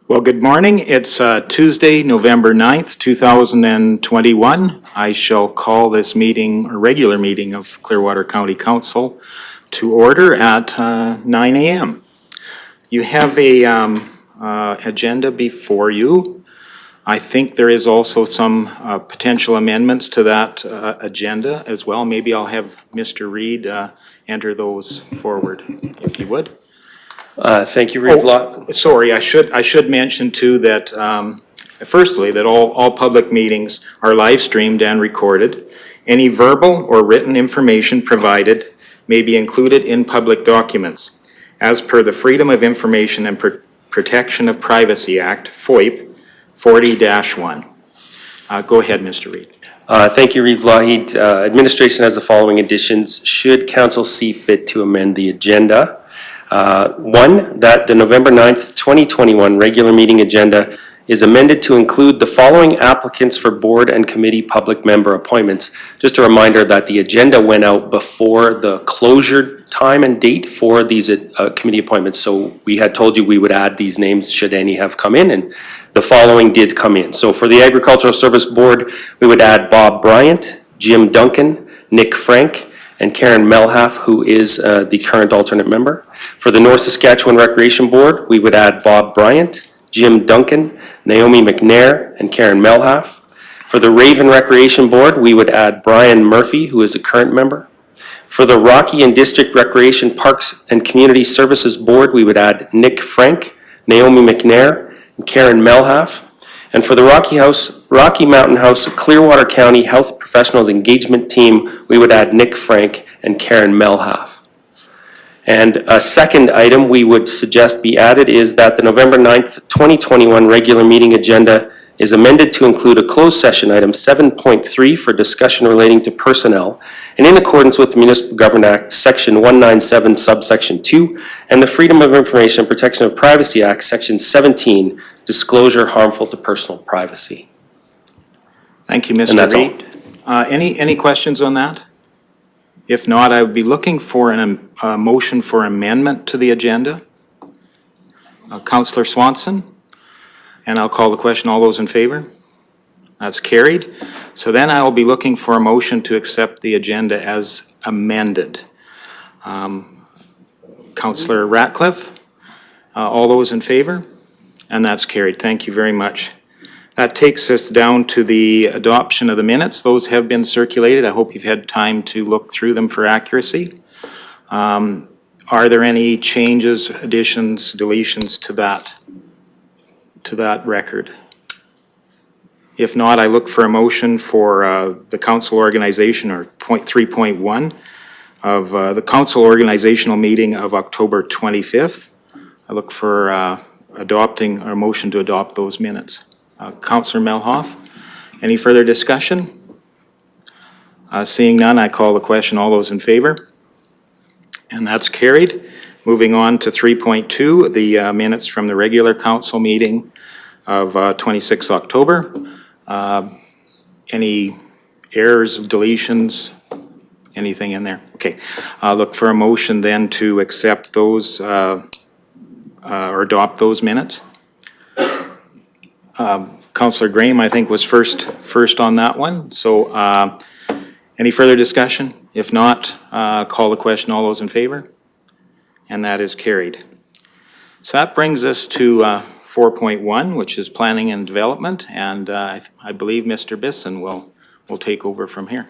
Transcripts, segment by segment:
Well, good morning. It's Tuesday, November 9th, 2021. I shall call this meeting, a regular meeting of Clearwater County Council, to order at 9 a.m. You have a agenda before you. I think there is also some potential amendments to that agenda as well. Maybe I'll have Mr. Reid enter those forward, if you would. Thank you, Reid. Sorry, I should mention too that, firstly, that all public meetings are live streamed and recorded. Any verbal or written information provided may be included in public documents, as per the Freedom of Information and Protection of Privacy Act, FOIP 40-1. Go ahead, Mr. Reid. Thank you, Reid Vlahid. Administration has the following additions. Should Council see fit to amend the agenda? One, that the November 9th, 2021 regular meeting agenda is amended to include the following applicants for board and committee public member appointments. Just a reminder that the agenda went out before the closure time and date for these committee appointments. So we had told you we would add these names should any have come in, and the following did come in. So for the Agricultural Service Board, we would add Bob Bryant, Jim Duncan, Nick Frank, and Karen Melhalf, who is the current alternate member. For the North Saskatchewan Recreation Board, we would add Bob Bryant, Jim Duncan, Naomi McNair, and Karen Melhalf. For the Raven Recreation Board, we would add Brian Murphy, who is a current member. For the Rocky and District Recreation Parks and Community Services Board, we would add Nick Frank, Naomi McNair, and Karen Melhalf. And for the Rocky Mountain House Clearwater County Health Professionals Engagement Team, we would add Nick Frank and Karen Melhalf. And a second item we would suggest be added is that the November 9th, 2021 regular meeting agenda is amended to include a closed session item 7.3 for discussion relating to personnel, and in accordance with the Municipal Government Act, Section 197, subsection 2, and the Freedom of Information and Protection of Privacy Act, Section 17, disclosure harmful to personal privacy. Thank you, Mr. And that's Reid. Any questions on that? If not, I would be looking for a motion for amendment to the agenda. Councillor Swanson, and I'll call the question. All those in favor? That's carried. So then I will be looking for a motion to accept the agenda as amended. Councillor Ratcliffe, all those in favor? And that's carried. Thank you very much. That takes us down to the adoption of the minutes. Those have been circulated. I hope you've had time to look through them for accuracy. Are there any changes, additions, deletions to that record? If not, I look for a motion for the council organization, or 3.1 of the council organizational meeting of October 25th. I look for adopting or motion to adopt those minutes. Councillor Melhalf, any further discussion? Seeing none, I call the question. All those in favor? And that's carried. Moving on to 3.2, the minutes from the regular council meeting of 26 October. Any errors, deletions, anything in there? Okay. I'll look for a motion then to accept those or adopt those minutes. Councillor Graham, I think, was first on that one. So any further discussion? If not, call the question. All those in favor? And that is carried. So that brings us to 4.1, which is planning and development. And I believe Mr. Bisson will take over from here.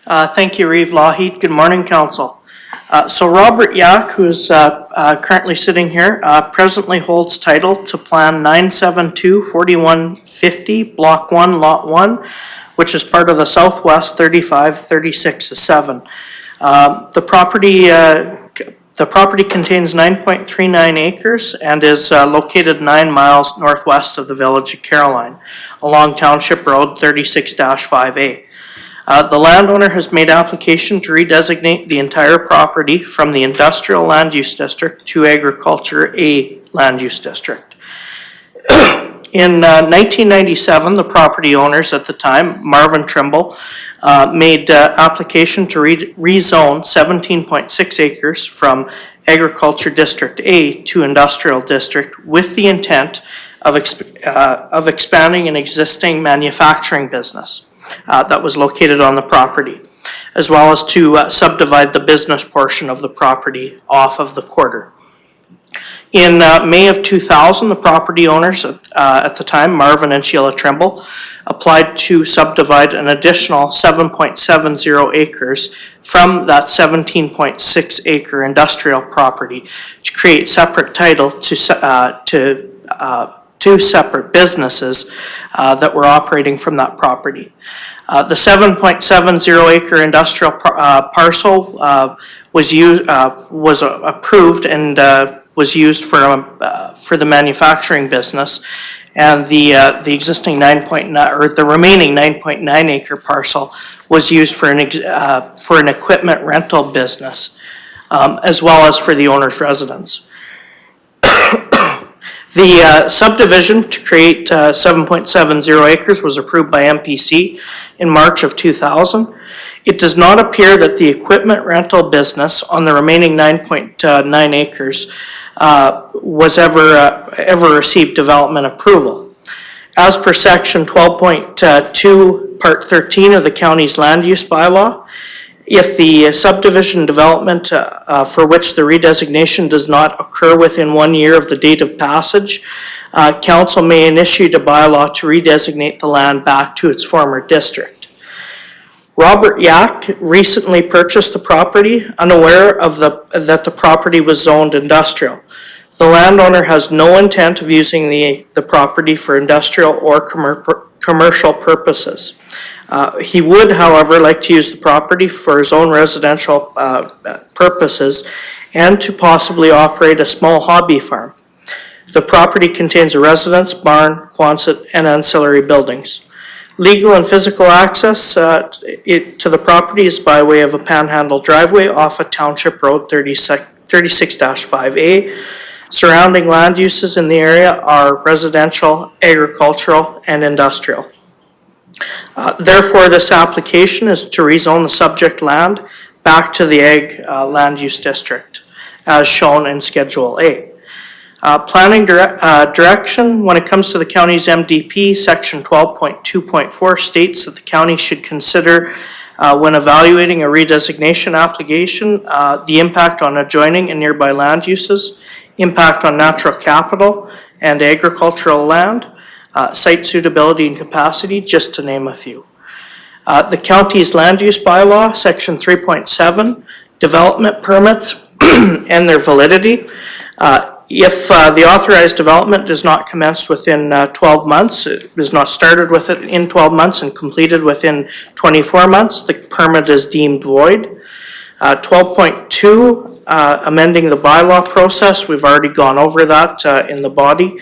Thank you, Reid Vlahid. Good morning, Council. So Robert Yak, who is currently sitting here, presently holds title to Plan 972-4150, Block 1, Lot 1, which is part of the Southwest 3536-7. The property contains 9.39 acres and is located 9 miles northwest of the village of Caroline, along Township Road 36-5A. The landowner has made application to redesignate the entire property from the Industrial Land Use District to Agriculture A Land Use District. In 1997, the property owners at the time, Marvin Trimble, made application to rezone 17.6 acres from Agriculture District A to Industrial District with the intent of expanding an existing manufacturing business that was located on the property, as well as to subdivide the business portion of the property off of the quarter. In May of 2000, the property owners at the time, Marvin and Sheila Trimble, applied to subdivide an additional 7.70 acres from that 17.6 acre industrial property to create separate title to two separate businesses that were operating from that property. The 7.70 acre industrial parcel was approved and was used for the manufacturing business, and the existing the remaining 9.9 acre parcel was used for an equipment rental business, as well as for the owner's residence. The subdivision to create 7.70 acres was approved by MPC in March of 2000. It does not appear that the equipment rental business on the remaining 9.9 acres was ever received development approval. As per section 12.2 part 13 of the county's land use bylaw, if the subdivision development for which the redesignation does not occur within 1 year of the date of passage, council may initiate a bylaw to redesignate the land back to its former district. Robert Yak recently purchased the property, unaware of that the property was zoned industrial. The landowner has no intent of using the property for industrial or commercial purposes. He would, however, like to use the property for his own residential purposes and to possibly operate a small hobby farm. The property contains a residence, barn, Quonset, and ancillary buildings. Legal and physical access to the property is by way of a panhandle driveway off of Township Road 36-5A. Surrounding land uses in the area are residential, agricultural, and industrial. Therefore, this application is to rezone the subject land back to the Ag Land Use District, as shown in Schedule A. Planning direction, when it comes to the county's MDP, Section 12.2.4 states that the county should consider, when evaluating a redesignation application, the impact on adjoining and nearby land uses, impact on natural capital and agricultural land, site suitability and capacity, just to name a few. The county's land use bylaw, section 3.7, development permits and their validity. If the authorized development is not commenced within 12 months, it is not started with it in 12 months and completed within 24 months, the permit is deemed void. 12.2, amending the bylaw process, we've already gone over that in the body.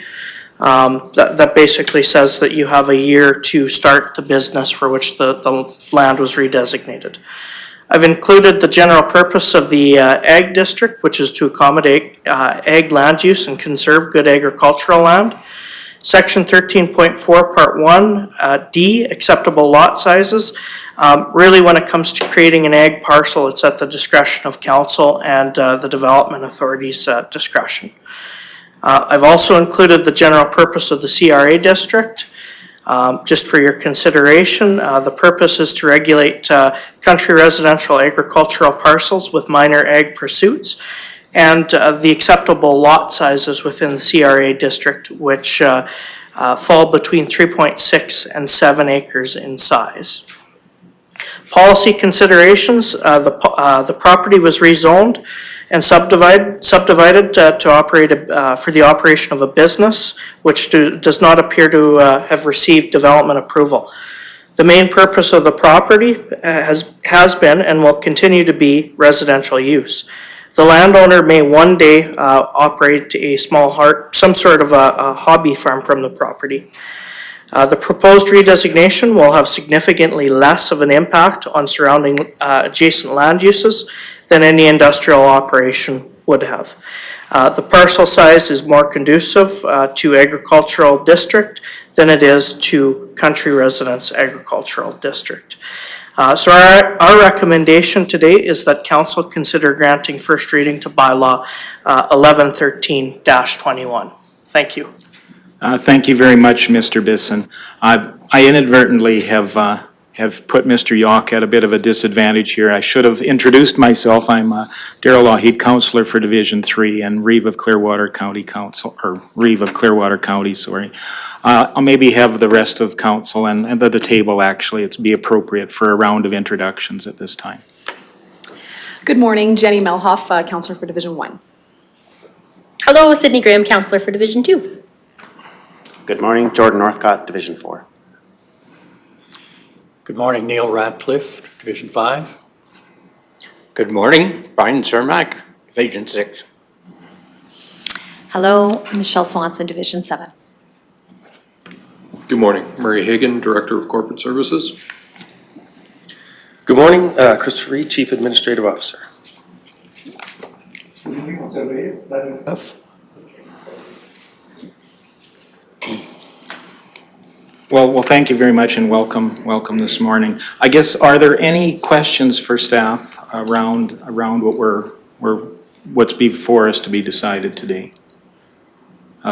That basically says that you have a year to start the business for which the land was redesignated. I've included the general purpose of the Ag District, which is to accommodate ag land use and conserve good agricultural land. Section 13.4, Part 1, D, acceptable lot sizes. Really, when it comes to creating an ag parcel, it's at the discretion of council and the development authority's discretion. I've also included the general purpose of the CRA district. Just for your consideration, the purpose is to regulate country residential agricultural parcels with minor ag pursuits and the acceptable lot sizes within the CRA district, which fall between 3.6 and 7 acres in size. Policy considerations, the property was rezoned and subdivided to operate for the operation of a business, which does not appear to have received development approval. The main purpose of the property has been and will continue to be residential use. The landowner may one day operate a some sort of a hobby farm from the property. The proposed redesignation will have significantly less of an impact on surrounding adjacent land uses than any industrial operation would have. The parcel size is more conducive to agricultural district than it is to country residence agricultural district. So our recommendation today is that council consider granting first reading to bylaw 1113-21. Thank you. Thank you very much, Mr. Bisson. I inadvertently have put Mr. Yawk at a bit of a disadvantage here. I should have introduced myself. I'm Darrell Lougheed, Councillor for Division 3 and Reeve of Clearwater County Council, or Reeve of Clearwater County, sorry. I'll maybe have the rest of council and the table actually, it's be appropriate for a round of introductions at this time. Good morning, Jenny Melhoff, Councillor for Division 1. Hello, Sydney Graham, Councillor for Division 2. Good morning, Jordan Northcott, Division 4. Good morning, Neil Ratcliffe, Division 5. Good morning, Brian Cermak, Division 6. Hello, Michelle Swanson, Division 7. Good morning, Murray Hagan, Director of Corporate Services. Good morning, Christopher Reed, Chief Administrative Officer. Well, thank you very much and welcome this morning. I guess, are there any questions for staff around what's before us to be decided today?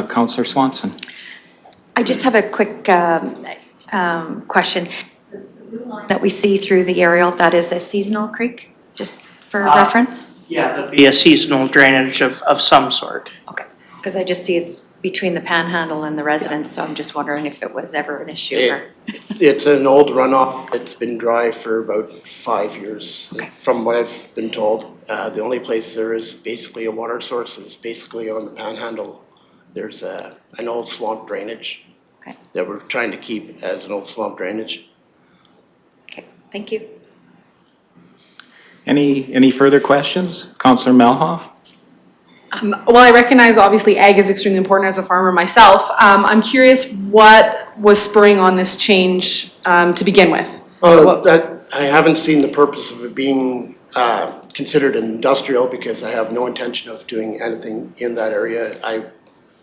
Councillor Swanson. I just have a quick question. That we see through the aerial, that is a seasonal creek, just for reference? Yeah, that'd be a seasonal drainage of some sort. Okay, because I just see it's between the panhandle and the residence, so I'm just wondering if it was ever an issue or. It's an old runoff. It's been dry for about 5 years, Okay. from what I've been told. The only place there is basically a water source is basically on the panhandle. There's an old swamp drainage Okay, that we're trying to keep as an old swamp drainage. okay, thank you. Any further questions? Councillor Melhoff? Well, I recognize obviously ag is extremely important as a farmer myself. I'm curious what was spurring on this change to begin with? I haven't seen the purpose of it being considered industrial because I have no intention of doing anything in that area.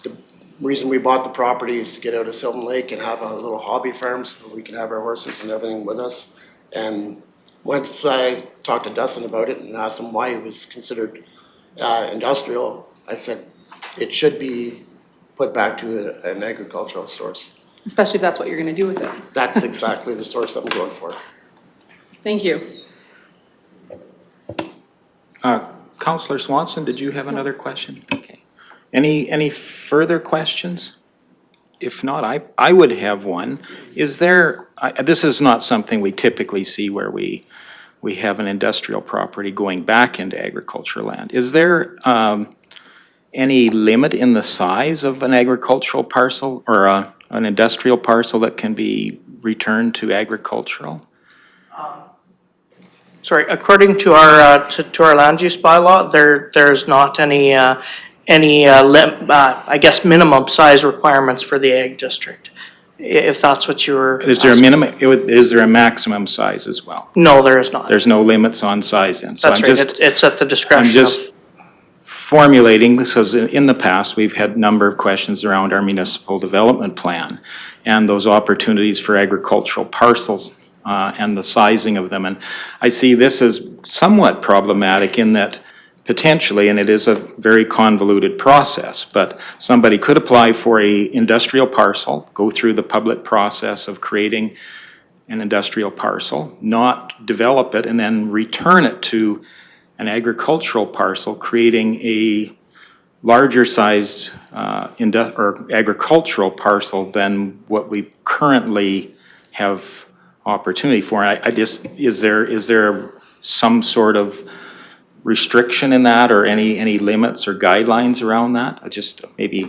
The reason we bought the property is to get out of Silton Lake and have a little hobby farm so we can have our horses and everything with us. And once I talked to Dustin about it and asked him why it was considered industrial, I said it should be put back to an agricultural source. Especially if that's what you're going to do with it. That's exactly the source I'm going for. Thank you. Councillor Swanson, did you have another question? Okay. Any further questions? If not, I would have one. Is there, this is not something we typically see where we have an industrial property going back into agricultural land. Is there any limit in the size of an agricultural parcel or an industrial parcel that can be returned to agricultural? Sorry, according to our land use bylaw, there's not any I guess minimum size requirements for the ag district, if that's what you were Is there a minimum? Is there a maximum size as well? No, there is not. There's no limits on size then. So That's I'm right. just, It's at the I'm discretion just of. formulating, because in the past, we've had a number of questions around our municipal development plan and those opportunities for agricultural parcels and the sizing of them. And I see this as somewhat problematic in that potentially, and it is a very convoluted process, but somebody could apply for a industrial parcel, go through the public process of creating an industrial parcel, not develop it, and then return it to an agricultural parcel, creating a larger sized agricultural parcel than what we currently have opportunity for. I just, is there some sort of restriction in that or any limits or guidelines around that? I just maybe,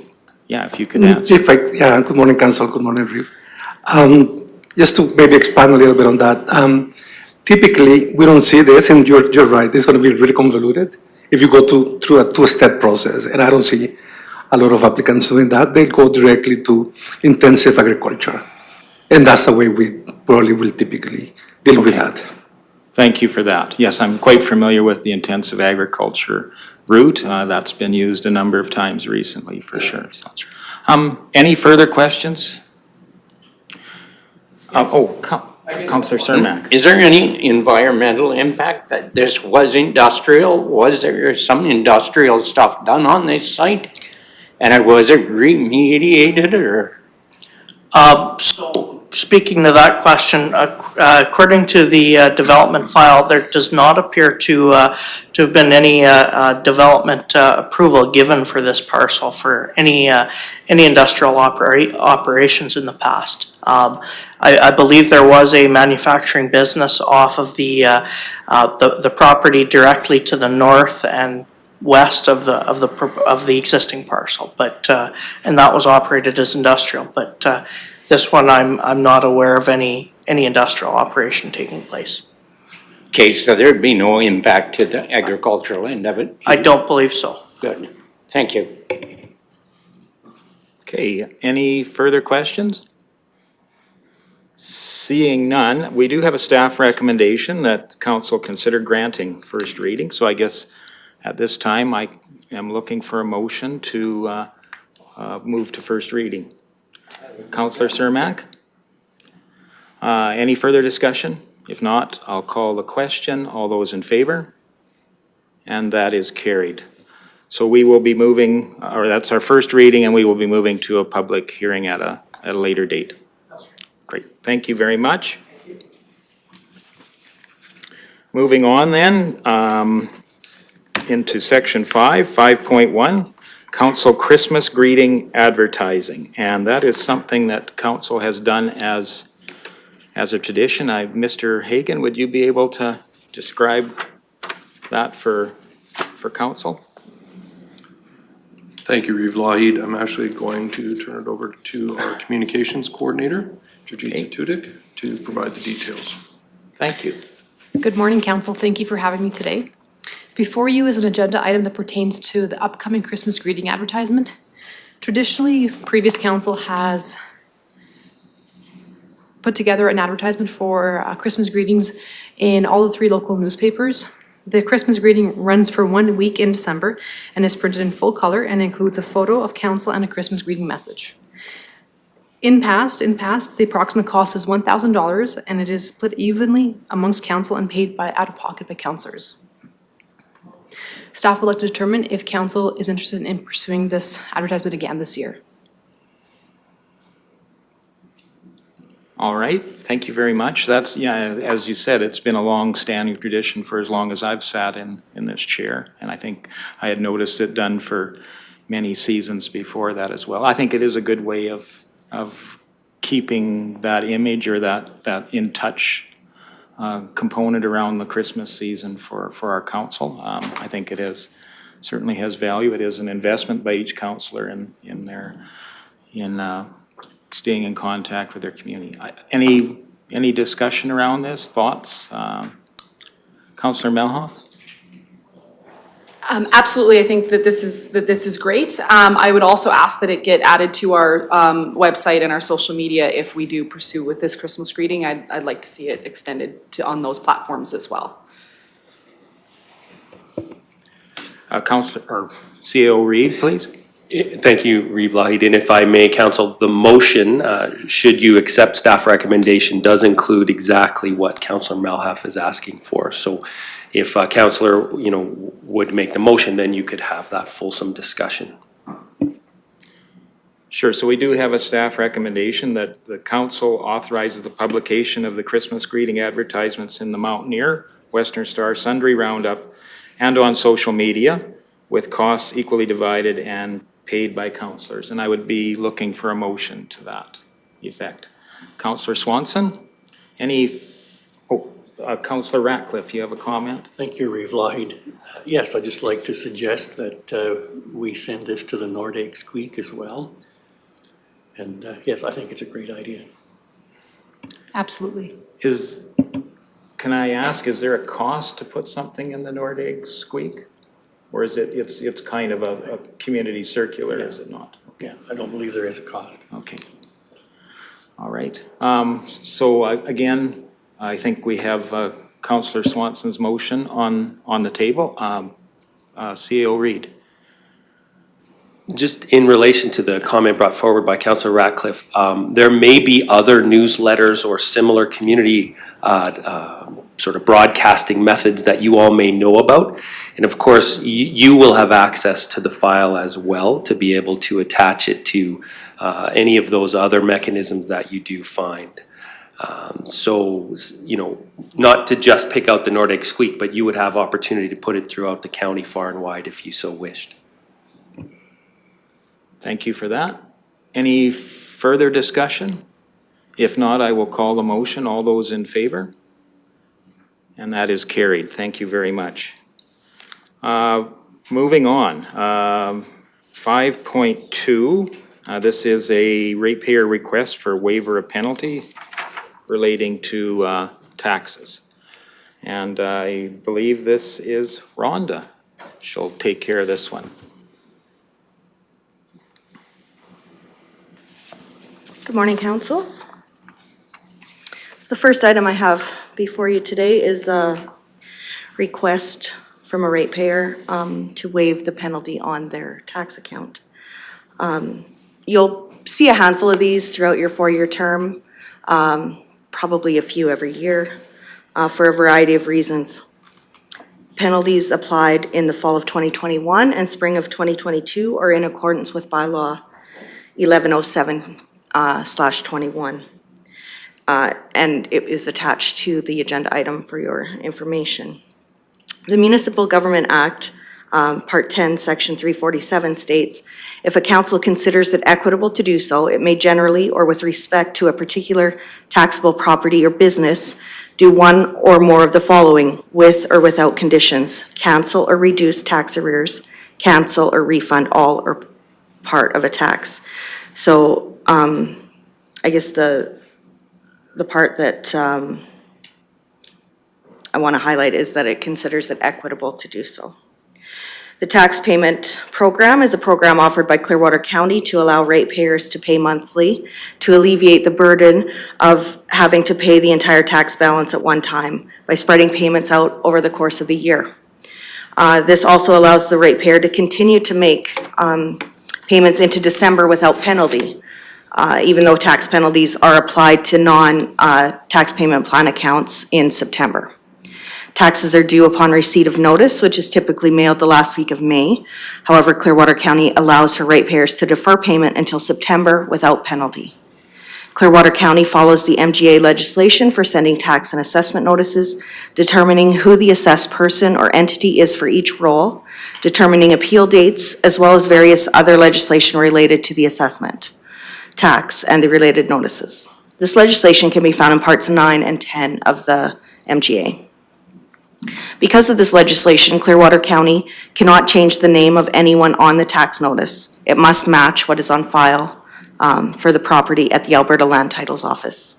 yeah, if you could answer. Yeah, good morning, Council, good morning, Reeve. Just to maybe expand a little bit on that. Typically, we don't see this, and you're right, it's going to be really convoluted if you go through a two-step process, and I don't see a lot of applicants doing that. They go directly to intensive agriculture, and that's the way we probably will typically deal with that. Thank you for that. Yes, I'm quite familiar with the intensive agriculture route. That's been used a number of times recently, for sure. So, any further questions? Councillor Cermak. Is there any environmental impact that this was industrial? Was there some industrial stuff done on this site? And was it remediated or? So, speaking to that question, according to the development file, there does not appear to have been any development approval given for this parcel for any industrial operations in the past. I believe there was a manufacturing business off of the property directly to the north and west of the existing parcel, but and that was operated as industrial. But this one, I'm not aware of any industrial operation taking place. Okay, so there'd be no impact to the agricultural end of it? I don't believe so. Good, thank you. Okay, any further questions? Seeing none, we do have a staff recommendation that council consider granting first reading. So I guess at this time, I am looking for a motion to move to first reading. Councillor Cermak? Any further discussion? If not, I'll call the question. All those in favor? And that is carried. So we will be moving, or that's our first reading, and we will be moving to a public hearing at a later date. Great, thank you very much. Moving on then, into section 5.1, council Christmas greeting advertising. And that is something that council has done as a tradition. Mr. Hagan, would you be able to describe that for council? Thank you, Reeve Lahid. I'm actually going to turn it over to our communications coordinator, Jajit Satudik, to provide the details. Thank you. Good morning, council. Thank you for having me today. Before you is an agenda item that pertains to the upcoming Christmas greeting advertisement. Traditionally, previous council has put together an advertisement for Christmas greetings in all the 3 local newspapers. The Christmas greeting runs for 1 week in December and is printed in full color and includes a photo of council and a Christmas greeting message. In past, the approximate cost is $1,000 and it is split evenly amongst council and paid out of pocket by councillors. Staff will like to determine if council is interested in pursuing this advertisement again this year. All right, thank you very much. That's, yeah, as you said, it's been a long-standing tradition for as long as I've sat in this chair. And I think I had noticed it done for many seasons before that as well. I think it is a good way of keeping that image or that in-touch component around the Christmas season for our council. I think it certainly has value. It is an investment by each councillor in staying in contact with their community. Any discussion around this? Thoughts? Councillor Melhoff? Absolutely, I think that this is great. I would also ask that it get added to our website and our social media if we do pursue with this Christmas greeting. I'd like to see it extended on those platforms as well. Councillor or CAO Reid, please. Thank you, Reeve Lahid. And if I may, council, the motion, should you accept staff recommendation, does include exactly what Councillor Melhoff is asking for. So if councillor, would make the motion, then you could have that fulsome discussion. Sure, so we do have a staff recommendation that the council authorizes the publication of the Christmas greeting advertisements in the Mountaineer, Western Star, Sundry Roundup, and on social media, with costs equally divided and paid by councillors. And I would be looking for a motion to that effect. Councillor Swanson, Councillor Ratcliffe, you have a comment? Thank you, Reeve Lahid. Yes, I'd just like to suggest that we send this to the Nordic Squeak as well. And yes, I think it's a great idea. Absolutely. Can I ask, is there a cost to put something in the Nordic Squeak? Or is it's kind of a community circular, yeah. Is it not? Okay. Yeah, I don't believe there is a cost. Okay. All right. So again, I think we have Councillor Swanson's motion on the table. CAO Reid. Just in relation to the comment brought forward by Councillor Ratcliffe, there may be other newsletters or similar community sort of broadcasting methods that you all may know about. And of course, you will have access to the file as well to be able to attach it to any of those other mechanisms that you do find. So, you know, not to just pick out the Nordic Squeak, but you would have opportunity to put it throughout the county far and wide if you so wished. Thank you for that. Any further discussion? If not, I will call the motion. All those in favor? And that is carried. Thank you very much. Moving on. 5.2, this is a ratepayer request for waiver of penalty relating to taxes. And I believe this is Rhonda. She'll take care of this one. Good morning, Council. So the first item I have before you today is a request from a ratepayer to waive the penalty on their tax account. You'll see a handful of these throughout your four-year term, probably a few every year, for a variety of reasons. Penalties applied in the fall of 2021 and spring of 2022 are in accordance with Bylaw 1107/21. And it is attached to the agenda item for your information. The Municipal Government Act, Part 10, Section 347 states, if a council considers it equitable to do so, it may generally or with respect to a particular taxable property or business do one or more of the following with or without conditions: cancel or reduce tax arrears, cancel or refund all or part of a tax. So I guess the part that I want to highlight is that it considers it equitable to do so. The tax payment program is a program offered by Clearwater County to allow ratepayers to pay monthly to alleviate the burden of having to pay the entire tax balance at one time by spreading payments out over the course of the year. This also allows the ratepayer to continue to make payments into December without penalty, even though tax penalties are applied to non-tax payment plan accounts in September. Taxes are due upon receipt of notice, which is typically mailed the last week of May. However, Clearwater County allows for ratepayers to defer payment until September without penalty. Clearwater County follows the MGA legislation for sending tax and assessment notices, determining who the assessed person or entity is for each role, determining appeal dates, as well as various other legislation related to the assessment, tax, and the related notices. This legislation can be found in Parts 9 and 10 of the MGA. Because of this legislation, Clearwater County cannot change the name of anyone on the tax notice. It must match what is on file for the property at the Alberta Land Titles Office.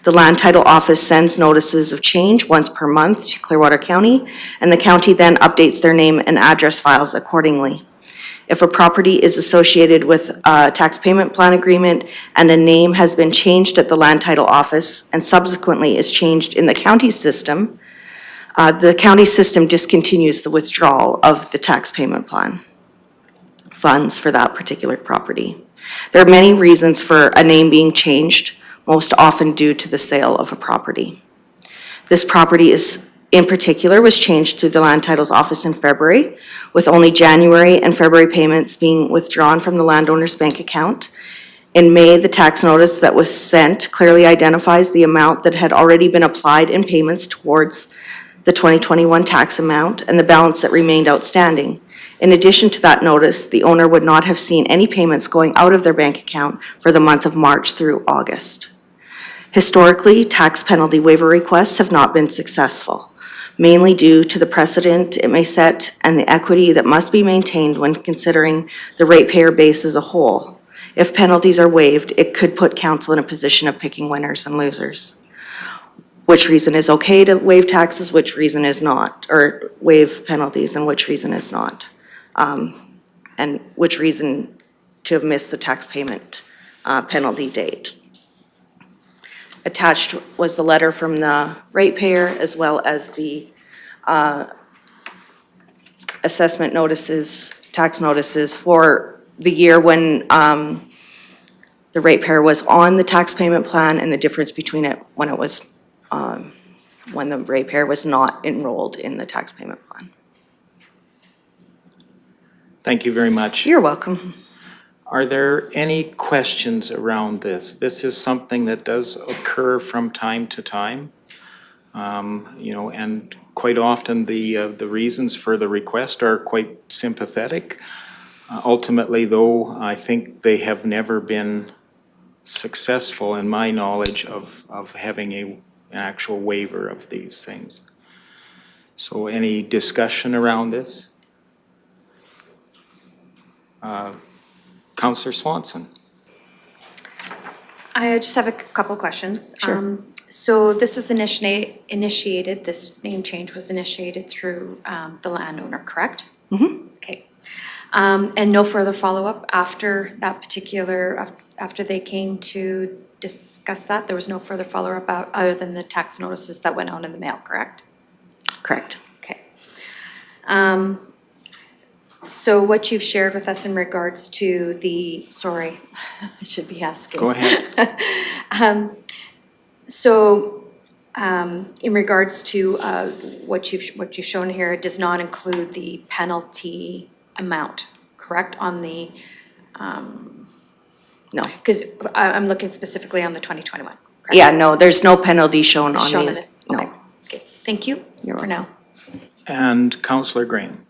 The Land Title Office sends notices of change once per month to Clearwater County, and the county then updates their name and address files accordingly. If a property is associated with a tax payment plan agreement and a name has been changed at the Land Title Office and subsequently is changed in the county system, the county system discontinues the withdrawal of the tax payment plan funds for that particular property. There are many reasons for a name being changed, most often due to the sale of a property. This property in particular was changed to the Land Titles Office in February, with only January and February payments being withdrawn from the landowner's bank account. In May, the tax notice that was sent clearly identifies the amount that had already been applied in payments towards the 2021 tax amount and the balance that remained outstanding. In addition to that notice, the owner would not have seen any payments going out of their bank account for the months of March through August. Historically, tax penalty waiver requests have not been successful, mainly due to the precedent it may set and the equity that must be maintained when considering the ratepayer base as a whole. If penalties are waived, it could put council in a position of picking winners and losers. Which reason is okay to waive taxes, which reason is not, or waive penalties and which reason is not, and which reason to have missed the tax payment penalty date. Attached was the letter from the ratepayer as well as the assessment notices, tax notices for the year when the ratepayer was on the tax payment plan and the difference between it when it was, when the ratepayer was not enrolled in the tax payment plan. Thank you very much. You're welcome. Are there any questions around this? This is something that does occur from time to time. You know, and quite often the reasons for the request are quite sympathetic. Ultimately, though, I think they have never been successful in my knowledge of having an actual waiver of these things. So any discussion around this? Councillor Swanson. I just have a couple questions. Sure. So this was initiated, this name change was initiated through the landowner, correct? Mm-hmm. Okay. And no further follow-up after that particular, after they came to discuss that? There was no further follow-up other than the tax notices that went out in the mail, correct? Correct. Okay. So what you've shared with us in regards to the, sorry, I should be asking. Go ahead. So, in regards to what you've shown here, it does not include the penalty amount, correct, on the, No. because I'm looking specifically on the 2021, correct? Yeah, no, there's no penalty shown on Shown in these. this, okay. No. Okay, thank you for now. And Councillor Graham.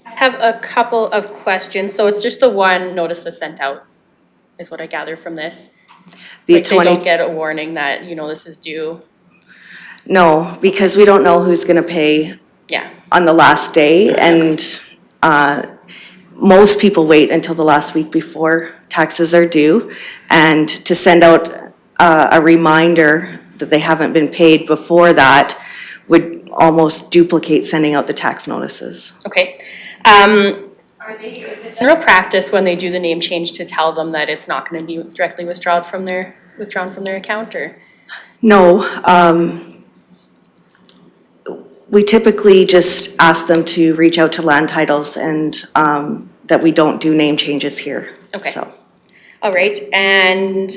I have a couple of questions. So it's just the one notice that's sent out, is what I gather from this. The Like they 20 don't get a warning that, you know, this is due. No, because we don't know who's gonna pay Yeah. on the last day, and most people wait until the last week before taxes are due, and to send out a reminder that they haven't been paid before that would almost duplicate sending out the tax notices. Okay. Is it general practice when they do the name change to tell them that it's not gonna be directly withdrawn from their account, or? No, we typically just ask them to reach out to land titles and that we don't do name changes here. Okay. So, All right, and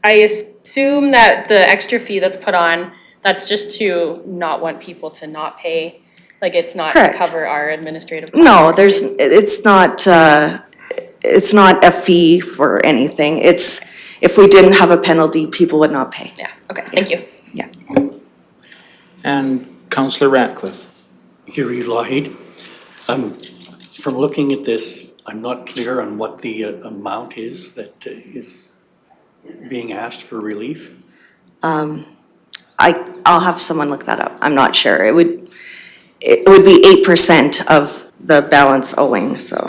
I assume that the extra fee that's put on, that's just to not want people to not pay? Like it's not to Correct. cover our administrative costs? no, it's not a fee for anything. It's, if we didn't have a penalty, people would not pay. Yeah, okay, thank you. Yeah. And Councillor Ratcliffe. Yuri Lahid. From looking at this, I'm not clear on what the amount is that is being asked for relief. I'll have someone look that up. I'm not sure. It would be 8% of the balance owing, so.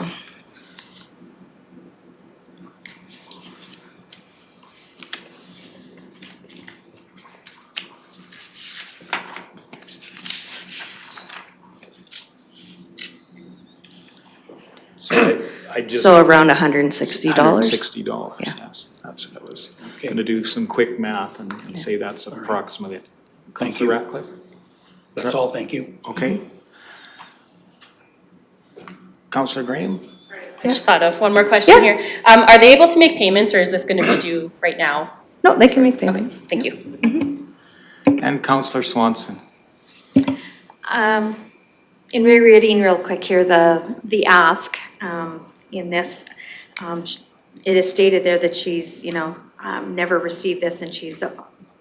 I just. So around $160? $160, Yeah. yes. That's what I was gonna do some quick math and say that's approximately it. Thank Councillor you. Ratcliffe? That's all, thank you. Okay. Councillor Graham? I just thought of one more question here. Are they able to make payments, or is this gonna be due right now? No, they can make payments. Thank you. And Councillor Swanson? In rereading real quick here, the ask, in this, it is stated there that she's, you know, never received this, and she's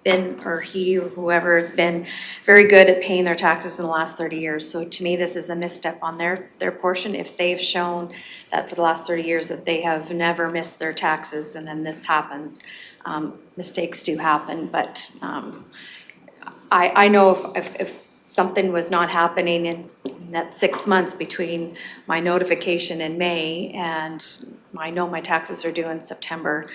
been, or he, or whoever, has been very good at paying their taxes in the last 30 years. So to me, this is a misstep on their portion. If they've shown that for the last 30 years that they have never missed their taxes, and then this happens, mistakes do happen, but I know if something was not happening in that 6 months between my notification in May and I know my taxes are due in September,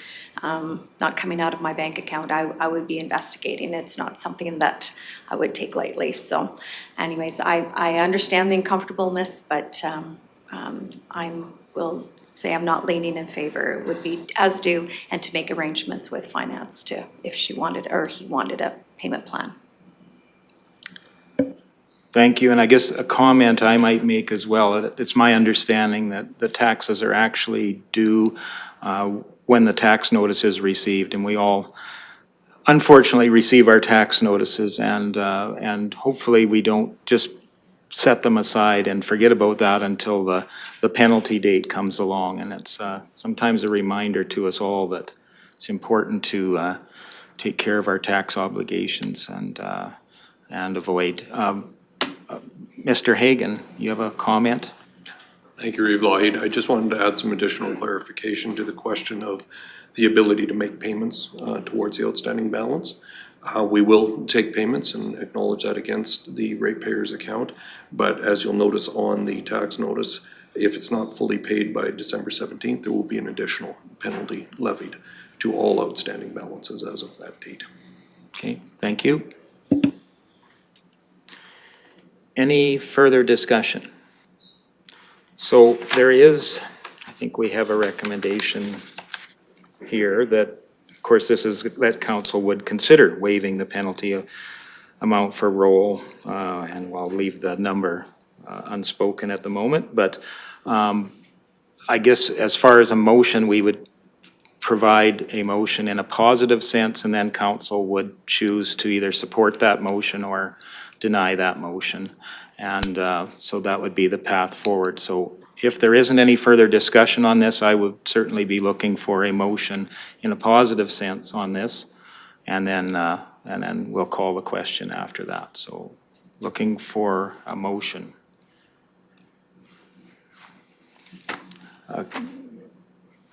not coming out of my bank account, I would be investigating. It's not something that I would take lightly. So anyways, I understand the uncomfortableness, but I'm will say I'm not leaning in favor, it would be as due, and to make arrangements with finance to, if she wanted, or he wanted a payment plan. Thank you, and I guess a comment I might make as well, it's my understanding that the taxes are actually due when the tax notice is received, and we all unfortunately receive our tax notices, and hopefully we don't just set them aside and forget about that until the penalty date comes along. And it's sometimes a reminder to us all that it's important to take care of our tax obligations and avoid. Mr. Hagan, you have a comment? Thank you, Reeve Lougheed. I just wanted to add some additional clarification to the question of the ability to make payments towards the outstanding balance. We will take payments and acknowledge that against the ratepayer's account, but as you'll notice on the tax notice, if it's not fully paid by December 17th, there will be an additional penalty levied to all outstanding balances as of that date. Okay, thank you. Any further discussion? So there is, I think we have a recommendation here that, of course, this is that council would consider waiving the penalty amount for roll, and I'll leave the number unspoken at the moment. But I guess as far as a motion, we would provide a motion in a positive sense, and then council would choose to either support that motion or deny that motion. And so that would be the path forward. So if there isn't any further discussion on this, I would certainly be looking for a motion in a positive sense on this, and then we'll call the question after that. So looking for a motion.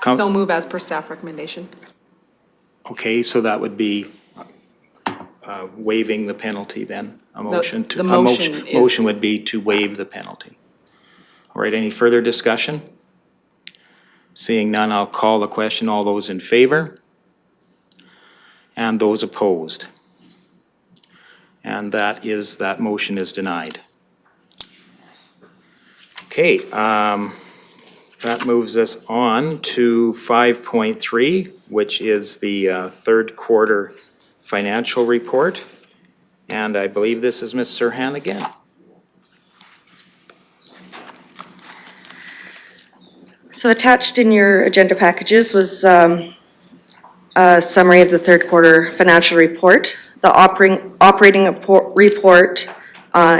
So move as per staff recommendation. Okay, so that would be waiving the penalty then, a motion to. The motion is. Motion would be to waive the penalty. All right, any further discussion? Seeing none, I'll call the question. All those in favor? And those opposed? And that motion is denied. Okay, that moves us on to 5.3, which is the third quarter financial report. And I believe this is Ms. Serhan again. So attached in your agenda packages was a summary of the third quarter financial report. The operating report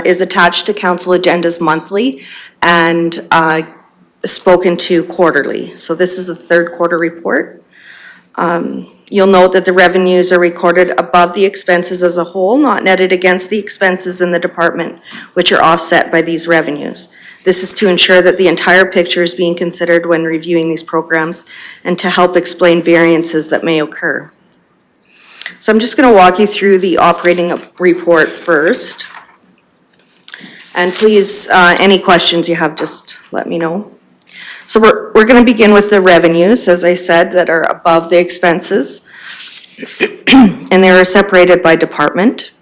is attached to council agendas monthly and spoken to quarterly. So this is the third quarter report. You'll note that the revenues are recorded above the expenses as a whole, not netted against the expenses in the department, which are offset by these revenues. This is to ensure that the entire picture is being considered when reviewing these programs and to help explain variances that may occur. So I'm just going to walk you through the operating report first. And please, any questions you have, just let me know. So we're going to begin with the revenues, as I said, that are above the expenses. And they are separated by department.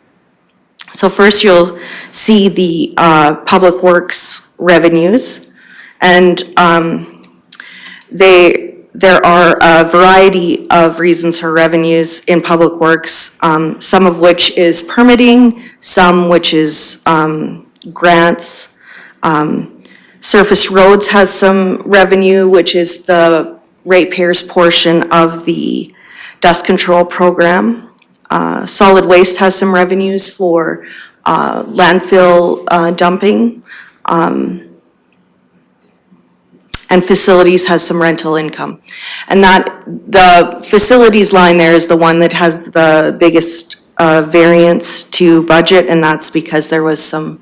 So first you'll see the Public Works revenues. And there are a variety of reasons for revenues in Public Works, some of which is permitting, some which is grants. Surface Roads has some revenue, which is the ratepayers portion of the dust control program. Solid Waste has some revenues for landfill dumping. And Facilities has some rental income. And that, the Facilities line there is the one that has the biggest variance to budget, and that's because there was some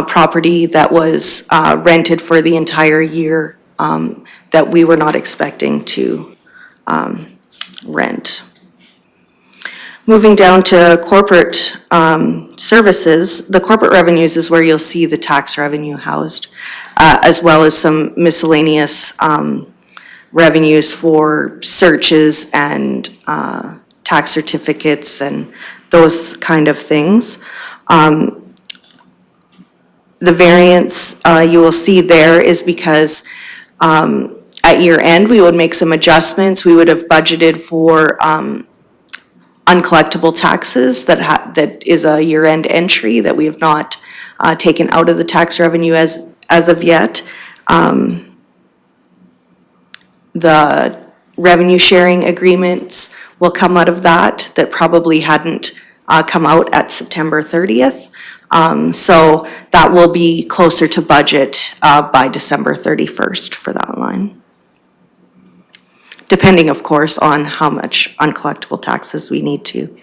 property that was rented for the entire year that we were not expecting to rent. Moving down to corporate services, the corporate revenues is where you'll see the tax revenue housed, as well as some miscellaneous revenues for searches and tax certificates and those kind of things. The variance you will see there is because At year end, we would make some adjustments. We would have budgeted for uncollectible taxes that is a year-end entry that we have not taken out of the tax revenue as of yet. The revenue sharing agreements will come out of that probably hadn't come out at September 30th. So that will be closer to budget by December 31st for that line. Depending, of course, on how much uncollectible taxes we need to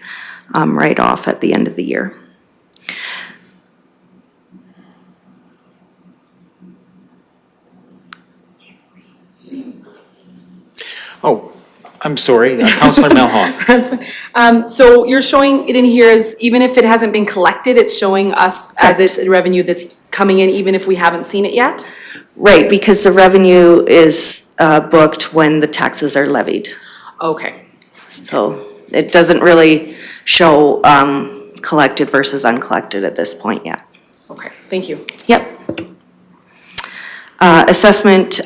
write off at the end of the year. Oh, I'm sorry, Councillor Melhoff. That's fine. So you're showing it in here as, even if it hasn't been collected, it's showing us as it's revenue that's coming in, even if we haven't seen it yet? Right, because the revenue is booked when the taxes are levied. Okay. So it doesn't really show collected versus uncollected at this point yet. Okay, thank you. Yep. Assessment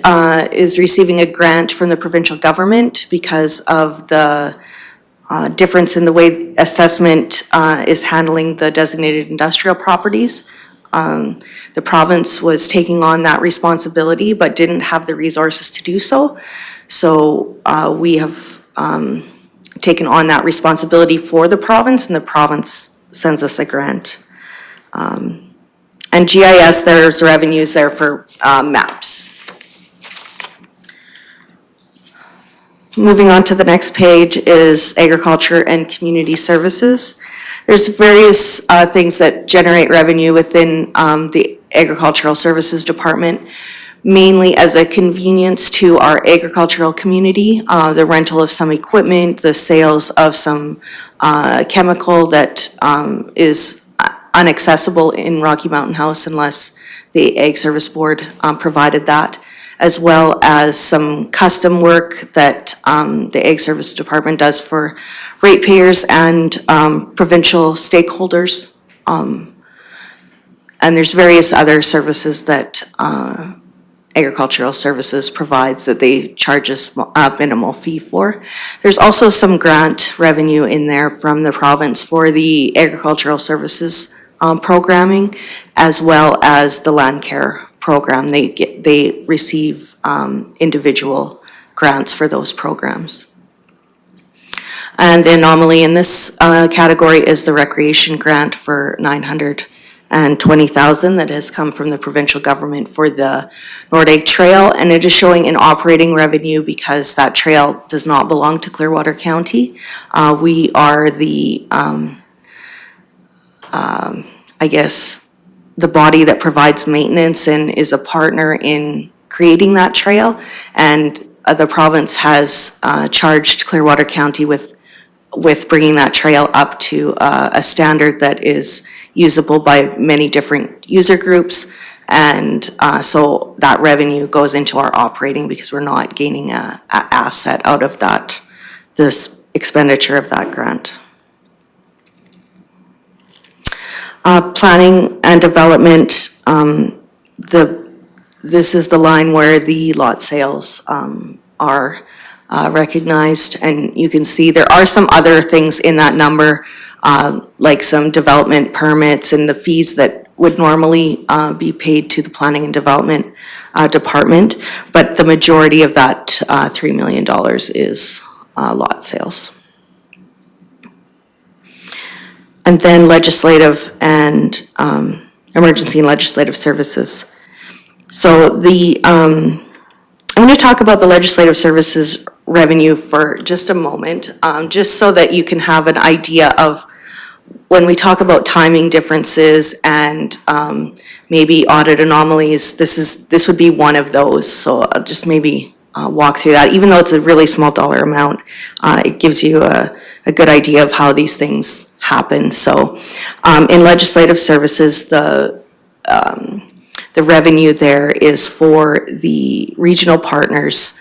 is receiving a grant from the provincial government because of the difference in the way assessment is handling the designated industrial properties. The province was taking on that responsibility but didn't have the resources to do so. So we have taken on that responsibility for the province, and the province sends us a grant. And GIS, there's revenues there for maps. Moving on to the next page is agriculture and community services. There's various things that generate revenue within the agricultural services department, mainly as a convenience to our agricultural community, the rental of some equipment, the sales of some chemical that is unaccessible in Rocky Mountain House unless the Ag Service Board provided that, as well as some custom work that the Ag Service Department does for ratepayers and provincial stakeholders. And there's various other services that agricultural services provides that they charge us a minimal fee for. There's also some grant revenue in there from the province for the agricultural services programming, as well as the land care program. They receive individual grants for those programs. And the anomaly in this category is the recreation grant for $920,000 that has come from the provincial government for the Nordic Trail, and it is showing an operating revenue because that trail does not belong to Clearwater County. We are the I guess, the body that provides maintenance and is a partner in creating that trail. And the province has charged Clearwater County with bringing that trail up to a standard that is usable by many different user groups. And so that revenue goes into our operating because we're not gaining a asset out of that, this expenditure of that grant. Planning and development, this is the line where the lot sales are recognized, and you can see there are some other things in that number, like some development permits and the fees that would normally be paid to the planning and development department, but the majority of that $3 million is lot sales. And then legislative and emergency and legislative services. So I'm going to talk about the legislative services revenue for just a moment, just so that you can have an idea of when we talk about timing differences and maybe audit anomalies, this would be one of those. So I'll just maybe walk through that. Even though it's a really small dollar amount, it gives you a good idea of how these things happen. So in legislative services, the revenue there is for the regional partners'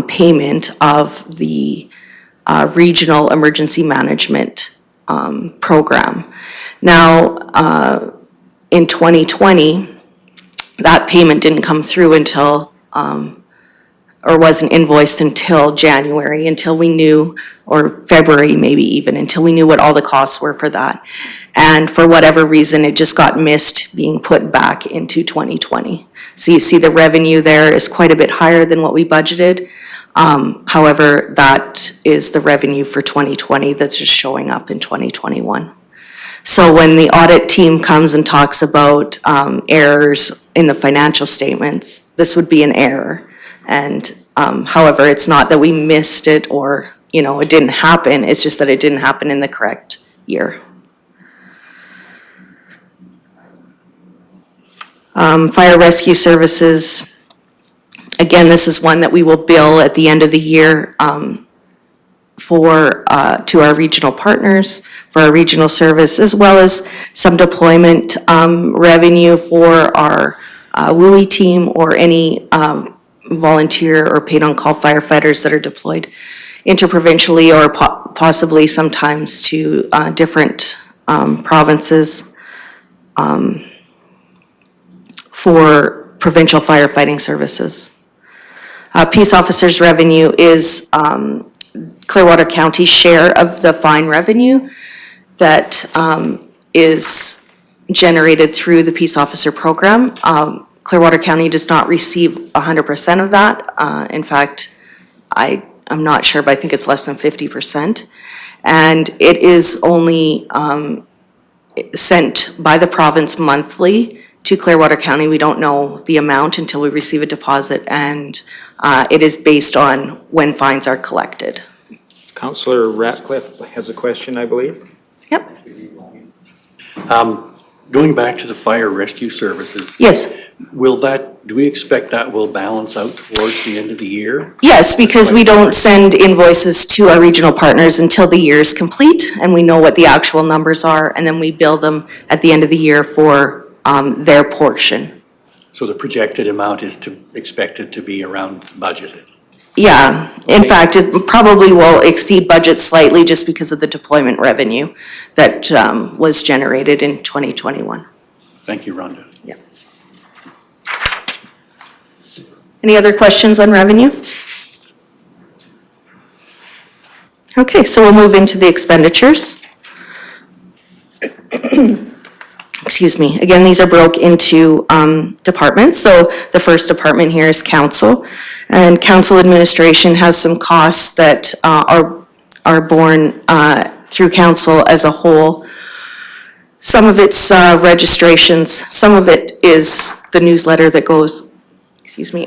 payment of the regional emergency management program. Now, in 2020, that payment didn't come through until or wasn't invoiced until January, until we knew, or February maybe even, until we knew what all the costs were for that. And for whatever reason, it just got missed being put back into 2020. So you see the revenue there is quite a bit higher than what we budgeted. However, that is the revenue for 2020 that's just showing up in 2021. So when the audit team comes and talks about errors in the financial statements, this would be an error. And however, it's not that we missed it or, it didn't happen. It's just that it didn't happen in the correct year. Fire rescue services. Again, this is one that we will bill at the end of the year to our regional partners for our regional service, as well as some deployment revenue for our WUI team or any volunteer or paid-on-call firefighters that are deployed interprovincially or possibly sometimes to different provinces for provincial firefighting services. Peace officers' revenue is Clearwater County's share of the fine revenue that is generated through the Peace Officer Program. Clearwater County does not receive 100% of that. In fact, I'm not sure, but I think it's less than 50%. And it is only sent by the province monthly to Clearwater County. We don't know the amount until we receive a deposit, and it is based on when fines are collected. Councillor Ratcliffe has a question, I believe. Yep. Going back to the fire rescue services. Yes. Do we expect that will balance out towards the end of the year? Yes, because we don't send invoices to our regional partners until the year is complete and we know what the actual numbers are, and then we bill them at the end of the year for their portion. So the projected amount is expected to be around budgeted? Yeah, in fact, it probably will exceed budget slightly just because of the deployment revenue that was generated in 2021. Thank you, Rhonda. Yeah. Any other questions on revenue? Okay, so we'll move into the expenditures. Excuse me. Again, these are broke into departments. So the first department here is council, and council administration has some costs that are borne through council as a whole. Some of it's registrations. Some of it is the newsletter that goes,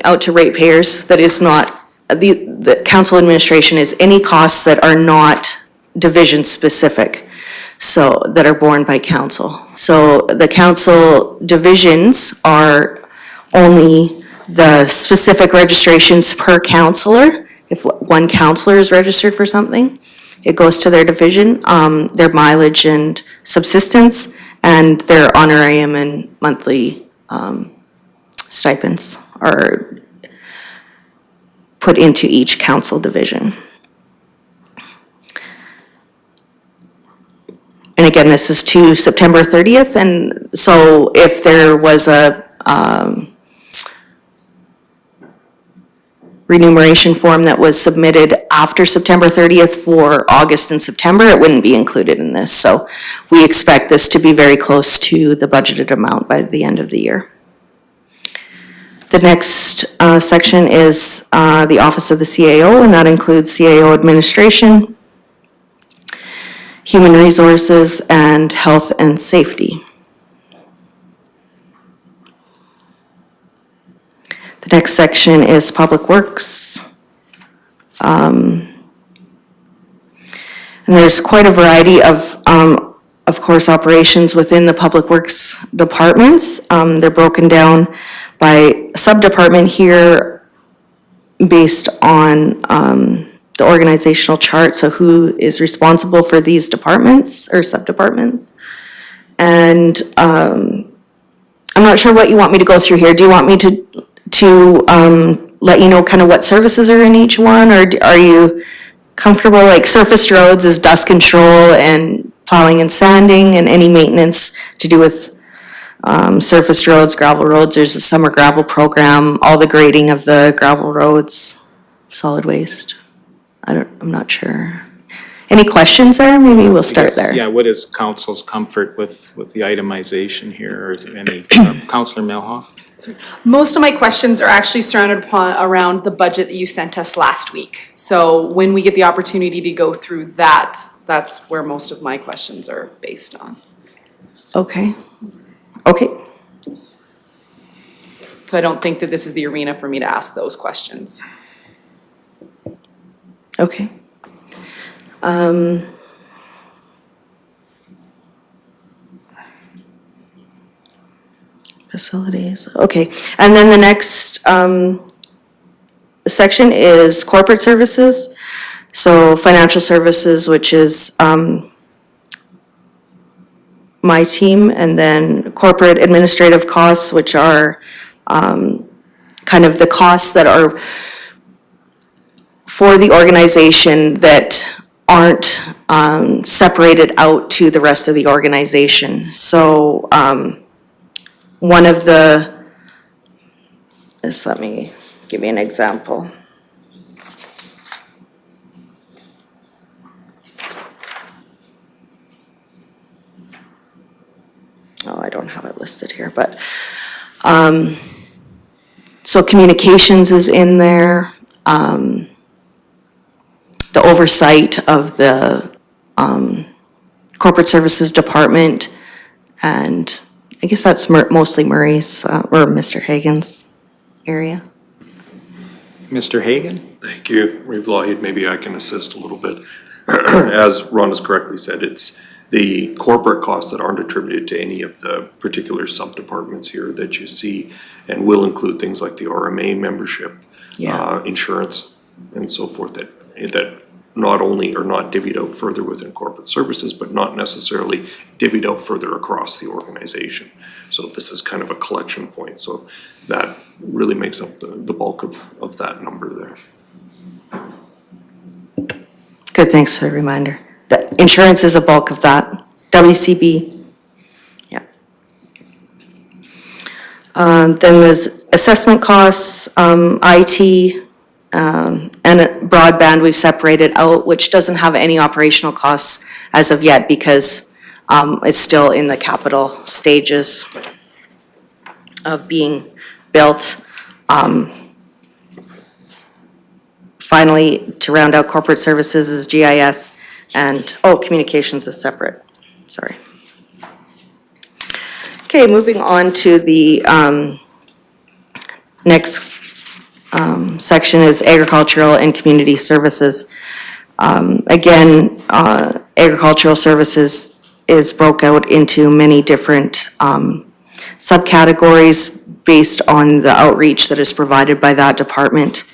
out to ratepayers. That is not the council administration is any costs that are not division specific. So that are borne by council. So the council divisions are only the specific registrations per councillor. If one councillor is registered for something, it goes to their division, their mileage and subsistence, and their honorarium and monthly stipends are put into each council division. And again, this is to September 30th, and so if there was a remuneration form that was submitted after September 30th for August and September, it wouldn't be included in this. So we expect this to be very close to the budgeted amount by the end of the year. The next section is the Office of the CAO, and that includes CAO administration, human resources, and health and safety. The next section is public works. And there's quite a variety of course, operations within the public works departments. They're broken down by sub-department here based on the organizational chart, so who is responsible for these departments or sub-departments. And I'm not sure what you want me to go through here. Do you want me to let you know kind of what services are in each one, or are you comfortable? Like surface roads is dust control and plowing and sanding, and any maintenance to do with surface roads, gravel roads. There's a summer gravel program, all the grading of the gravel roads. solid waste. I'm not sure. Any questions there? Maybe we'll start there. Yeah, what is council's comfort with the itemization here, or is there any, Councillor Milhoff? Most of my questions are actually surrounded around the budget that you sent us last week. So when we get the opportunity to go through that, that's where most of my questions are based on. Okay. Okay. So I don't think that this is the arena for me to ask those questions. Okay. Facilities, okay. And then the next section is corporate services. So financial services, which is my team, and then corporate administrative costs, which are kind of the costs that are for the organization that aren't separated out to the rest of the organization. So one of the, let me give you an example. Oh, I don't have it listed here, but so communications is in there. The oversight of the corporate services department, and I guess that's mostly Murray's or Mr. Hagan's area. Mr. Hagan? Thank you, Reeve Lougheed. Maybe I can assist a little bit. As Ron has correctly said, it's the corporate costs that aren't attributed to any of the particular sub-departments here that you see, and will include things like the RMA membership, insurance, and so forth, that not only are not divvied out further within corporate services, but not necessarily divvied out further across the organization. So this is kind of a collection point. So that really makes up the bulk of that number there. Good, thanks for the reminder. The insurance is a bulk of that. WCB, yeah. Then there's assessment costs, IT, and broadband we've separated out, which doesn't have any operational costs as of yet because it's still in the capital stages of being built. Finally, to round out corporate services is GIS, and, communications is separate, sorry. Okay, moving on to the next section is agricultural and community services. Again, agricultural services is broke out into many different subcategories based on the outreach that is provided by that department.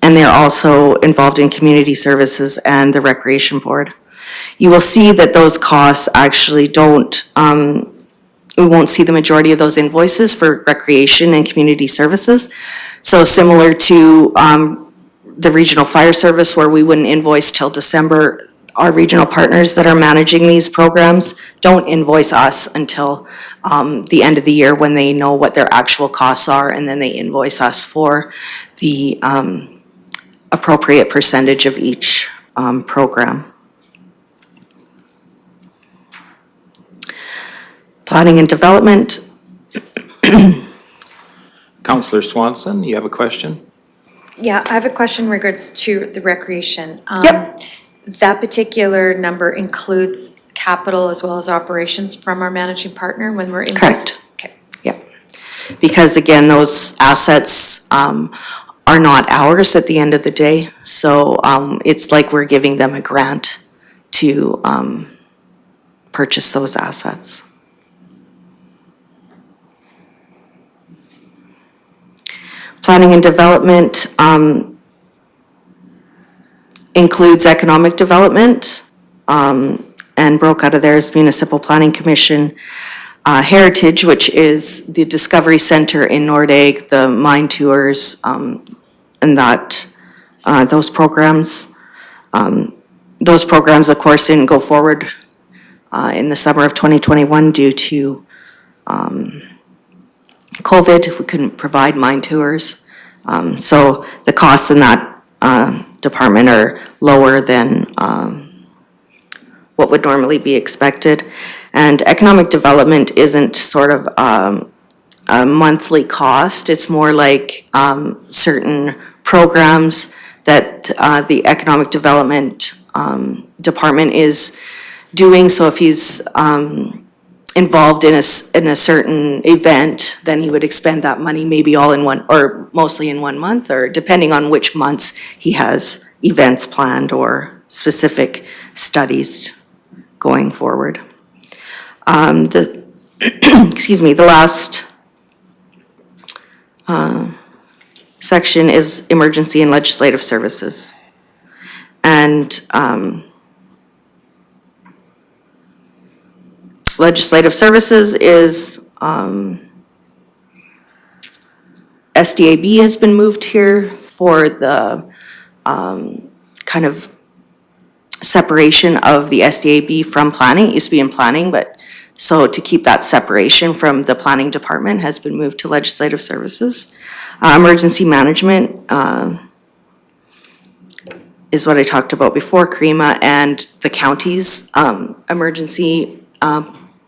And they're also involved in community services and the recreation board. You will see that those costs actually don't, we won't see the majority of those invoices for recreation and community services. So similar to the regional fire service where we wouldn't invoice till December, our regional partners that are managing these programs don't invoice us until the end of the year when they know what their actual costs are, and then they invoice us for the appropriate percentage of each program. Planning and development. Councillor Swanson, you have a question? Yeah, I have a question in regards to the recreation. Yep. That particular number includes capital as well as operations from our managing partner when we're invoiced? Correct. Okay. Yep. Because again, those assets are not ours at the end of the day. So it's like we're giving them a grant to purchase those assets. Planning and development includes economic development, and broke out of there is Municipal Planning Commission. Heritage, which is the Discovery Center in Nordegg, the mine tours, and that, those programs. Those programs, of course, didn't go forward in the summer of 2021 due to COVID. We couldn't provide mine tours. So the costs in that department are lower than what would normally be expected. And economic development isn't sort of a monthly cost. It's more like certain programs that the economic development department is doing. So if he's involved in a certain event, then he would expend that money maybe all in one, or mostly in 1 month, or depending on which months he has events planned or specific studies going forward. Excuse me, the last section is emergency and legislative services. And legislative services is SDAB has been moved here for the kind of separation of the SDAB from planning. It used to be in planning, but so to keep that separation from the planning department has been moved to legislative services. Emergency management is what I talked about before, CREMA, and the county's emergency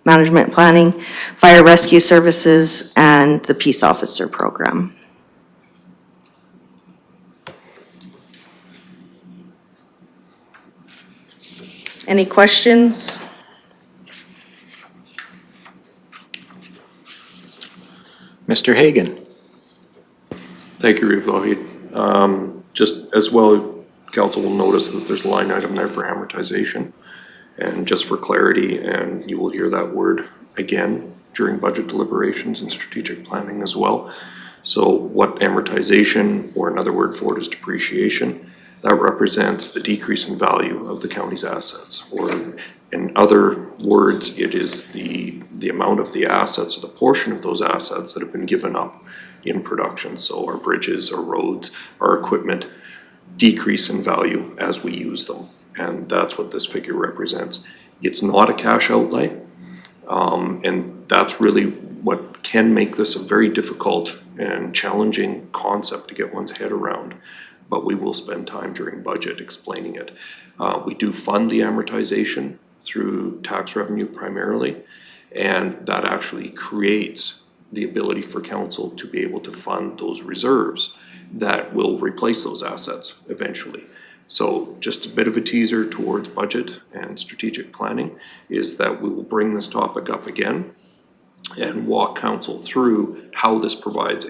management planning, fire rescue services, and the peace officer program. Any questions? Mr. Hagan? Thank you, Reeve Lougheed. Just as well, council will notice that there's a line item there for amortization. And just for clarity, and you will hear that word again during budget deliberations and strategic planning as well. So what amortization, or another word for it is depreciation, that represents the decrease in value of the county's assets. Or in other words, it is the amount of the assets, or the portion of those assets that have been given up in production. So our bridges, our roads, our equipment decrease in value as we use them. And that's what this figure represents. It's not a cash outlay, and that's really what can make this a very difficult and challenging concept to get one's head around. But we will spend time during budget explaining it. We do fund the amortization through tax revenue primarily, and that actually creates the ability for council to be able to fund those reserves that will replace those assets eventually. So just a bit of a teaser towards budget and strategic planning is that we will bring this topic up again and walk council through how this provides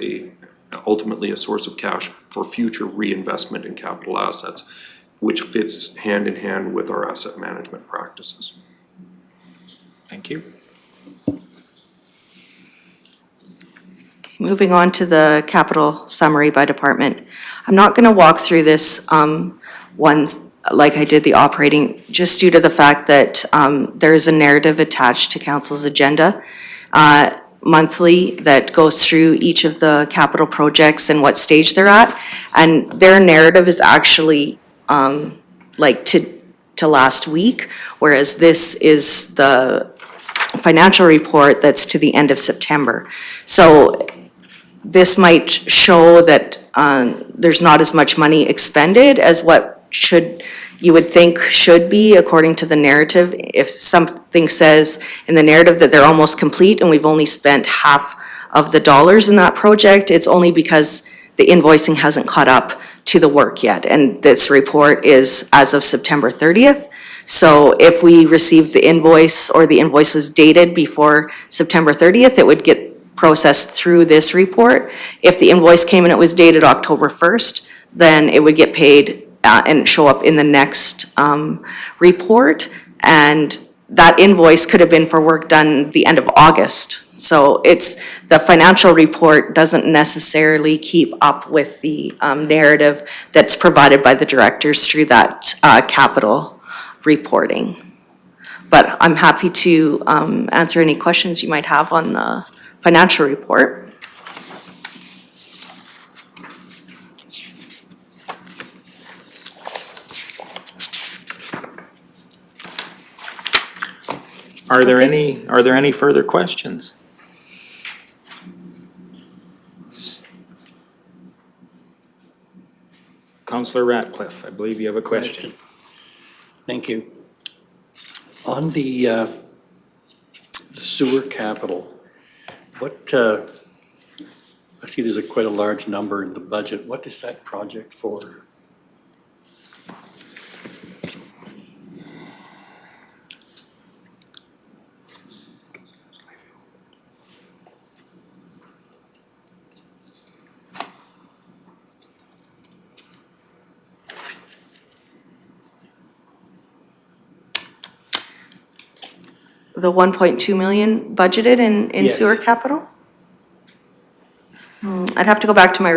ultimately a source of cash for future reinvestment in capital assets, which fits hand in hand with our asset management practices. Thank you. Moving on to the capital summary by department. I'm not going to walk through this ones like I did the operating, just due to the fact that there is a narrative attached to council's agenda monthly that goes through each of the capital projects and what stage they're at. And their narrative is actually like to last week, whereas this is the financial report that's to the end of September. So this might show that there's not as much money expended as what you would think should be according to the narrative. If something says in the narrative that they're almost complete and we've only spent half of the dollars in that project, it's only because the invoicing hasn't caught up to the work yet. And this report is as of September 30th. So if we received the invoice, or the invoice was dated before September 30th, it would get processed through this report. If the invoice came and it was dated October 1st, then it would get paid and show up in the next report. And that invoice could have been for work done the end of August. So the financial report doesn't necessarily keep up with the narrative that's provided by the directors through that capital reporting. But I'm happy to answer any questions you might have on the financial report. Are there any further questions? Councillor Ratcliffe, I believe you have a question. Thank you. On the sewer capital, what, I see there's quite a large number in the budget. What is that project for? The 1.2 million budgeted in Yes. sewer capital? I'd have to go back to my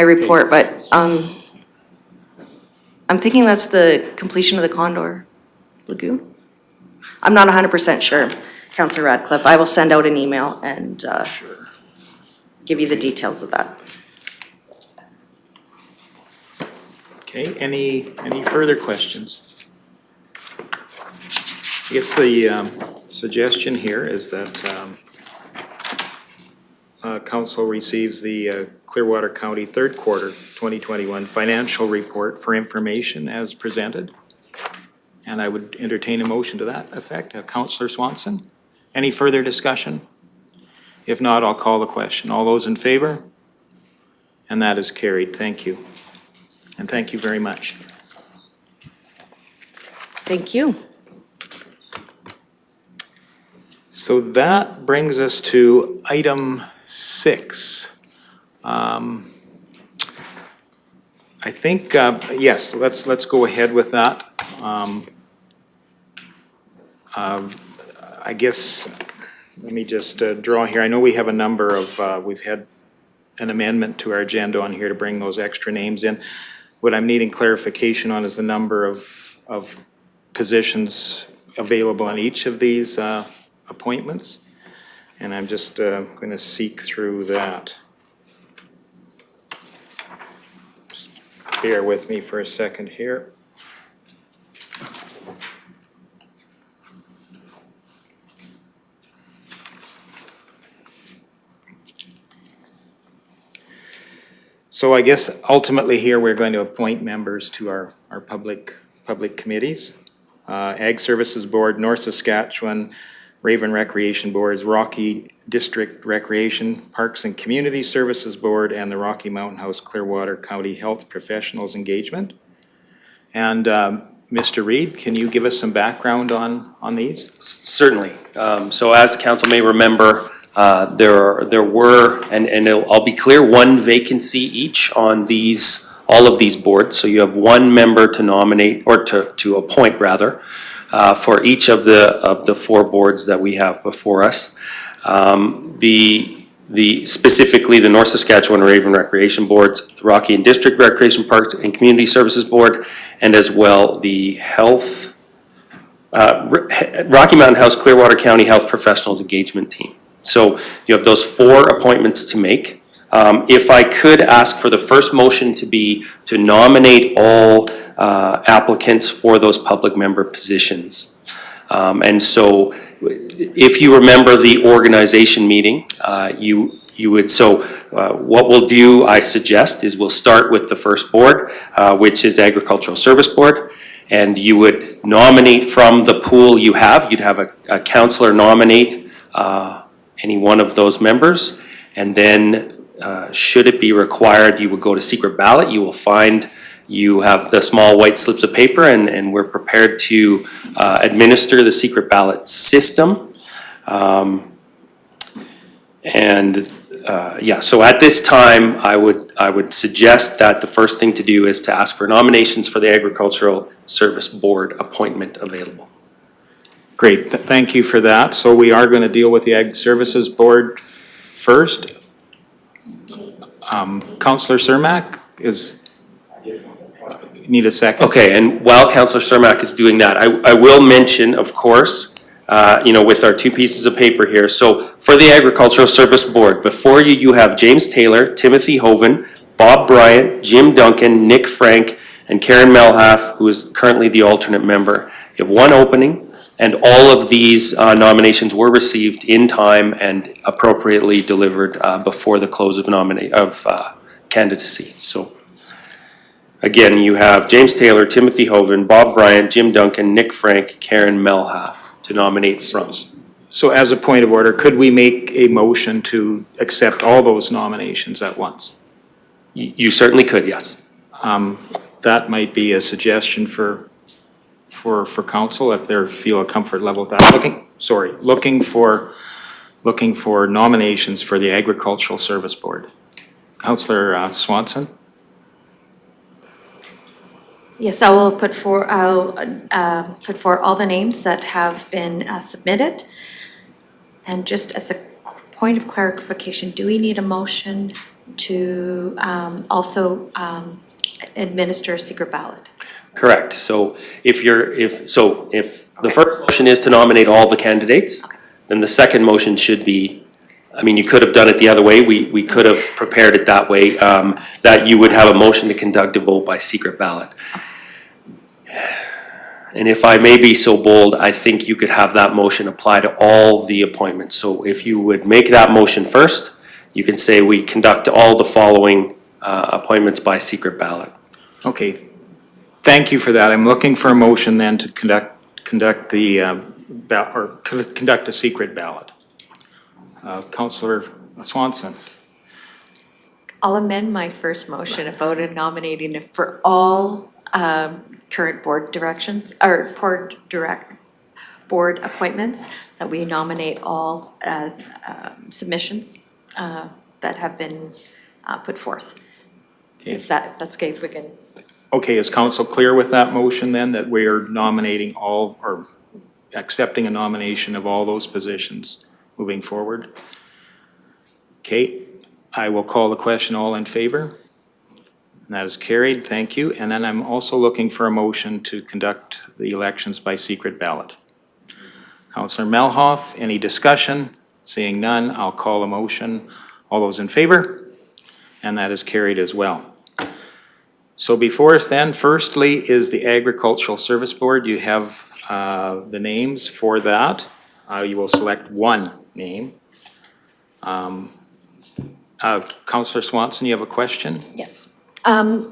report, but, I'm thinking that's the completion of the Condor Lagoon. I'm not 100% sure, Councillor Radcliffe. I will send out an email and, give you the details of that. Okay, any further questions? I guess the suggestion here is that council receives the Clearwater County third quarter 2021 financial report for information as presented. And I would entertain a motion to that effect. Councillor Swanson, any further discussion? If not, I'll call the question. All those in favor? And that is carried. Thank you. And thank you very much. Thank you. So that brings us to item 6. I think, yes, let's go ahead with that. I guess, let me just draw here. I know we have a number of, we've had an amendment to our agenda on here to bring those extra names in. What I'm needing clarification on is the number of positions available on each of these appointments. And I'm just going to seek through that. Just bear with me for a second here. So I guess ultimately here we're going to appoint members to our public committees. Ag Services Board, North Saskatchewan Raven Recreation Boards, Rocky District Recreation, Parks and Community Services Board, and the Rocky Mountain House Clearwater County Health Professionals Engagement. And Mr. Reid, can you give us some background on these? Certainly. So as council may remember, there were, and I'll be clear, one vacancy each on these, all of these boards. So you have one member to nominate, or to appoint rather, for each of the 4 boards that we have before us. Specifically the North Saskatchewan Raven Recreation Boards, the Rocky and District Recreation Parks and Community Services Board, and as well the Health, Rocky Mountain House Clearwater County Health Professionals Engagement Team. So you have those 4 appointments to make. If I could ask for the first motion to be to nominate all applicants for those public member positions. And so if you remember the organization meeting, you would, so what we'll do, I suggest, is we'll start with the first board, which is Agricultural Service Board. And you would nominate from the pool you have. You'd have a councillor nominate any one of those members. And then should it be required, you would go to secret ballot. You will find you have the small white slips of paper, and we're prepared to administer the secret ballot system. Yeah, so at this time, I would suggest that the first thing to do is to ask for nominations for the Agricultural Service Board appointment available. Great, thank you for that. So we are going to deal with the Ag Services Board first. Councillor Cermak need a second. Okay, and while Councillor Cermak is doing that, I will mention, of course, with our 2 pieces of paper here. So for the Agricultural Service Board, before you, you have James Taylor, Timothy Hoven, Bob Bryant, Jim Duncan, Nick Frank, and Karen Melhaff, who is currently the alternate member. You have 1 opening, and all of these nominations were received in time and appropriately delivered before the close of candidacy. So Again, you have James Taylor, Timothy Hoven, Bob Bryant, Jim Duncan, Nick Frank, Karen Melhalf to nominate from. So as a point of order, could we make a motion to accept all those nominations at once? You certainly could, yes. That might be a suggestion for council if they feel a comfort level with that. Looking for nominations for the Agricultural Service Board. Councillor Swanson? Yes, I'll put forward all the names that have been submitted. And just as a point of clarification, do we need a motion to also administer a secret ballot? Correct. So if the first motion is to nominate all the candidates, then the second motion should be, I mean, you could have done it the other way. We could have prepared it that way, that you would have a motion to conduct a vote by secret ballot. And if I may be so bold, I think you could have that motion apply to all the appointments. So if you would make that motion first, you can say we conduct all the following appointments by secret ballot. Okay, thank you for that. I'm looking for a motion then to conduct a secret ballot. Councillor Swanson. I'll amend my first motion about nominating for all current board directions, or board appointments, that we nominate all submissions that have been put forth. Okay. If that's okay, if we can. Okay, is council clear with that motion then, that we are nominating all, or accepting a nomination of all those positions moving forward? Okay, I will call the question. All in favor? And that is carried, thank you. And then I'm also looking for a motion to conduct the elections by secret ballot. Councillor Melhalf, any discussion? Seeing none, I'll call a motion. All those in favor? And that is carried as well. So before us then, firstly, is the Agricultural Service Board. You have the names for that. You will select one name. Councillor Swanson, you have a question? Yes.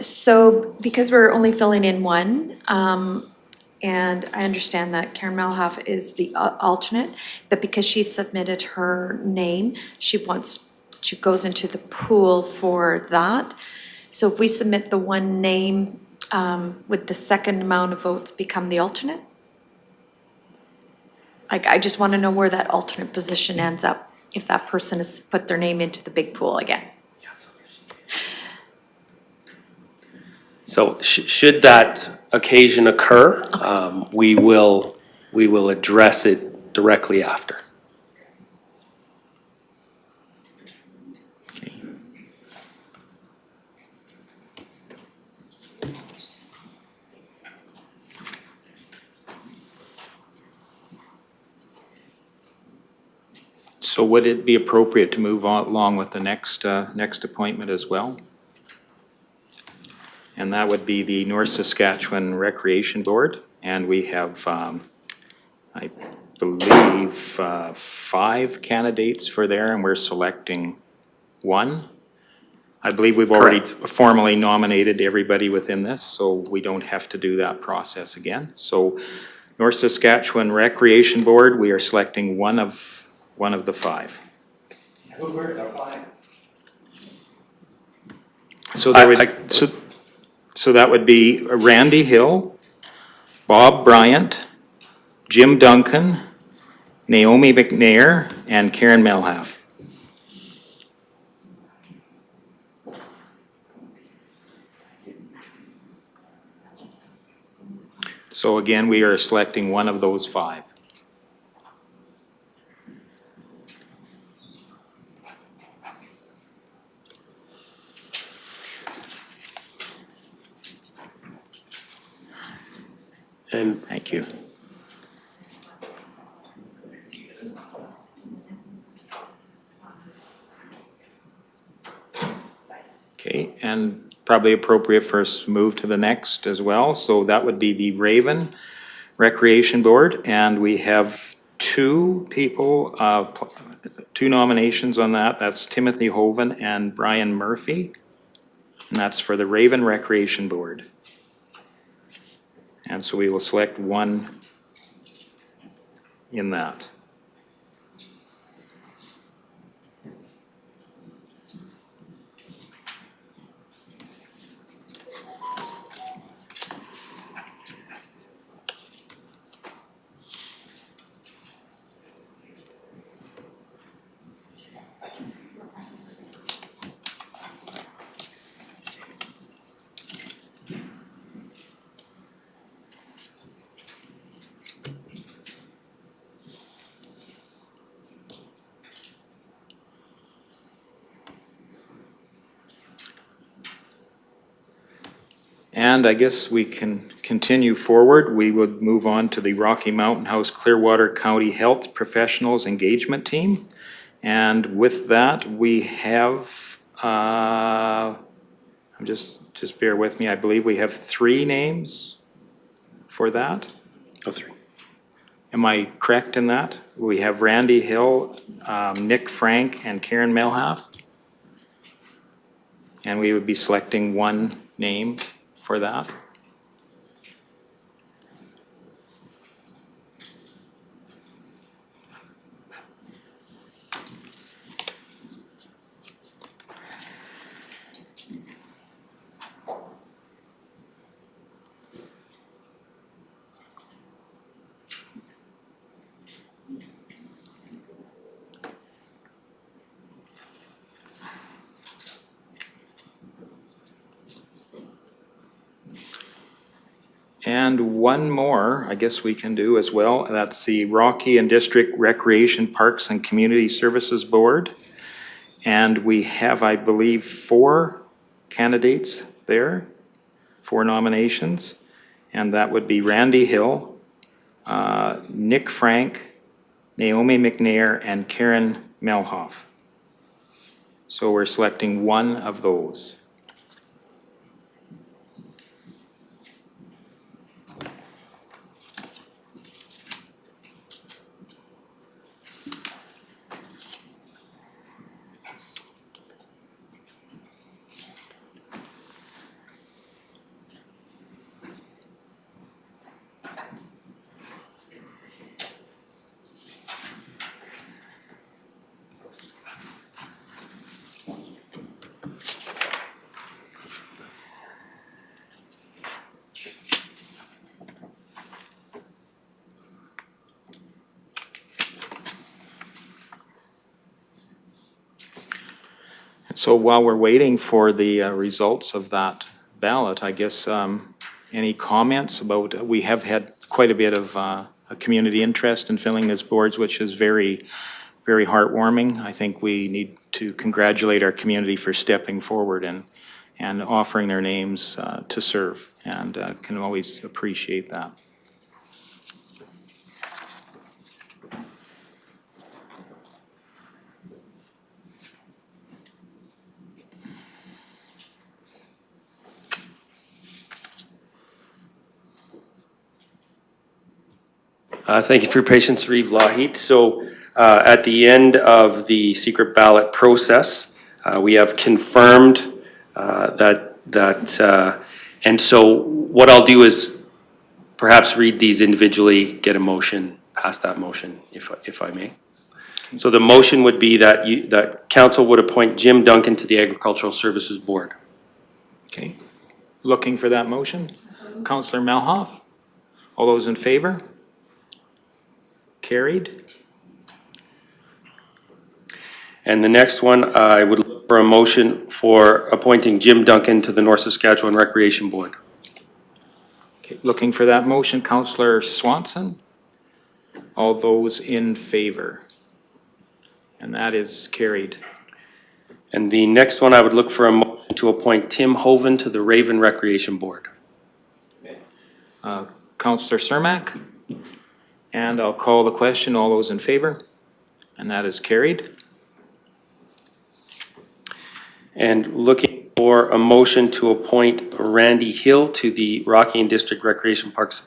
So because we're only filling in one, and I understand that Karen Melhalf is the alternate, but because she submitted her name, she goes into the pool for that. So if we submit the one name, would the second amount of votes become the alternate? Like, I just want to know where that alternate position ends up if that person has put their name into the big pool again. So should that occasion occur, we will address it directly after. Okay. So would it be appropriate to move on along with the next appointment as well? And that would be the North Saskatchewan Recreation Board. And we have, I believe, 5 candidates for there, and we're selecting one. I believe we've already formally nominated everybody within this, so we don't have to do that process again. So North Saskatchewan Recreation Board, we are selecting one of the 5. Who were the 5? So there would, so that would be Randy Hill, Bob Bryant, Jim Duncan, Naomi McNair, and Karen Melhalf. So again, we are selecting one of those 5. And thank you. Okay, and probably appropriate for us to move to the next as well. So that would be the Raven Recreation Board, and we have 2 people, 2 nominations on that. That's Timothy Hoven and Brian Murphy. And that's for the Raven Recreation Board. And so we will select one in that. And I guess we can continue forward. We would move on to the Rocky Mountain House Clearwater County Health Professionals Engagement Team. And with that, we have, just bear with me, I believe we have 3 names for that. Oh, 3. Am I correct in that? We have Randy Hill, Nick Frank, and Karen Melhoff. And we would be selecting one name for that. And one more, I guess we can do as well. That's the Rocky and District Recreation Parks and Community Services Board. And we have, I believe, 4 candidates there, 4 nominations. And that would be Randy Hill, Nick Frank, Naomi McNair, and Karen Melhoff. So we're selecting one of those. So while we're waiting for the results of that ballot, I guess any comments about, we have had quite a bit of a community interest in filling these boards, which is very, very heartwarming. I think we need to congratulate our community for stepping forward and offering their names to serve, and can always appreciate that. Thank you for your patience, Reeve Lahit. So at the end of the secret ballot process, we have confirmed and so what I'll do is perhaps read these individually, get a motion, pass that motion, if I may. So the motion would be that council would appoint Jim Duncan to the Agricultural Services Board. Okay. Looking for that motion? Councillor Melhoff? All those in favor? Carried. And the next one, I would look for a motion for appointing Jim Duncan to the North Saskatchewan Recreation Board. Okay. Looking for that motion, Councillor Swanson? All those in favor? And that is carried. And the next one, I would look for a motion to appoint Tim Hoven to the Raven Recreation Board. Councillor Cermak? And I'll call the question. All those in favor? And that is carried. And looking for a motion to appoint Randy Hill to the Rocky and District Recreation Parks,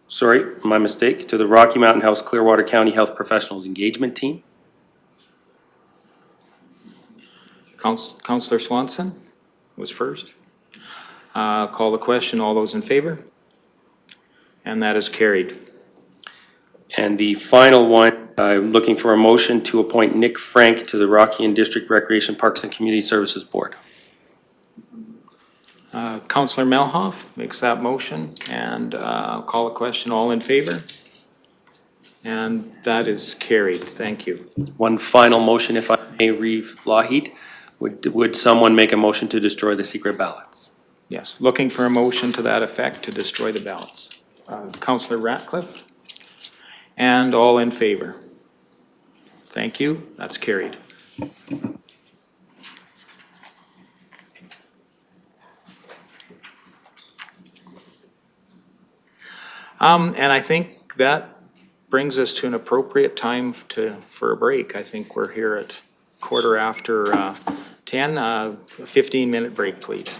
sorry, my mistake, to the Rocky Mountain House Clearwater County Health Professionals Engagement Team. Councillor Swanson? was first. Call the question. All those in favor? And that is carried. And the final one, I'm looking for a motion to appoint Nick Frank to the Rockian District Recreation Parks and Community Services Board. Councillor Melhoff makes that motion, and call the question. All in favor? And that is carried. Thank you. One final motion, if I may, Reeve Lougheed. Would someone make a motion to destroy the secret ballots? Yes, looking for a motion to that effect to destroy the ballots. Councillor Ratcliffe? And all in favor? Thank you. That's carried. And I think that brings us to an appropriate time for a break. I think we're here at 10:15. A 15-minute break, please.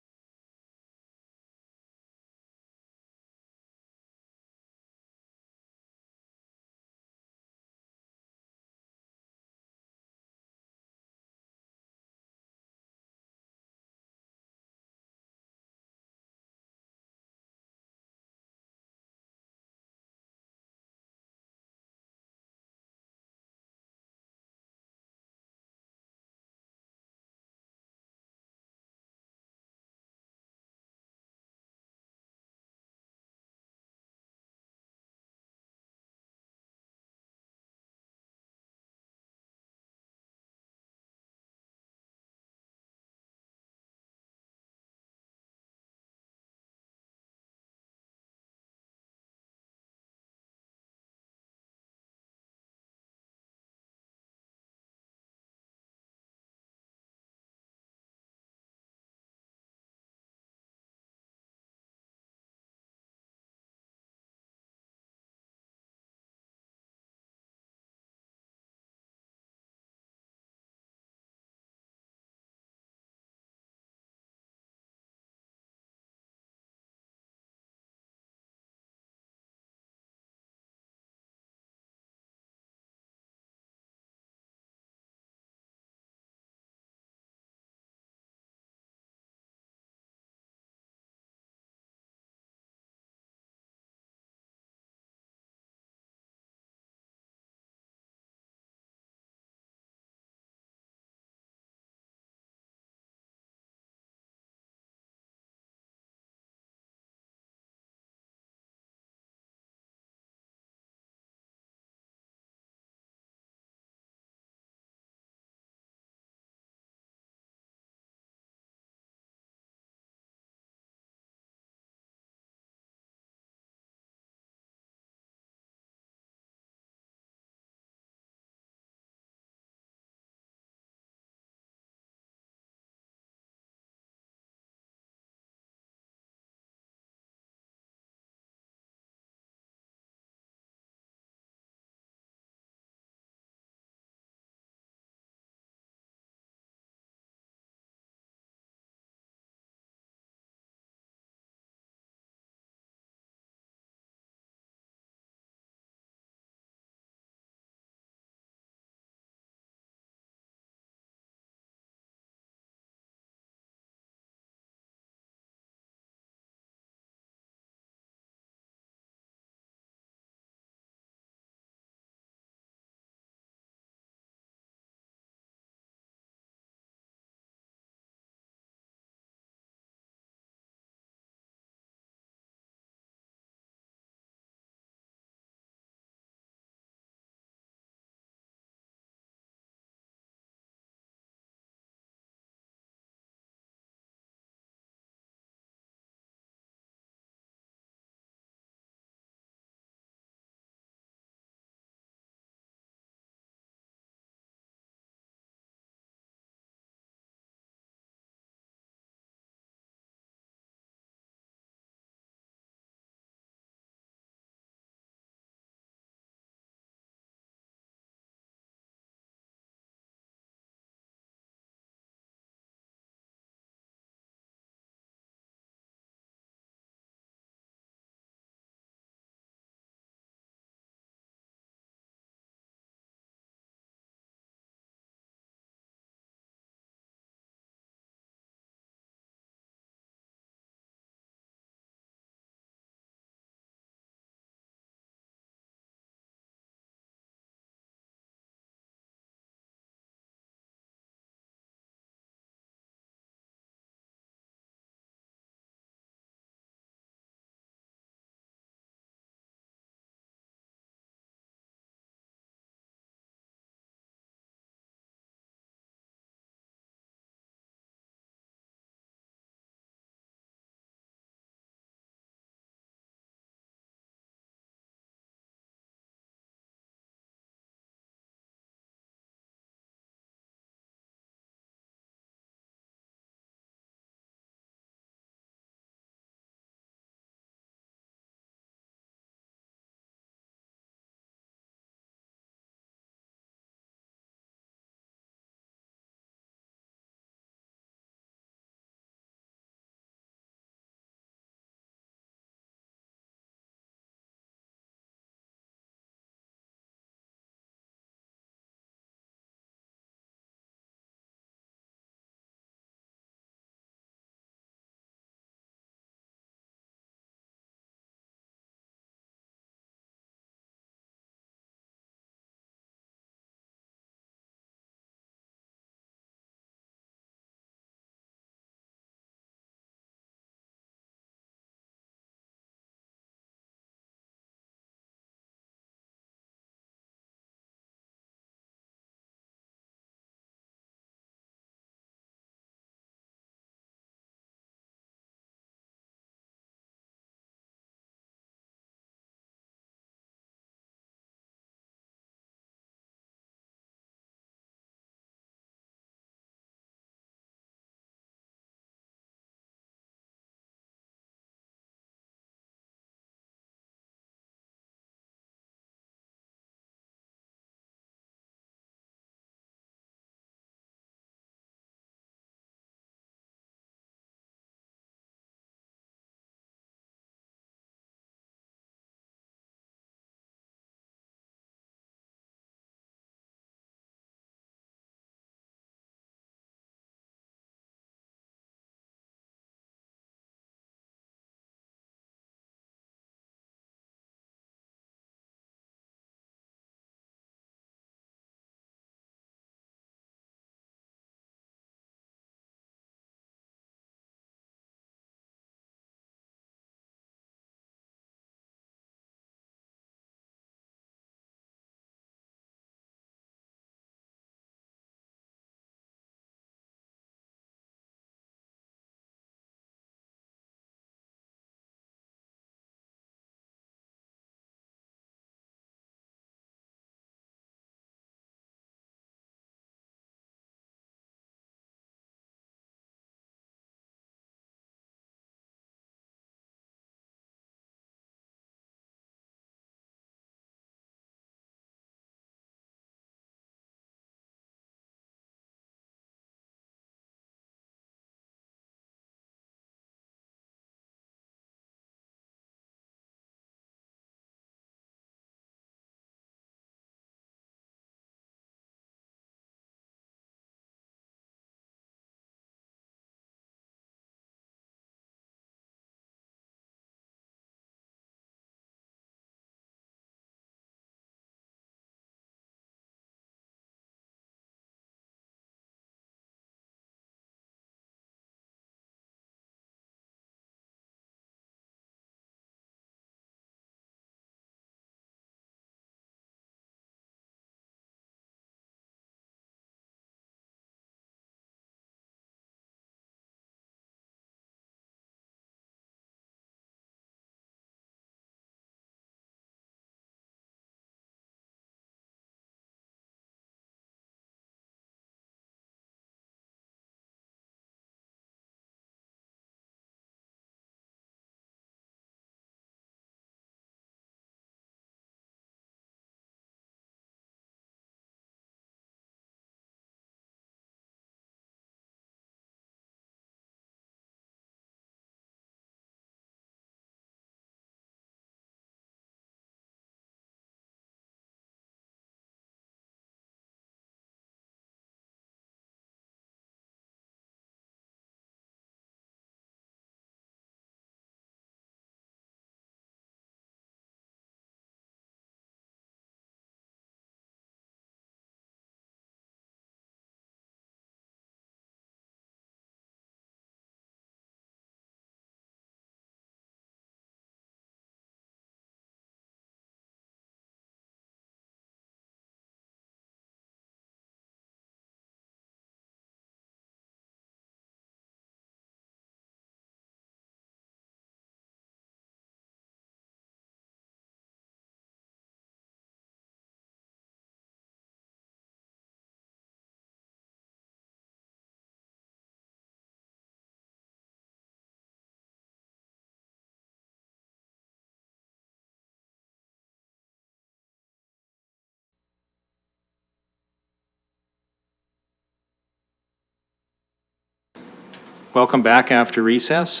welcome back after recess.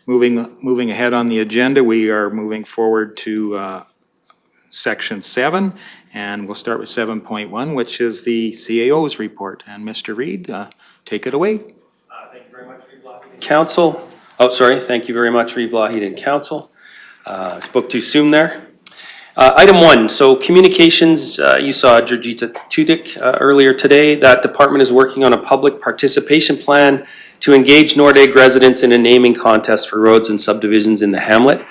Moving ahead on the agenda, we are moving forward to Section 7, and we'll start with 7.1, which is the CAO's report. And Mr. Reid, take it away. Thank you very much, Reeve Lougheed. Council, thank you very much, Reeve Lougheed and Council. Spoke too soon there. Item 1, so communications, you saw Georgita Tudik earlier today. That department is working on a public participation plan to engage Nordegg residents in a naming contest for roads and subdivisions in the hamlet.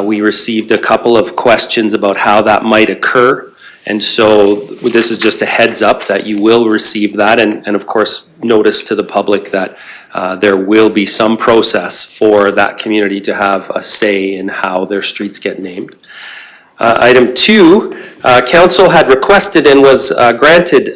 We received a couple of questions about how that might occur. And so this is just a heads up that you will receive that, and of course, notice to the public that there will be some process for that community to have a say in how their streets get named. Item 2, Council had requested and was granted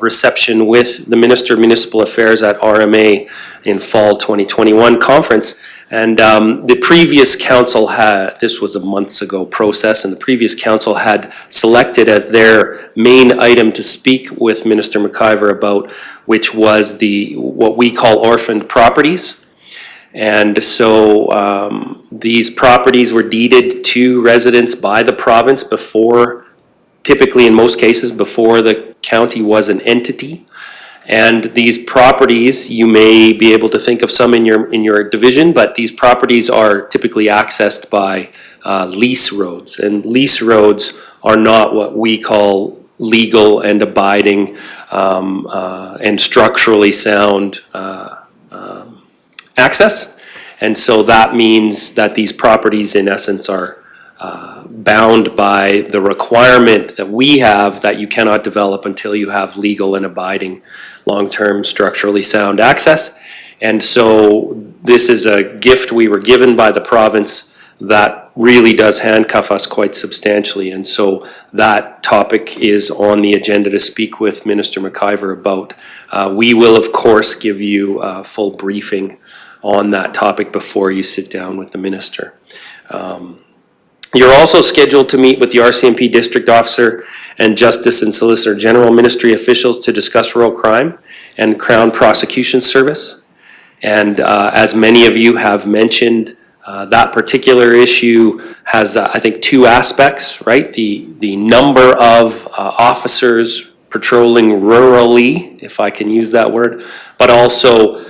reception with the Minister of Municipal Affairs at RMA in Fall 2021 conference. And the previous council had, this was a months ago process, and the previous council had selected as their main item to speak with Minister McIver about, which was what we call orphaned properties. And so these properties were deeded to residents by the province before, typically in most cases, before the county was an entity. And these properties, you may be able to think of some in your division, but these properties are typically accessed by lease roads. And lease roads are not what we call legal and abiding and structurally sound access. And so that means that these properties in essence are bound by the requirement that we have that you cannot develop until you have legal and abiding long-term structurally sound access. And so this is a gift we were given by the province that really does handcuff us quite substantially. And so that topic is on the agenda to speak with Minister McIver about. We will of course give you a full briefing on that topic before you sit down with the minister. You're also scheduled to meet with the RCMP District Officer and Justice and Solicitor General Ministry officials to discuss rural crime and Crown Prosecution Service. And as many of you have mentioned, that particular issue has, I think, two aspects, right? The number of officers patrolling rurally, if I can use that word, but also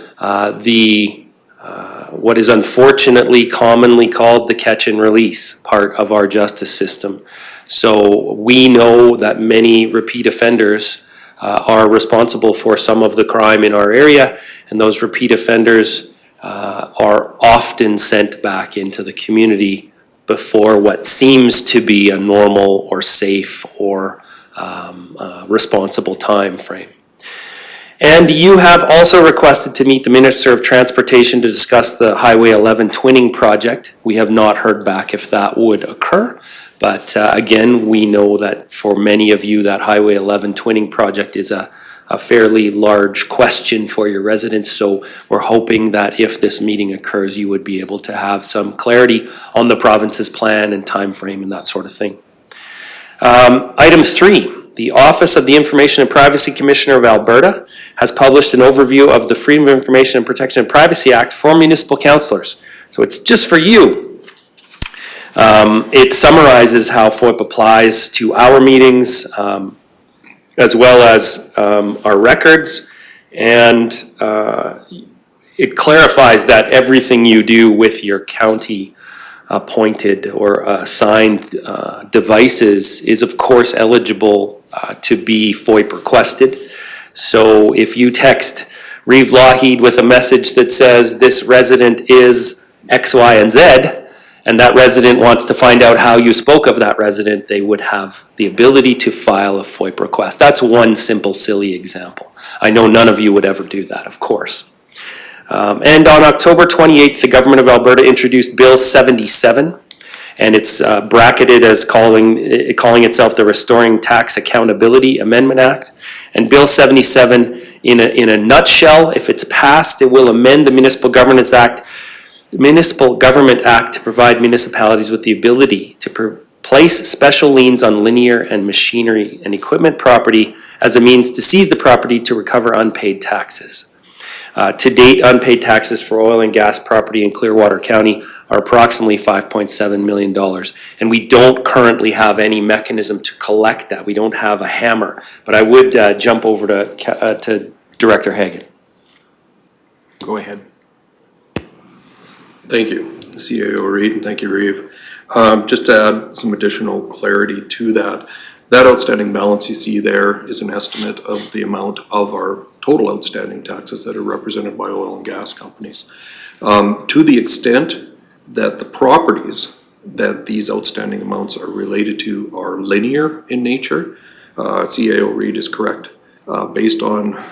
what is unfortunately commonly called the catch and release part of our justice system. So we know that many repeat offenders are responsible for some of the crime in our area, and those repeat offenders are often sent back into the community before what seems to be a normal or safe or responsible time frame. And you have also requested to meet the Minister of Transportation to discuss the Highway 11 twinning project. We have not heard back if that would occur, but again, we know that for many of you, that Highway 11 twinning project is a fairly large question for your residents, so we're hoping that if this meeting occurs, you would be able to have some clarity on the province's plan and time frame and that sort of thing. Item 3. The Office of the Information and Privacy Commissioner of Alberta has published an overview of the Freedom of Information and Protection of Privacy Act for municipal councillors. So it's just for you. It summarizes how FOIP applies to our meetings, as well as our records, and it clarifies that everything you do with your county appointed or assigned devices is of course eligible to be FOIP requested. So if you text Reeve Lougheed with a message that says this resident is X, Y, and Z, and that resident wants to find out how you spoke of that resident, they would have the ability to file a FOIP request. That's one simple, silly example. I know none of you would ever do that, of course. And on October 28th, the Government of Alberta introduced Bill 77, and it's bracketed as calling itself the Restoring Tax Accountability Amendment Act. And Bill 77, in a nutshell, if it's passed, it will amend the Municipal Government Act to provide municipalities with the ability to place special liens on linear and machinery and equipment property as a means to seize the property to recover unpaid taxes. To date, unpaid taxes for oil and gas property in Clearwater County are approximately $5.7 million. And we don't currently have any mechanism to collect that. We don't have a hammer. But I would jump over to Director Hagan. Go ahead. Thank you, CAO Reid, and thank you, Reeve. Just to add some additional clarity to that, that outstanding balance you see there is an estimate of the amount of our total outstanding taxes that are represented by oil and gas companies. To the extent that the properties that these outstanding amounts are related to are linear in nature, CAO Reid is correct. Based on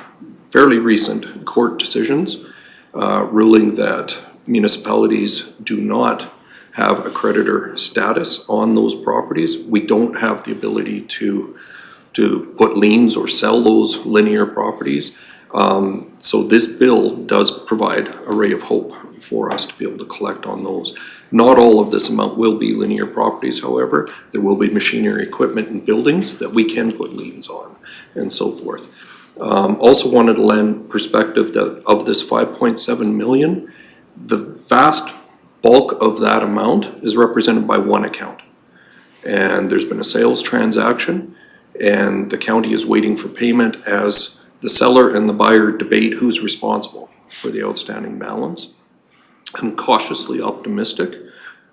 fairly recent court decisions ruling that municipalities do not have a creditor status on those properties, we don't have the ability to put liens or sell those linear properties. So this bill does provide a ray of hope for us to be able to collect on those. Not all of this amount will be linear properties, however. There will be machinery, equipment, and buildings that we can put liens on and so forth. Also wanted to lend perspective that of this 5.7 million, the vast bulk of that amount is represented by one account. And there's been a sales transaction, and the county is waiting for payment as the seller and the buyer debate who's responsible for the outstanding balance. I'm cautiously optimistic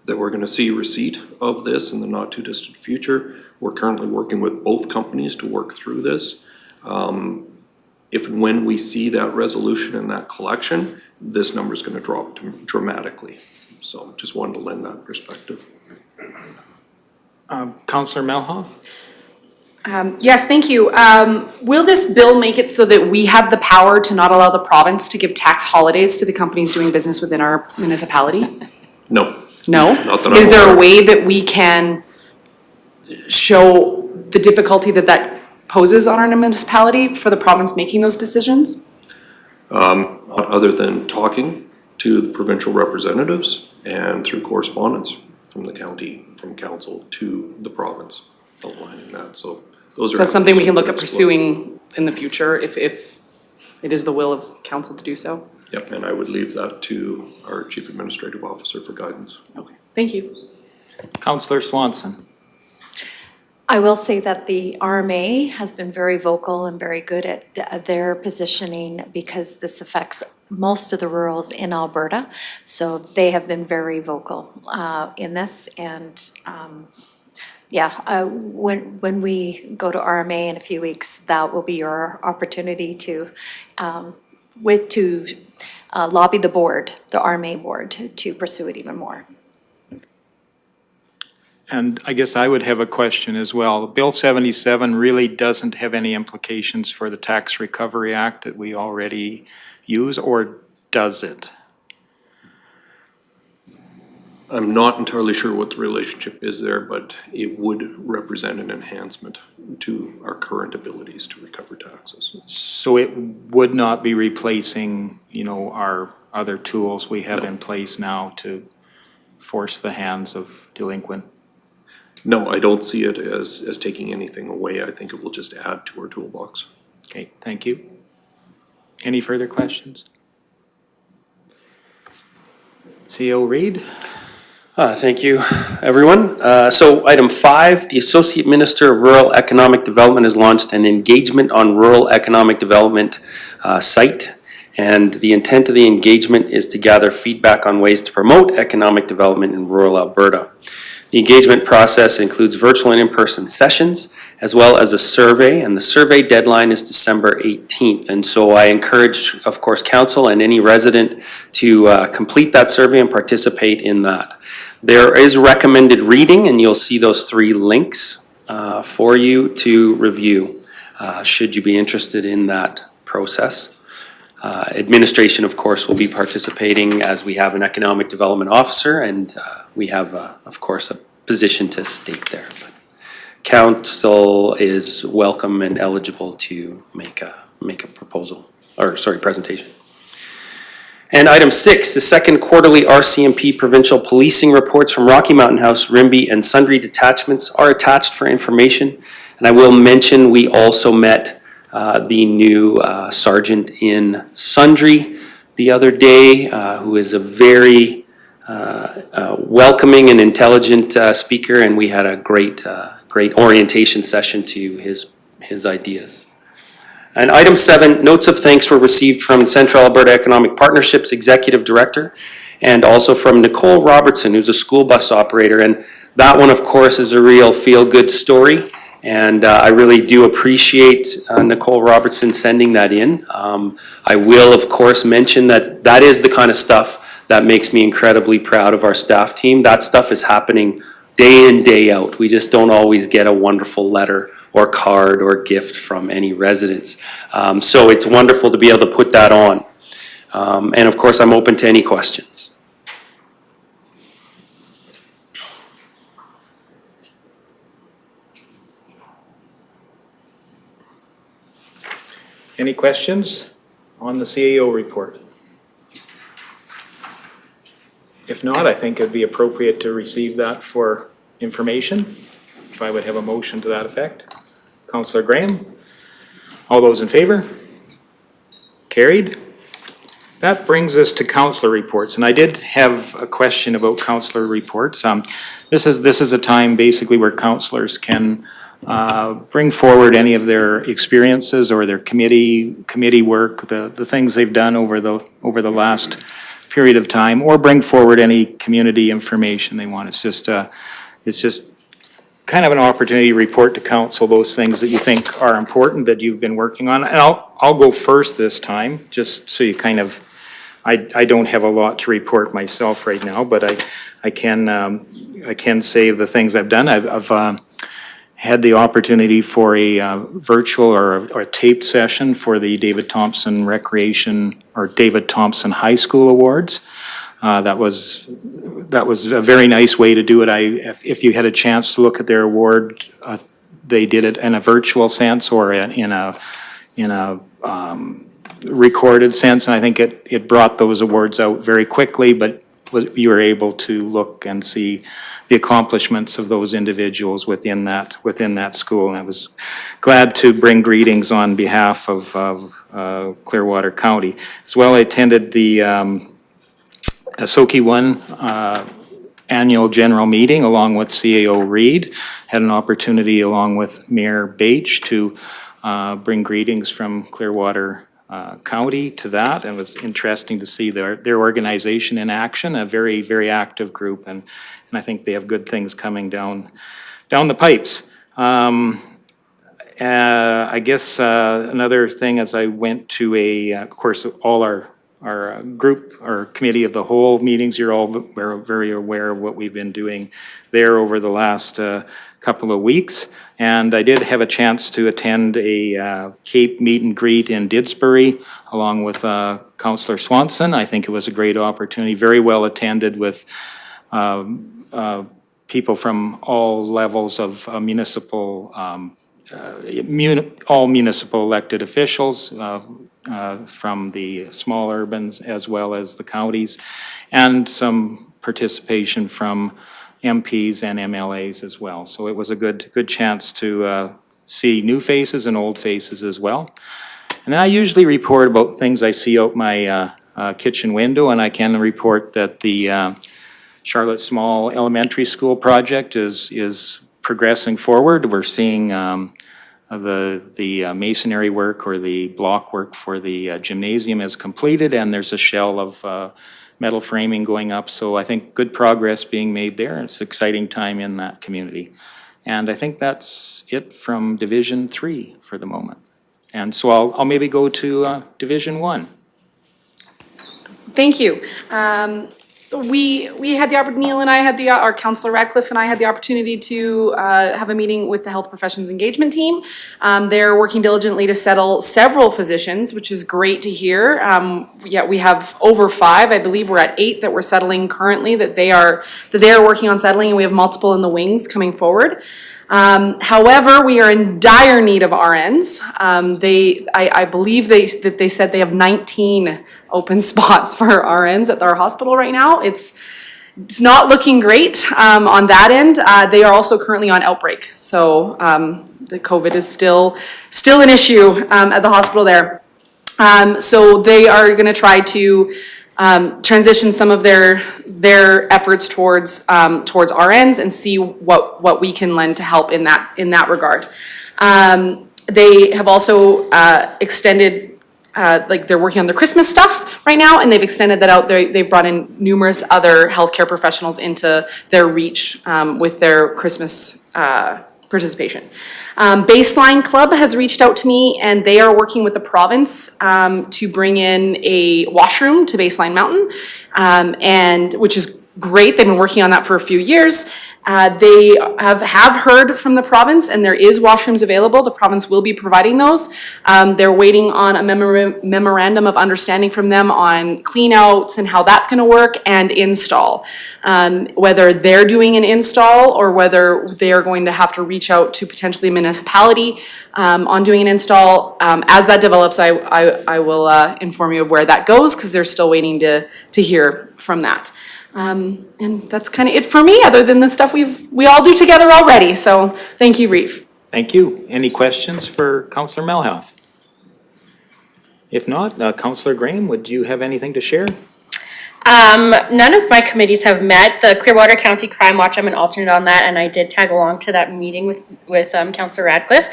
that we're going to see receipt of this in the not too distant future. We're currently working with both companies to work through this. If and when we see that resolution and that collection, this number is going to drop dramatically. So just wanted to lend that perspective. Councillor Melhoff? Yes, thank you. Will this bill make it so that we have the power to not allow the province to give tax holidays to the companies doing business within our municipality? No. No? Not that I'm Is there aware a of. way that we can show the difficulty that that poses on our municipality for the province making those decisions? Other than talking to the provincial representatives and through correspondence from the county, from council to the province outlining that. So those are. So that's something we can look at avenues that we're pursuing in the future if it is the will of council to do so? Yep, and I would leave that to our chief administrative officer for guidance. Okay, thank you. Councillor Swanson? I will say that the RMA has been very vocal and very good at their positioning because this affects most of the rurals in Alberta. So they have been very vocal in this. And when we go to RMA in a few weeks, that will be your opportunity to lobby the board, the RMA board, to pursue it even more. And I guess I would have a question as well. Bill 77 really doesn't have any implications for the Tax Recovery Act that we already use, or does it? I'm not entirely sure what the relationship is there, but it would represent an enhancement to our current abilities to recover taxes. So it would not be replacing, our other tools we have No. in place now to force the hands of delinquent? No, I don't see it as taking anything away. I think it will just add to our toolbox. Okay, thank you. Any further questions? CO Reid? Thank you, everyone. So item 5, the Associate Minister of Rural Economic Development has launched an engagement on rural economic development site. And the intent of the engagement is to gather feedback on ways to promote economic development in rural Alberta. The engagement process includes virtual and in-person sessions, as well as a survey, and the survey deadline is December 18th. And so I encourage, of course, council and any resident to complete that survey and participate in that. There is recommended reading, and you'll see those 3 links for you to review, should you be interested in that process. Administration, of course, will be participating as we have an economic development officer, and we have, of course, a position to state there. But council is welcome and eligible to make a proposal, presentation. And item 6, the second quarterly RCMP provincial policing reports from Rocky Mountain House, Rimbey, and sundry detachments are attached for information. And I will mention we also met the new sergeant in Sundry the other day, who is a very welcoming and intelligent speaker, and we had a great orientation session to his ideas. And item 7, notes of thanks were received from Central Alberta Economic Partnerships Executive Director and also from Nicole Robertson, who's a school bus operator. And that one, of course, is a real feel-good story. And I really do appreciate Nicole Robertson sending that in. I will, of course, mention that that is the kind of stuff that makes me incredibly proud of our staff team. That stuff is happening day in, day out. We just don't always get a wonderful letter or card or gift from any residents. So it's wonderful to be able to put that on. And of course, I'm open to any questions. Any questions on the CAO report? If not, I think it'd be appropriate to receive that for information. If I would have a motion to that effect. Councillor Graham, all those in favor? Carried. That brings us to councillor reports, and I did have a question about councillor reports. This is a time basically where councillors can bring forward any of their experiences or their committee work, the things they've done over the last period of time, or bring forward any community information they want. It's just kind of an opportunity to report to council those things that you think are important that you've been working on. And I'll go first this time, just so you kind of, I don't have a lot to report myself right now, but I can say the things I've done. I've had the opportunity for a virtual or a taped session for the David Thompson Recreation or David Thompson High School Awards. That was a very nice way to do it. If you had a chance to look at their award, they did it in a virtual sense or in a recorded sense, and I think it brought those awards out very quickly, but you were able to look and see the accomplishments of those individuals within that school. And I was glad to bring greetings on behalf of Clearwater County. As well, I attended the SOKI 1 annual general meeting along with CAO Reid. Had an opportunity along with Mayor Bache to bring greetings from Clearwater County to that, and it was interesting to see their organization in action, a very, very active group, and I think they have good things coming down the pipes. I guess another thing as I went to of course, all our group, our committee of the whole meetings, you're all very aware of what we've been doing there over the last couple of weeks. And I did have a chance to attend a Cape meet and greet in Didsbury along with Councillor Swanson. I think it was a great opportunity, very well attended with people from all levels of municipal, all municipal elected officials, from the small urbans as well as the counties, and some participation from MPs and MLAs as well. So it was a good chance to see new faces and old faces as well. And then I usually report about things I see out my kitchen window, and I can report that the Charlotte Small Elementary School project is progressing forward. We're seeing the masonry work or the block work for the gymnasium is completed, and there's a shell of metal framing going up. So I think good progress being made there. It's an exciting time in that community. And I think that's it from Division 3 for the moment. And so I'll maybe go to Division 1. Thank you. So we had the opportunity, Neil and I had our Councillor Radcliffe and I had the opportunity to have a meeting with the Health Professions Engagement Team. They're working diligently to settle several physicians, which is great to hear. Yeah, we have over 5, I believe we're at 8 that we're settling currently, that they are working on settling, and we have multiple in the wings coming forward. However, we are in dire need of RNs. I believe that they said they have 19 open spots for RNs at our hospital right now. It's not looking great on that end. They are also currently on outbreak, so the COVID is still an issue at the hospital there. So they are gonna try to transition some of their efforts towards our ends and see what we can lend to help in that regard. They have also extended, like they're working on their Christmas stuff right now, and they've extended that out. They've brought in numerous other healthcare professionals into their reach with their Christmas participation. Baseline Club has reached out to me, and they are working with the province to bring in a washroom to Baseline Mountain, and which is great. They've been working on that for a few years. They have heard from the province, and there is washrooms available. The province will be providing those. They're waiting on a memorandum of understanding from them on clean outs and how that's gonna work, and install. Whether they're doing an install or whether they are going to have to reach out to potentially a municipality on doing an install. As that develops, I will inform you of where that goes, because they're still waiting to hear from that. And that's kind of it for me, other than the stuff we all do together already. So thank you, Reeve. Thank you. Any questions for Councillor Melhoff? If not, Councillor Graham, would you have anything to share? None of my committees have met. The Clearwater County Crime Watch, I'm an alternate on that, and I did tag along to that meeting with Councillor Radcliffe.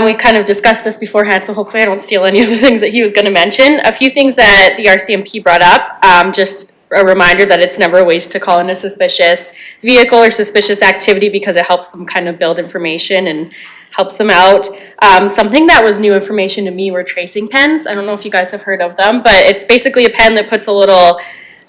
We kind of discussed this beforehand, so hopefully I don't steal any of the things that he was going to mention. A few things that the RCMP brought up, just a reminder that it's never a waste to call in a suspicious vehicle or suspicious activity, because it helps them kind of build information and helps them out. Something that was new information to me were tracing pens. I don't know if you guys have heard of them, but it's basically a pen that puts a little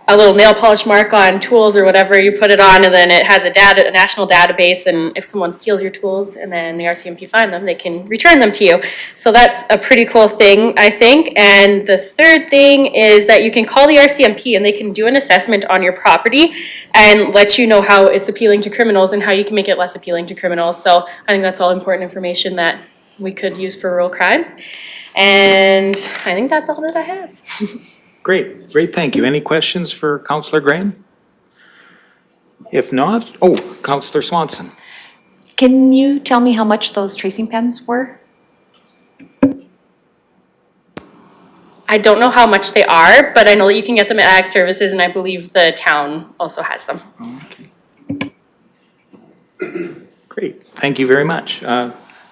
nail polish mark on tools or whatever, you put it on, and then it has a national database, and if someone steals your tools and then the RCMP find them, they can return them to you. So that's a pretty cool thing, I think. And the third thing is that you can call the RCMP and they can do an assessment on your property and let you know how it's appealing to criminals and how you can make it less appealing to criminals. So I think that's all important information that we could use for rural crime. And I think that's all that I have. Great, thank you. Any questions for Councillor Graham? If not, Councillor Swanson. Can you tell me how much those tracing pens were? I don't know how much they are, but I know that you can get them at Ag Services, and I believe the town also has them. Okay. Great, thank you very much.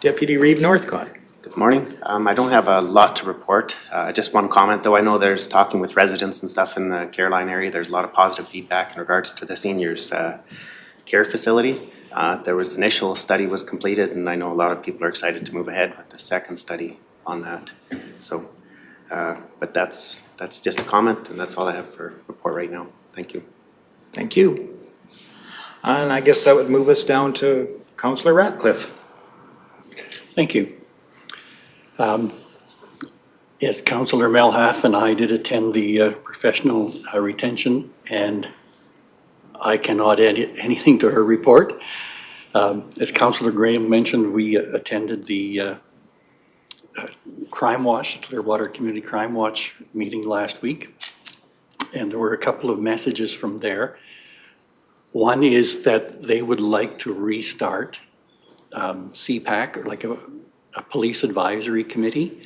Deputy Reeve Northcott. Good morning. I don't have a lot to report. Just one comment, though. I know there's talking with residents and stuff in the Caroline area. There's a lot of positive feedback in regards to the seniors' care facility. There was initial study was completed, and I know a lot of people are excited to move ahead with the second study on that. So, but that's just a comment, and that's all I have for report right now. Thank you. Thank you. And I guess that would move us down to Councillor Ratcliffe. Thank you. Yes, Councillor Melhoff and I did attend the professional retention, and I cannot add anything to her report. As Councillor Graham mentioned, we attended the Crime Watch, Clearwater Community Crime Watch meeting last week, and there were a couple of messages from there. One is that they would like to restart CPAC, or like a police advisory committee,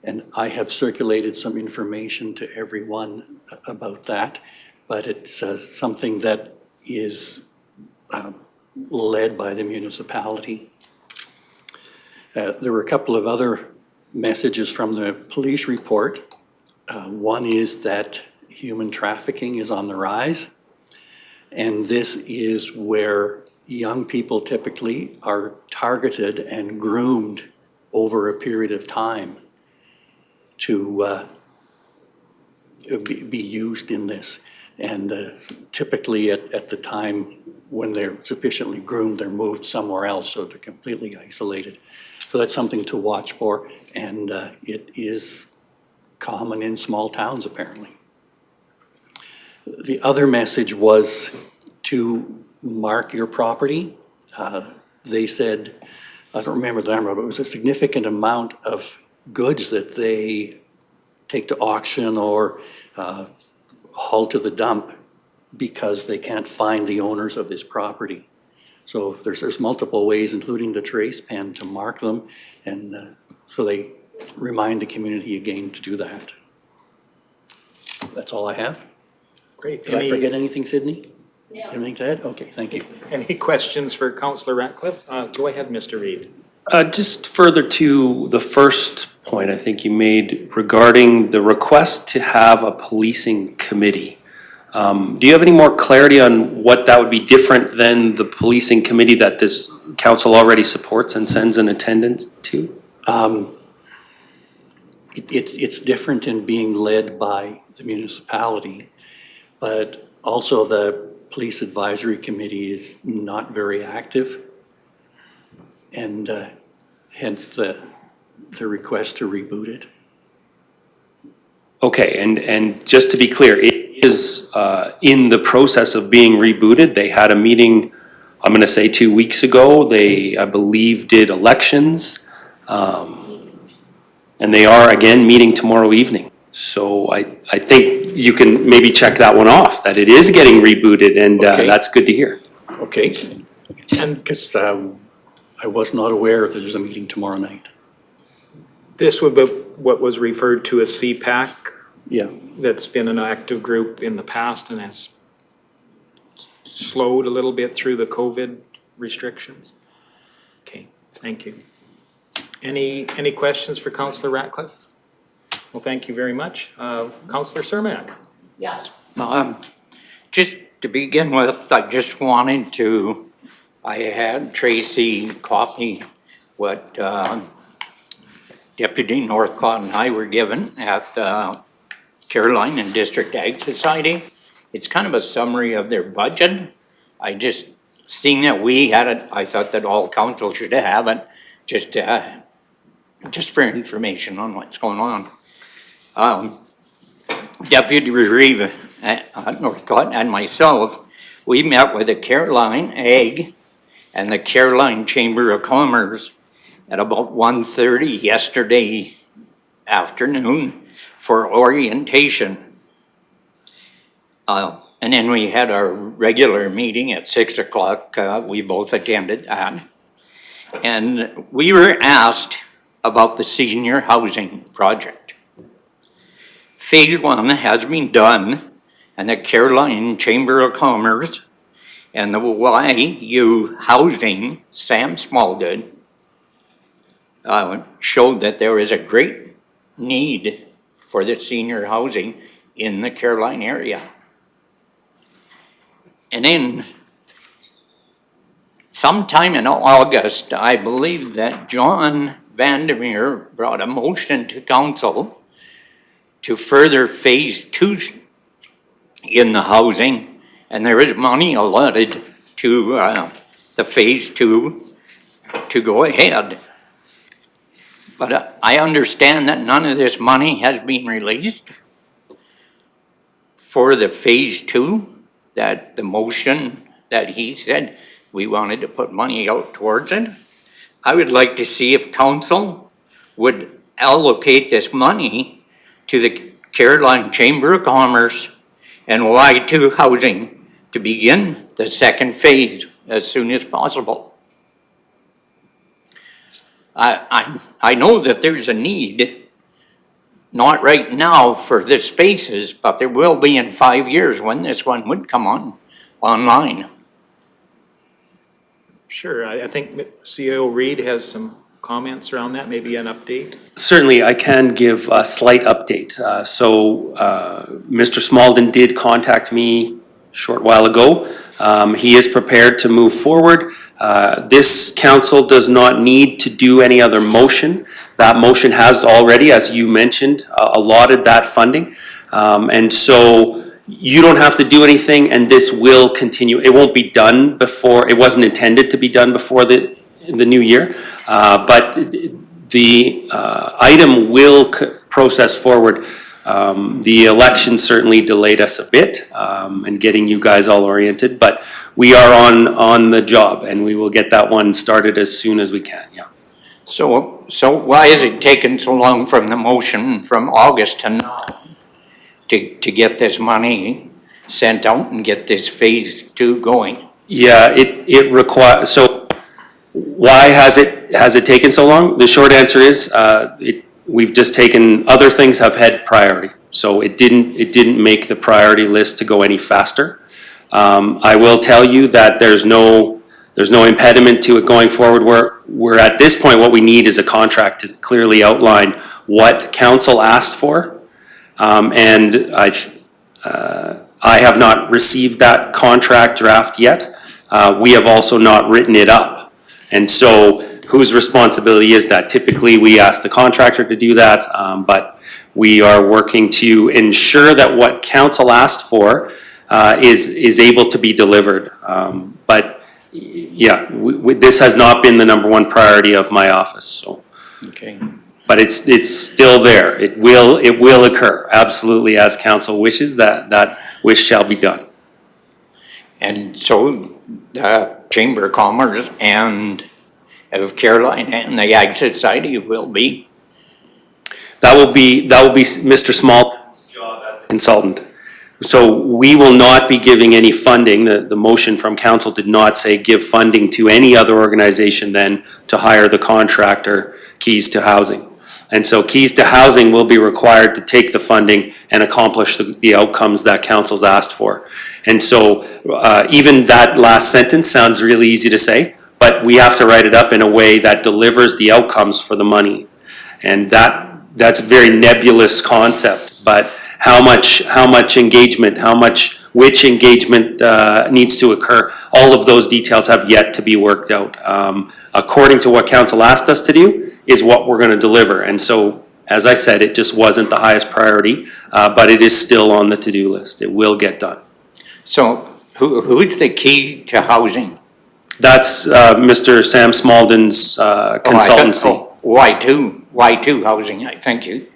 and I have circulated some information to everyone about that, but it's something that is led by the municipality. There were a couple of other messages from the police report. One is that human trafficking is on the rise, and this is where young people typically are targeted and groomed over a period of time to be used in this. And typically at the time when they're sufficiently groomed, they're moved somewhere else, so they're completely isolated. So that's something to watch for, and it is common in small towns, apparently. The other message was to mark your property. They said, I don't remember the number, but it was a significant amount of goods that they take to auction or haul to the dump because they can't find the owners of this property. So there's multiple ways, including the trace pen, to mark them, and so they remind the community again to do that. That's all I have. Great. Did I forget anything, Sydney? Anything to add? Okay, thank you. Any questions for Councillor Ratcliffe? Go ahead, Mr. Reid. Just further to the first point I think you made regarding the request to have a policing committee. Do you have any more clarity on what that would be different than the policing committee that this council already supports and sends an attendance to? It's different in being led by the municipality, but also the police advisory committee is not very active. And hence the request to reboot it. Okay, and just to be clear, it is in the process of being rebooted. They had a meeting, I'm going to say 2 weeks ago. They, I believe, did elections. And they are again meeting tomorrow evening. So I think you can maybe check that one off, that it is getting rebooted, and Okay. that's good to hear. Okay. And because I was not aware that there's a meeting tomorrow night. This would be what was referred to as CPAC. Yeah. That's been an active group in the past and has slowed a little bit through the COVID restrictions. Okay, thank you. Any questions for Councillor Ratcliffe? Well, thank you very much. Councillor Cermak. Yes. Just to begin with, I just wanted to, I had Tracy copy what Deputy Northcott and I were given at the Caroline and District Ag Society. It's kind of a summary of their budget. I just, seeing that we had it, I thought that all council should have it, just for information on what's going on. Deputy Reeve at Northcott and myself, we met with the Caroline Ag and the Caroline Chamber of Commerce at about 1:30 yesterday afternoon for orientation. And then we had our regular meeting at 6 o'clock. We both attended that. And we were asked about the senior housing project. Phase 1 has been done, and the Caroline Chamber of Commerce and the YU Housing, Sam Smallgood, showed that there is a great need for the senior housing in the Caroline area. And then sometime in August, I believe that John Vandermeer brought a motion to council to further phase 2 in the housing, and there is money allotted to the phase 2 to go ahead. But I understand that none of this money has been released for the phase 2, that the motion that he said we wanted to put money out towards it. I would like to see if council would allocate this money to the Caroline Chamber of Commerce and Y2 Housing to begin the second phase as soon as possible. I know that there's a need, not right now for the spaces, but there will be in 5 years when this one would come online. Sure, I think CEO Reid has some comments around that, maybe an update. Certainly, I can give a slight update. Mr. Smalden did contact me a short while ago. He is prepared to move forward. This council does not need to do any other motion. That motion has already, as you mentioned, allotted that funding. And so you don't have to do anything, and this will continue. It won't be done before, it wasn't intended to be done before the new year, but the item will process forward. The election certainly delayed us a bit in getting you guys all oriented, but we are on the job, and we will get that one started as soon as we can, yeah. So why is it taking so long from the motion from August to now to get this money sent out and get this phase 2 going? Yeah, it requires, so why has it taken so long? The short answer is we've just taken, other things have had priority. So it didn't make the priority list to go any faster. I will tell you that there's no impediment to it going forward. We're at this point, what we need is a contract to clearly outline what council asked for. And I have not received that contract draft yet. We have also not written it up. And so whose responsibility is that? Typically, we ask the contractor to do that, but we are working to ensure that what council asked for is able to be delivered. But yeah, this has not been the number one priority of my office, so. Okay. But it's still there. It will occur, absolutely, as council wishes, that wish shall be done. And so the Chamber of Commerce and of Caroline and the Ag Society will be? That will be Mr. Small's job as a consultant. So we will not be giving any funding. The motion from council did not say give funding to any other organization than to hire the contractor, Keys to Housing. And so Keys to Housing will be required to take the funding and accomplish the outcomes that council's asked for. And so even that last sentence sounds really easy to say, but we have to write it up in a way that delivers the outcomes for the money. And that's a very nebulous concept, but how much engagement, which engagement needs to occur, all of those details have yet to be worked out. According to what council asked us to do is what we're going to deliver. And so, as I said, it just wasn't the highest priority, but it is still on the to-do list. It will get done. So who's the Key to Housing? That's Mr. Sam Smalden's consultancy. Y2 Housing, I think you.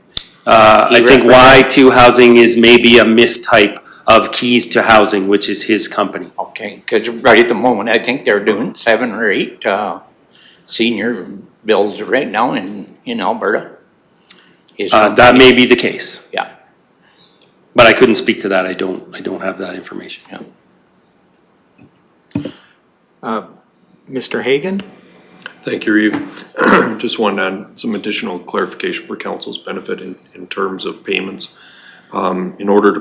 I think Y2 Housing is maybe a mistype of Keys to Housing, which is his company. Okay, because right at the moment, I think they're doing 7 or 8 senior bills right now in Alberta. That may be the case. Yeah. But I couldn't speak to that. I don't have that information. Yeah. Mr. Hagan? Thank you, Reeve. Just wanted to add some additional clarification for council's benefit in terms of payments. In order to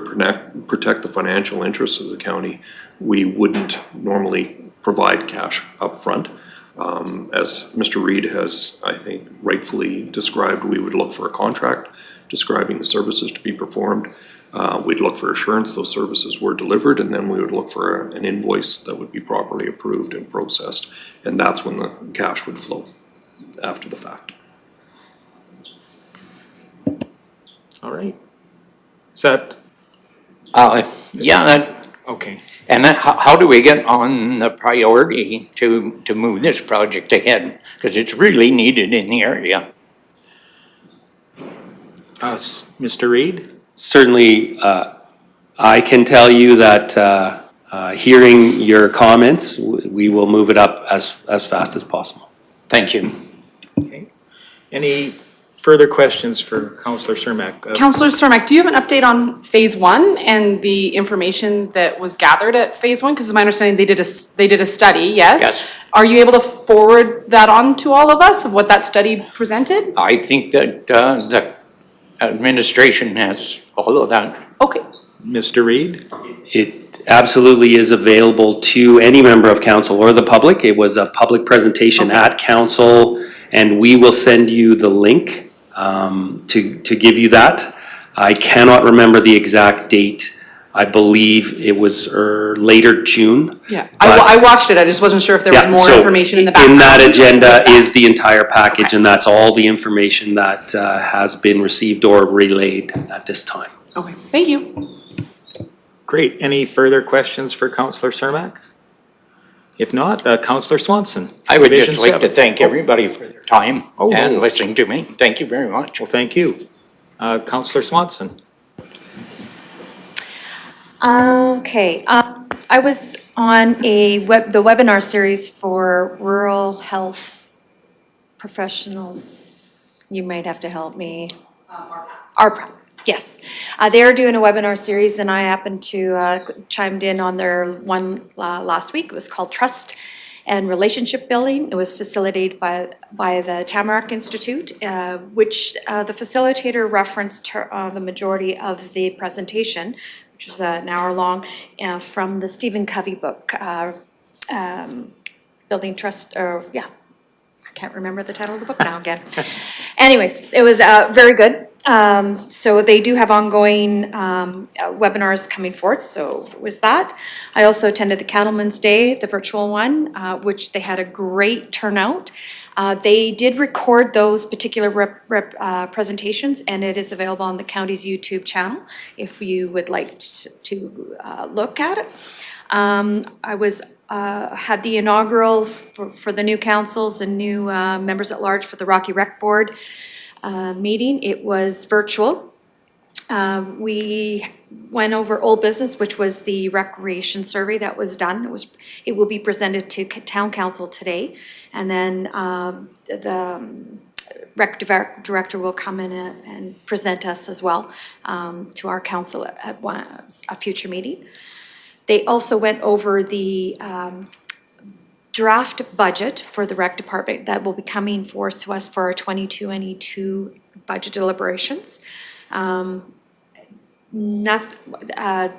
protect the financial interests of the county, we wouldn't normally provide cash up front. As Mr. Reid has, I think, rightfully described, we would look for a contract describing the services to be performed. We'd look for assurance those services were delivered, and then we would look for an invoice that would be properly approved and processed, and that's when the cash would flow after the fact. All right. Is that? Yeah, Okay. and how do we get on the priority to move this project ahead? Because it's really needed in the area. Mr. Reid? Certainly, I can tell you that hearing your comments, we will move it up as fast as possible. Thank you. Okay. Any further questions for Councillor Cermak? Councillor Cermak, do you have an update on phase 1 and the information that was gathered at phase 1? Because it's my understanding they did a study, yes? Yes. Are you able to forward that on to all of us of what that study presented? I think that the administration has all of that. Okay. Mr. Reid? It absolutely is available to any member of council or the public. It was a public presentation at council, and we will send you the link to give you that. I cannot remember the exact date. I believe it was later June. Yeah, I watched it. I just wasn't sure if there was more information in the background. In that agenda is the entire package, and that's all the information that has been received or relayed at this time. Okay, thank you. Great. Any further questions for Councillor Cermak? If not, Councillor Swanson. I would Division just like to 7. thank everybody for their time Oh, and no. listening to me. Thank you very much. Well, thank you. Councillor Swanson. Okay, I was on the webinar series for rural health professionals. You might have to help me. ARPA, yes. They're doing a webinar series, and I happened to chimed in on their one last week. It was called Trust. and relationship building. It was facilitated by the Tamarack Institute, which the facilitator referenced the majority of the presentation, which was an hour long, from the Stephen Covey book, Building Trust, or yeah, I can't remember the title of the book now again. Anyways, it was very good. So they do have ongoing webinars coming forth, so it was that. I also attended the Cattlemen's Day, the virtual one, which they had a great turnout. They did record those particular presentations, and it is available on the county's YouTube channel if you would like to look at it. I was had the inaugural for the new councils and new members at large for the Rocky Rec Board meeting. It was virtual. We went over old business, which was the recreation survey that was done. It will be presented to town council today, and then the rec director will come in and present us as well to our council at a future meeting. They also went over the draft budget for the rec department that will be coming forth to us for our 22 budget deliberations. They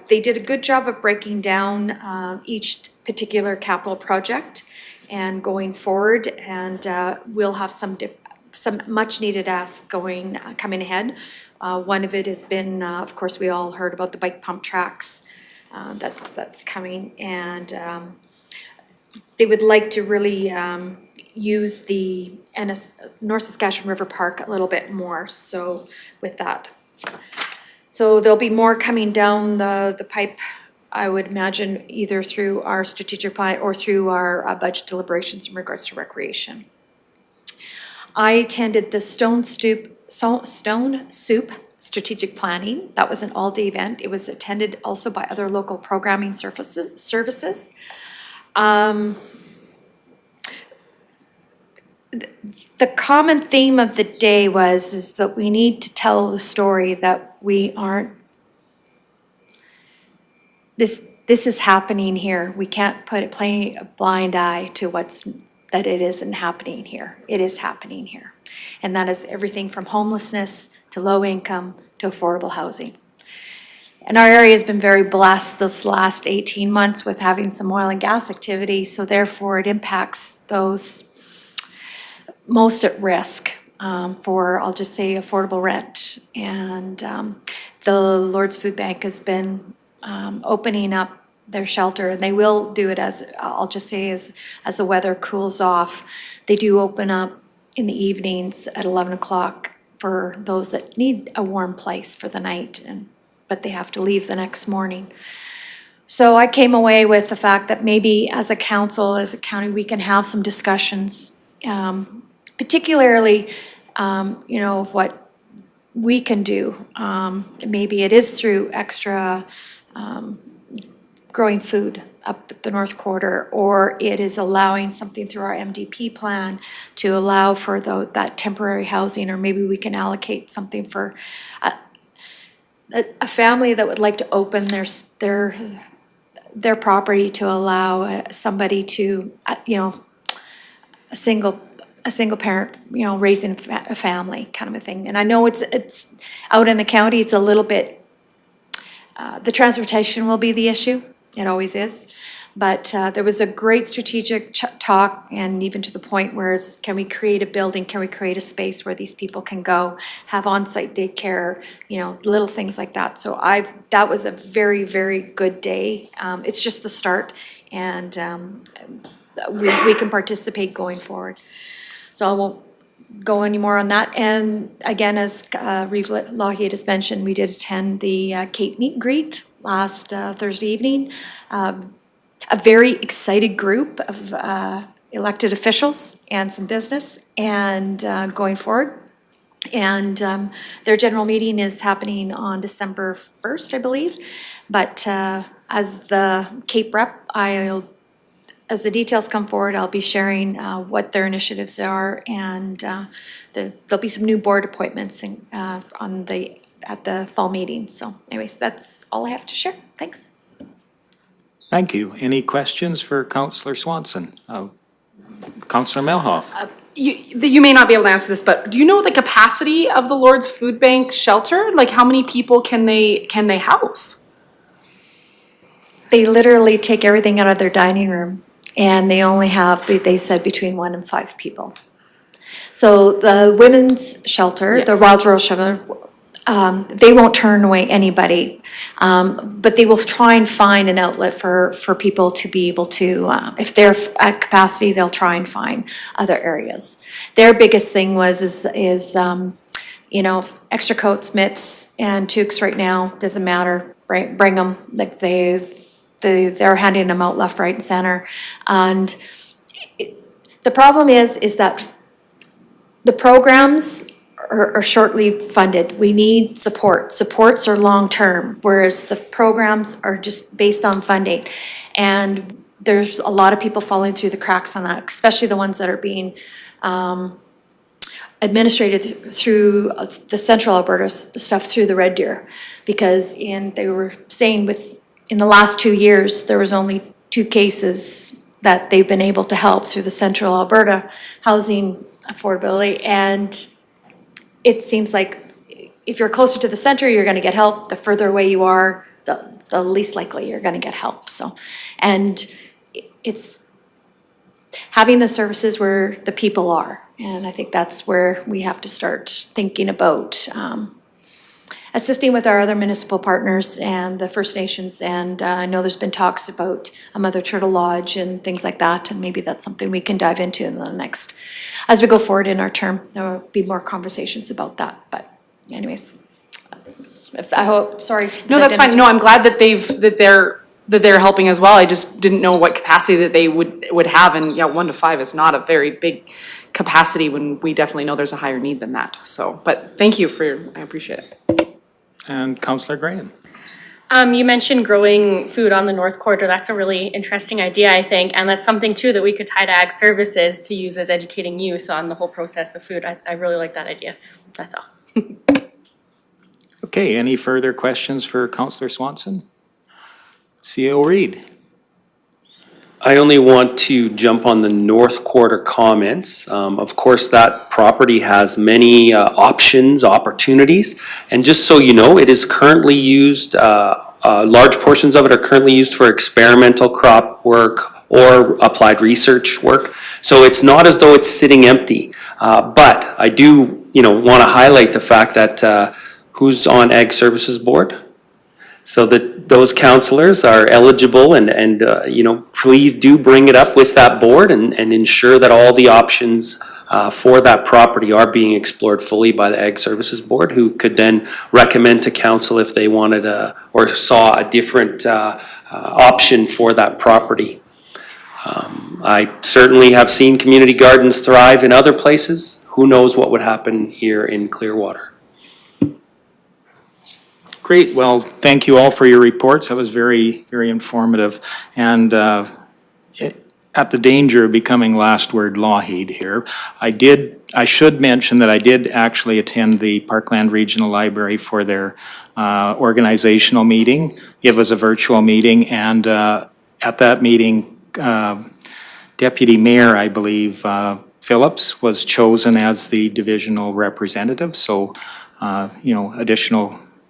did a good job of breaking down each particular capital project and going forward, and we'll have some much needed asks coming ahead. One of it has been, of course, we all heard about the bike pump tracks. That's coming, and they would like to really use the North Saskatchewan River Park a little bit more, so with that. So there'll be more coming down the pipe, I would imagine, either through our strategic plan or through our budget deliberations in regards to recreation. I attended the Stone Soup Strategic Planning. That was an all-day event. It was attended also by other local programming services. The common theme of the day is that we need to tell the story that we aren't, this is happening here. We can't play a blind eye to that it isn't happening here. It is happening here. And that is everything from homelessness to low income to affordable housing. And our area has been very blessed this last 18 months with having some oil and gas activity, so therefore it impacts those most at risk for, I'll just say, affordable rent. And the Lord's Food Bank has been opening up their shelter, and they will do it as, I'll just say, as the weather cools off. They do open up in the evenings at 11 o'clock for those that need a warm place for the night, but they have to leave the next morning. So I came away with the fact that maybe as a council, as a county, we can have some discussions, particularly, of what we can do. Maybe it is through extra growing food up the North Quarter, or it is allowing something through our MDP plan to allow for that temporary housing, or maybe we can allocate something for a family that would like to open their property to allow somebody to, a single parent, raising a family kind of a thing. And I know it's out in the county, it's a little bit, the transportation will be the issue. It always is. But there was a great strategic talk, and even to the point where it's, can we create a building, can we create a space where these people can go, have on-site daycare, little things like that. So that was a very, very good day. It's just the start, and we can participate going forward. So I won't go any more on that. And again, as Reeve Lougheed has mentioned, we did attend the Cape Meet and Greet last Thursday evening. A very excited group of elected officials and some business and going forward. And their general meeting is happening on December 1st, I believe. But as the Cape rep, as the details come forward, I'll be sharing what their initiatives are, and there'll be some new board appointments at the fall meeting. So anyways, that's all I have to share. Thanks. Thank you. Any questions for Councillor Swanson? Councillor Melhoff? You may not be able to answer this, but do you know the capacity of the Lord's Food Bank shelter? Like, how many people can they house? They literally take everything out of their dining room, and they only have, they said, between 1 and 5 people. So the women's shelter, the Yes. Roswell shelter, they won't turn away anybody, but they will try and find an outlet for people to be able to, if they're at capacity, they'll try and find other areas. Their biggest thing is extra coats, mitts, and toques right now, doesn't matter, bring them, like they're handing them out left, right, and center. And the problem is that the programs are shortly funded. We need support. Supports are long-term, whereas the programs are just based on funding. And there's a lot of people falling through the cracks on that, especially the ones that are being administrated through the Central Alberta stuff through the Red Deer. Because they were saying in the last 2 years, there was only 2 cases that they've been able to help through the Central Alberta housing affordability. And it seems like if you're closer to the center, you're gonna get help. The further away you are, the least likely you're gonna get help, so. And it's having the services where the people are. And I think that's where we have to start thinking about assisting with our other municipal partners and the First Nations. And I know there's been talks about a Mother Turtle Lodge and things like that, and maybe that's something we can dive into in the next, as we go forward in our term. There will be more conversations about that, but anyways, I hope, sorry. No, that's fine. No, I'm glad that they're helping as well. I just didn't know what capacity that they would have, and 1 to 5 is not a very big capacity when we definitely know there's a higher need than that. So, but thank you I appreciate it. And Councillor Graham? You mentioned growing food on the North Quarter. That's a really interesting idea, I think, and that's something too that we could tie to Ag Services to use as educating youth on the whole process of food. I really like that idea. That's all. Okay, any further questions for Councillor Swanson? CO Reid? I only want to jump on the North Quarter comments. Of course, that property has many opportunities. And just so you know, it is currently used, large portions of it are currently used for experimental crop work or applied research work. So it's not as though it's sitting empty. But I do, want to highlight the fact that who's on Ag Services Board? So that those councillors are eligible and please do bring it up with that board and ensure that all the options for that property are being explored fully by the Ag Services Board, who could then recommend to council if they wanted or saw a different option for that property. I certainly have seen community gardens thrive in other places. Who knows what would happen here in Clearwater? Great, well, thank you all for your reports. That was very, very informative. And at the danger of becoming last word Lougheed here, I should mention that I did actually attend the Parkland Regional Library for their organizational meeting. It was a virtual meeting, and at that meeting, Deputy Mayor, I believe, Phillips was chosen as the divisional representative, so,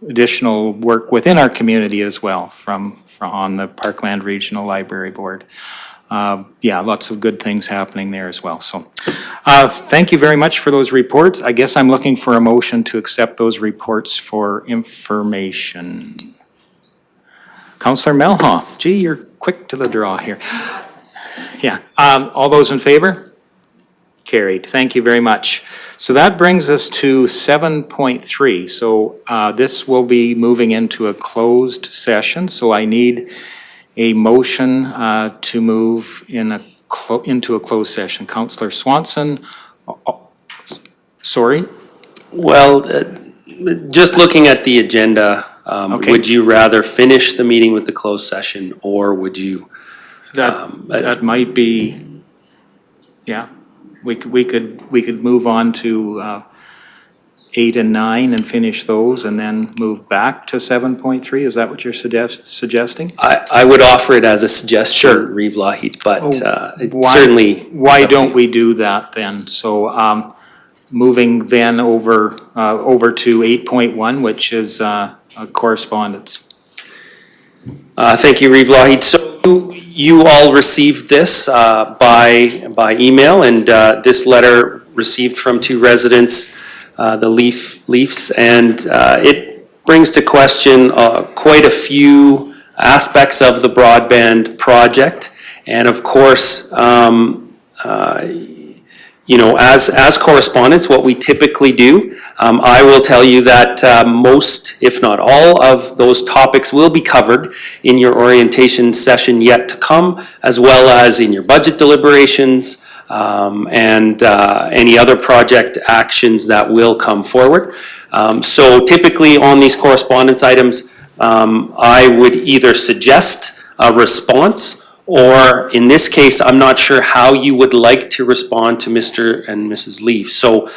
additional work within our community as well from on the Parkland Regional Library Board. Lots of good things happening there as well. So thank you very much for those reports. I guess I'm looking for a motion to accept those reports for information. Councillor Melhoff, gee, you're quick to the draw here. Yeah, all those in favor? Carried, thank you very much. So that brings us to 7.3. So this will be moving into a closed session. So I need a motion to move into a closed session. Councillor Swanson, sorry? Well, just looking at the agenda, Okay. would you rather finish the meeting with the closed session, or would you? That might be, yeah. We could move on to 8 and 9 and finish those and then move back to 7.3? Is that what you're suggesting? I would offer it as a suggestion, Reeve Lahid, but it certainly. Why don't we do that then? So moving then over to 8.1, which is correspondence. Thank you, Reeve Lahid. So you all received this by email, and this letter received from two residents, the Leafs, and it brings to question quite a few aspects of the broadband project. And of course, you know, as correspondents, what we typically do, I will tell you that most, if not all, of those topics will be covered in your orientation session yet to come, as well as in your budget deliberations and any other project actions that will come forward. So typically on these correspondence items, I would either suggest a response, or in this case, I'm not sure how you would like to respond to Mr. and Mrs. Leaf. So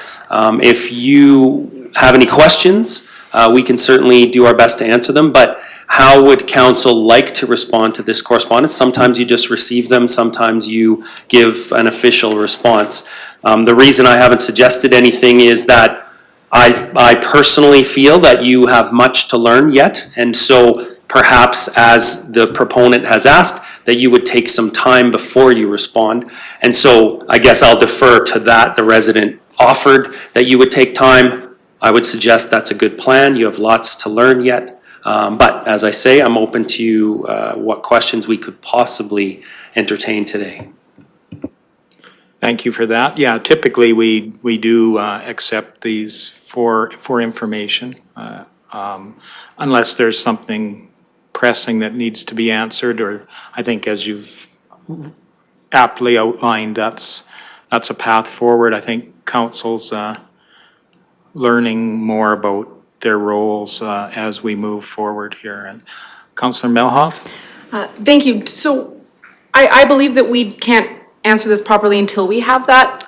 if you have any questions, we can certainly do our best to answer them, but how would council like to respond to this correspondence? Sometimes you just receive them, sometimes you give an official response. The reason I haven't suggested anything is that I personally feel that you have much to learn yet, and so perhaps, as the proponent has asked, that you would take some time before you respond. And so I guess I'll defer to that. The resident offered that you would take time. I would suggest that's a good plan. You have lots to learn yet. But as I say, I'm open to what questions we could possibly entertain today. Thank you for that. Yeah, typically we do accept these for information, unless there's something pressing that needs to be answered, or I think as you've aptly outlined, that's a path forward. I think council's learning more about their roles as we move forward here. And Councillor Melhoff? Thank you. So I believe that we can't answer this properly until we have that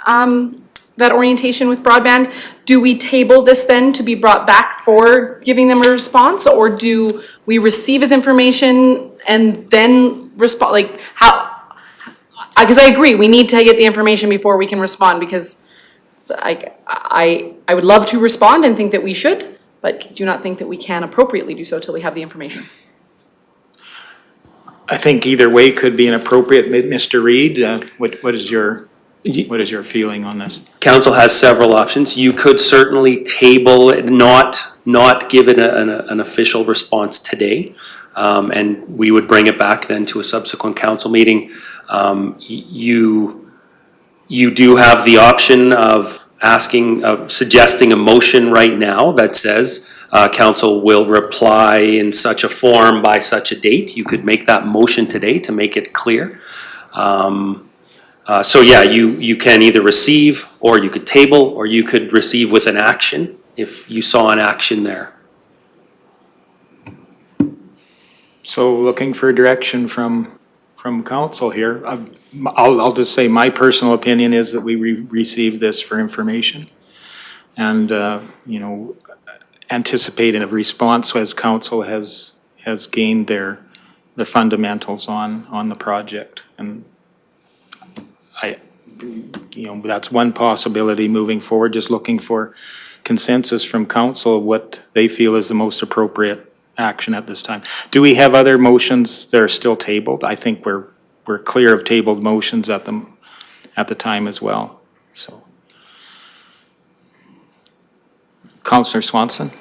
that orientation with broadband. Do we table this then to be brought back for giving them a response, or do we receive his information and then respond? Like how? Because I agree, we need to get the information before we can respond, because I would love to respond and think that we should, but do not think that we can appropriately do so till we have the information. I think either way could be inappropriate. Mr. Reid, what is your feeling on this? Council has several options. You could certainly table it, not give it an official response today, and we would bring it back then to a subsequent council meeting. You do have the option of suggesting a motion right now that says council will reply in such a form by such a date. You could make that motion today to make it clear. So yeah, you can either receive, or you could table, or you could receive with an action if you saw an action there. So looking for direction from council here. I'll just say my personal opinion is that we receive this for information, and you know, anticipating a response as council has gained their fundamentals on the project. And you know, that's one possibility moving forward, just looking for consensus from council, what they feel is the most appropriate action at this time. Do we have other motions that are still tabled? I think we're clear of tabled motions at the time as well, so. Councillor Swanson?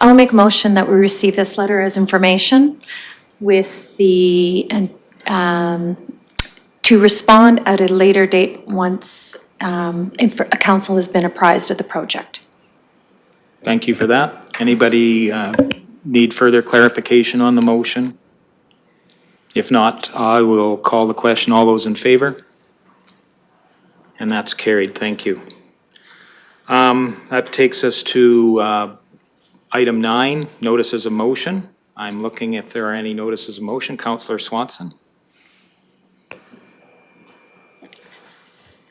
I'll make a motion that we receive this letter as information with the, to respond at a later date once a council has been apprised of the project. Thank you for that. Anybody need further clarification on the motion? If not, I will call the question. All those in favor? And that's carried. Thank you. That takes us to item 9, notices of motion. I'm looking if there are any notices of motion. Councillor Swanson?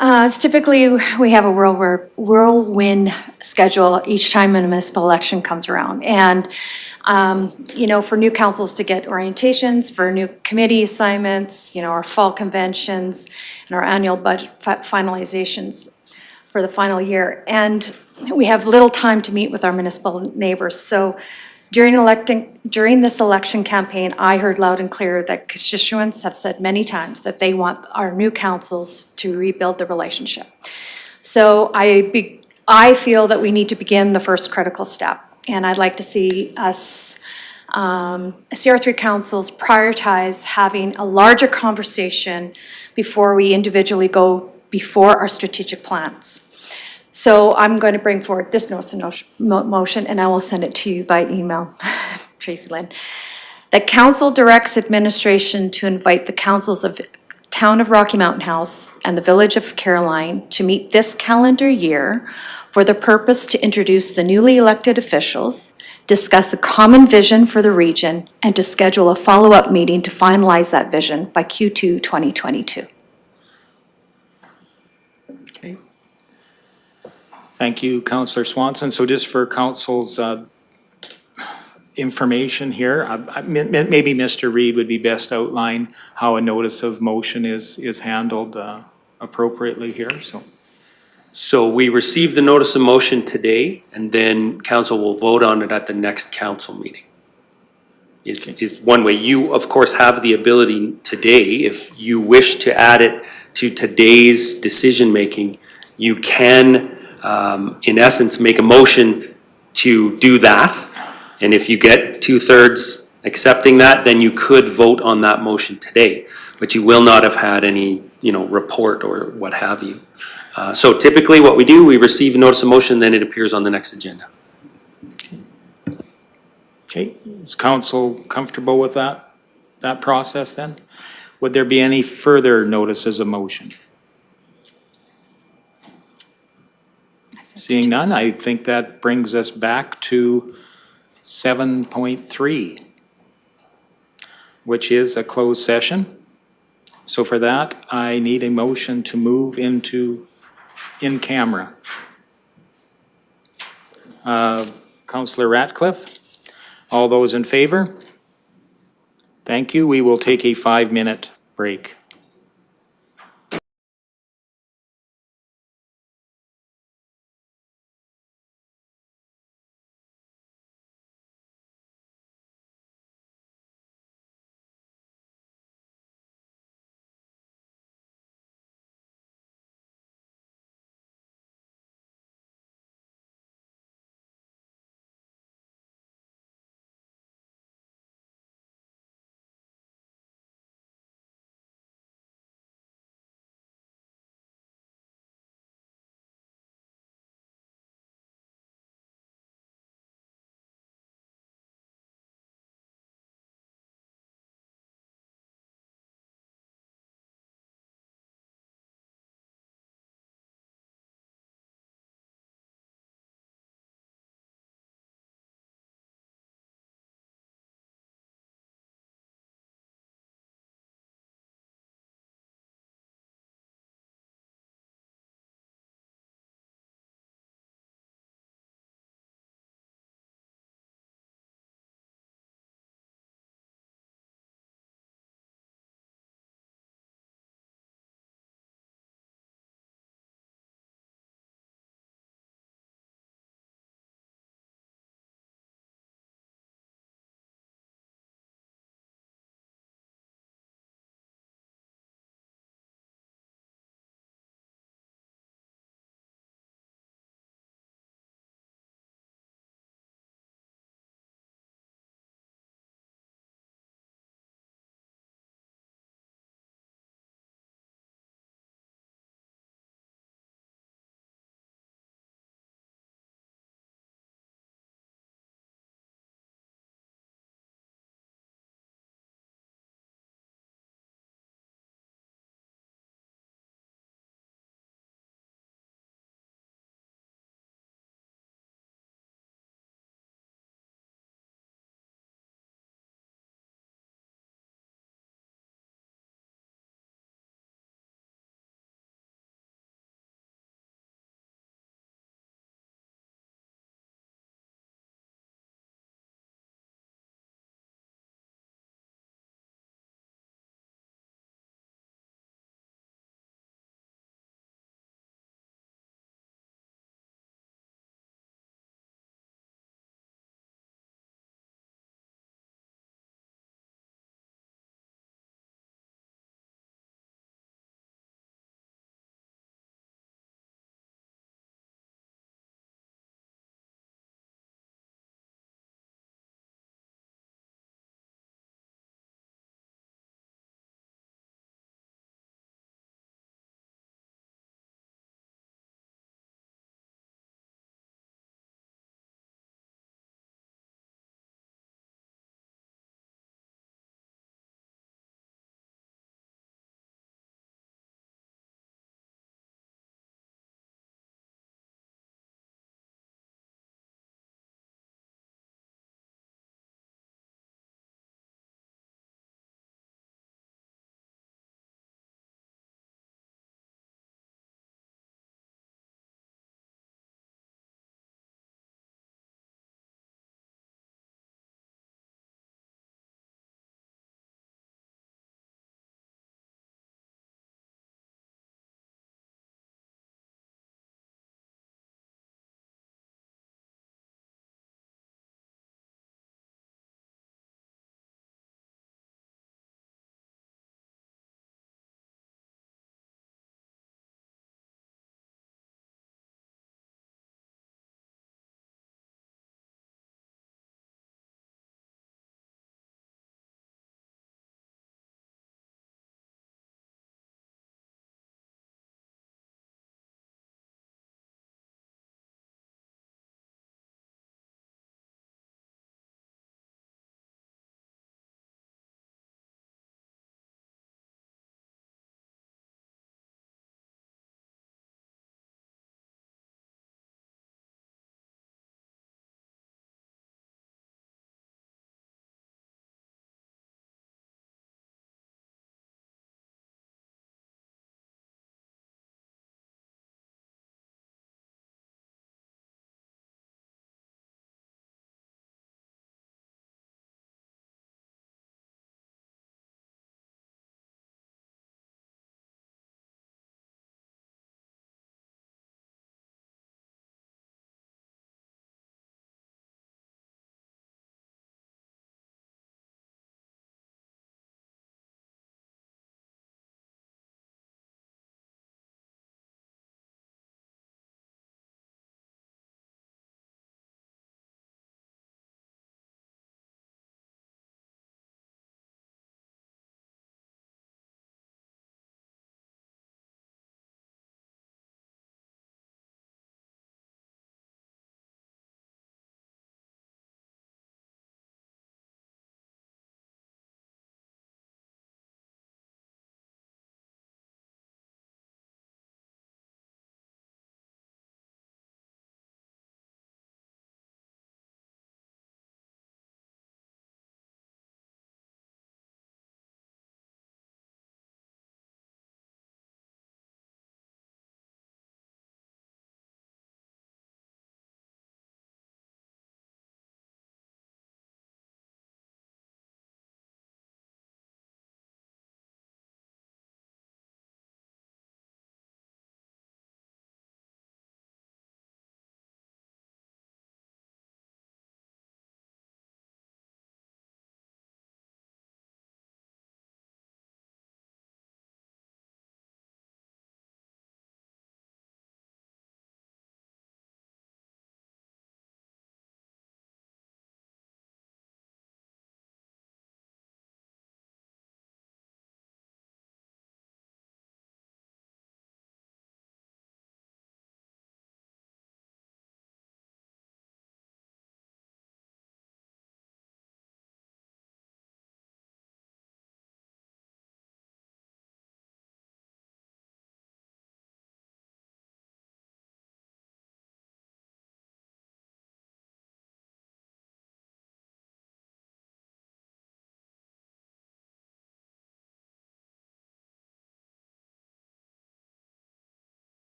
It's typically, we have a whirlwind schedule each time a municipal election comes around. And, you know, for new councils to get orientations, for new committee assignments, you know, our fall conventions, and our annual budget finalizations for the final year. And we have little time to meet with our municipal neighbors. So during this election campaign, I heard loud and clear that constituents have said many times that they want our new councils to rebuild the relationship. So I feel that we need to begin the first critical step. And I'd like to see us, CR3 councils prioritize having a larger conversation before we individually go before our strategic plans. So I'm going to bring forward this motion, and I will send it to you by email, Tracy Lynn. That council directs administration to invite the councils of Town of Rocky Mountain House and the Village of Caroline to meet this calendar year for the purpose to introduce the newly elected officials, discuss a common vision for the region, and to schedule a follow-up meeting to finalize that vision by Q2 2022. Okay. Thank you, Councillor Swanson. So just for council's information here, maybe Mr. Reid would be best to outline how a notice of motion is handled appropriately here, so. So we received the notice of motion today, and then council will vote on it at the next council meeting. Is one way. You, of course, have the ability today, if you wish to add it to today's decision-making, you can, in essence, make a motion to do that. And if you get 2/3 accepting that, then you could vote on that motion today. But you will not have had any, you know, report or what have you. So typically what we do, we receive a notice of motion, then it appears on the next agenda. Okay, is council comfortable with that process then? Would there be any further notices of motion? Seeing none, I think that brings us back to 7.3, which is a closed session. So for that, I need a motion to move into in camera. Councillor Ratcliffe, all those in favor? Thank you. We will take a 5-minute break.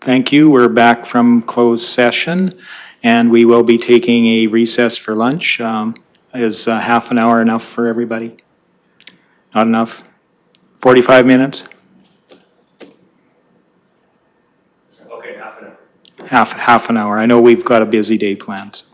Thank you. We're back from closed session, and we will be taking a recess for lunch. Is half an hour enough for everybody? Not enough? 45 minutes? Okay, half an hour. Half an hour. I know we've got a busy day planned.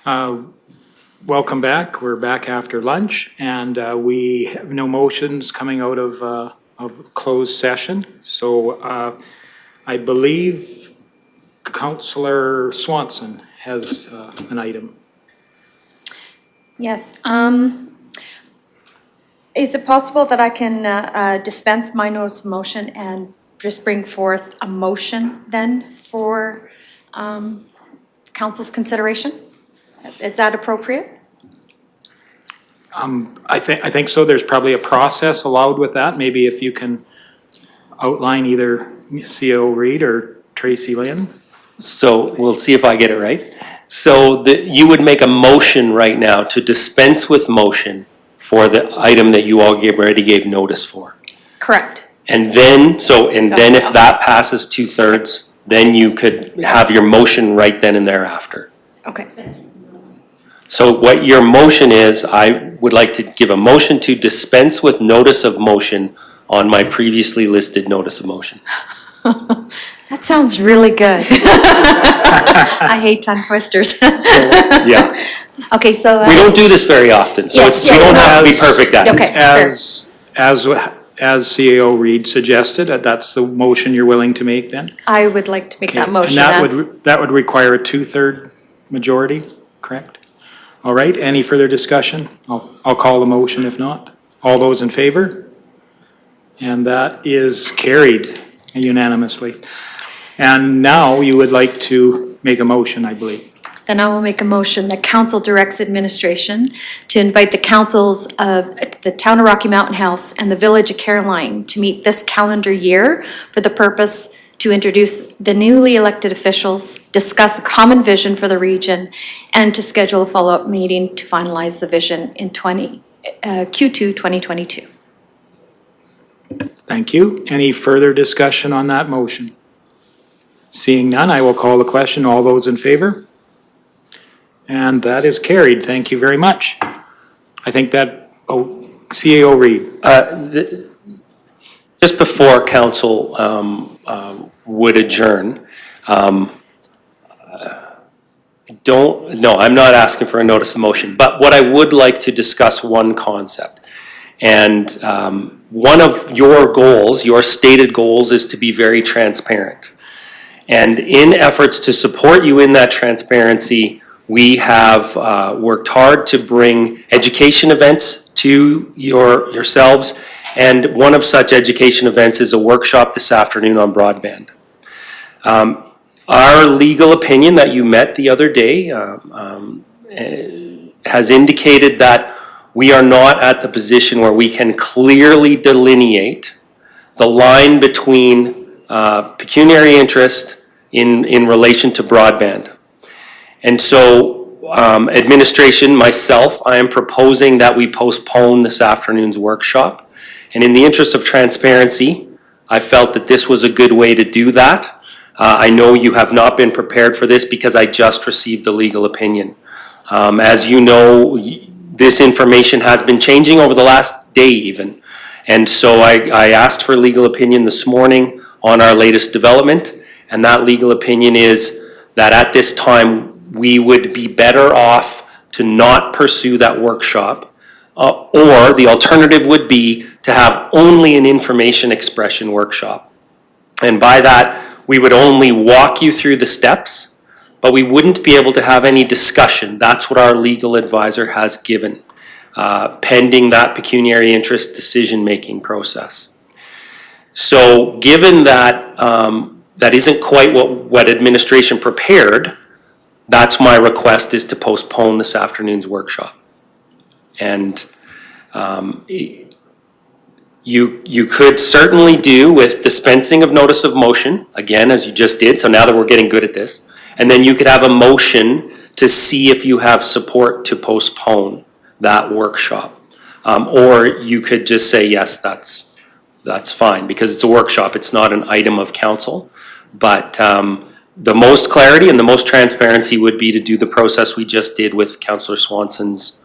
Welcome back. We're back after lunch, and we have no motions coming out of closed session. So I believe Councillor Swanson has an item. Yes, is it possible that I can dispense my notice of motion and just bring forth a motion then for council's consideration? Is that appropriate? I think so. There's probably a process allowed with that. Maybe if you can outline either CO Reed or Tracy Lynn. So we'll see if I get it right. So you would make a motion right now to dispense with motion for the item that you all already gave notice for. Correct. And then, if that passes 2/3, then you could have your motion right then and thereafter. Okay. So what your motion is, I would like to give a motion to dispense with notice of motion on my previously listed notice of motion. That sounds really good. I hate tongue twisters. Yeah. Okay, so. We don't do this very often, so Yes, you don't have to be perfect at it. Okay, fair. As CAO Reed suggested, that's the motion you're willing to make then? I would like to make that motion And as. that would require a 2/3 majority, correct? All right, any further discussion? I'll call the motion if not. All those in favor? And that is carried unanimously. And now you would like to make a motion, I believe. Then I will make a motion that council directs administration to invite the councils of the Town of Rocky Mountain House and the Village of Caroline to meet this calendar year for the purpose to introduce the newly elected officials, discuss a common vision for the region, and to schedule a follow-up meeting to finalize the vision in Q2 2022. Thank you. Any further discussion on that motion? Seeing none, I will call the question. All those in favor? And that is carried. Thank you very much. I think that, CAO Reed. Just before council would adjourn, I'm not asking for a notice of motion, but what I would like to discuss one concept. And one of your goals, your stated goals, is to be very transparent. And in efforts to support you in that transparency, we have worked hard to bring education events to yourselves. And one of such education events is a workshop this afternoon on broadband. Our legal opinion that you met the other day has indicated that we are not at the position where we can clearly delineate the line between pecuniary interest in relation to broadband. And so, administration, myself, I am proposing that we postpone this afternoon's workshop. And in the interest of transparency, I felt that this was a good way to do that. I know you have not been prepared for this because I just received the legal opinion. As you know, this information has been changing over the last day even. And so I asked for legal opinion this morning on our latest development. And that legal opinion is that at this time, we would be better off to not pursue that workshop. Or the alternative would be to have only an information expression workshop. And by that, we would only walk you through the steps, but we wouldn't be able to have any discussion. That's what our legal advisor has given, pending that pecuniary interest decision-making process. So given that that isn't quite what administration prepared, that's my request, is to postpone this afternoon's workshop. And you could certainly do with dispensing of notice of motion, again, as you just did, so now that we're getting good at this, and then you could have a motion to see if you have support to postpone that workshop. Or you could just say, yes, that's fine, because it's a workshop, it's not an item of council. But the most clarity and the most transparency would be to do the process we just did with Councillor Swanson's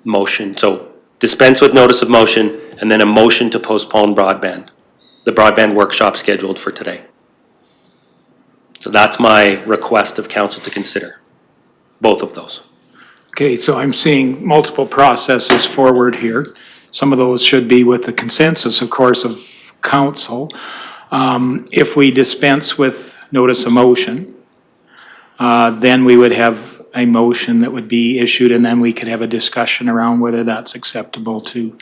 motion. So dispense with notice of motion, and then a motion to postpone the broadband workshop scheduled for today. So that's my request of council to consider. both of those. Okay, so I'm seeing multiple processes forward here. Some of those should be with the consensus, of course, of council. If we dispense with notice of motion, then we would have a motion that would be issued, and then we could have a discussion around whether that's acceptable to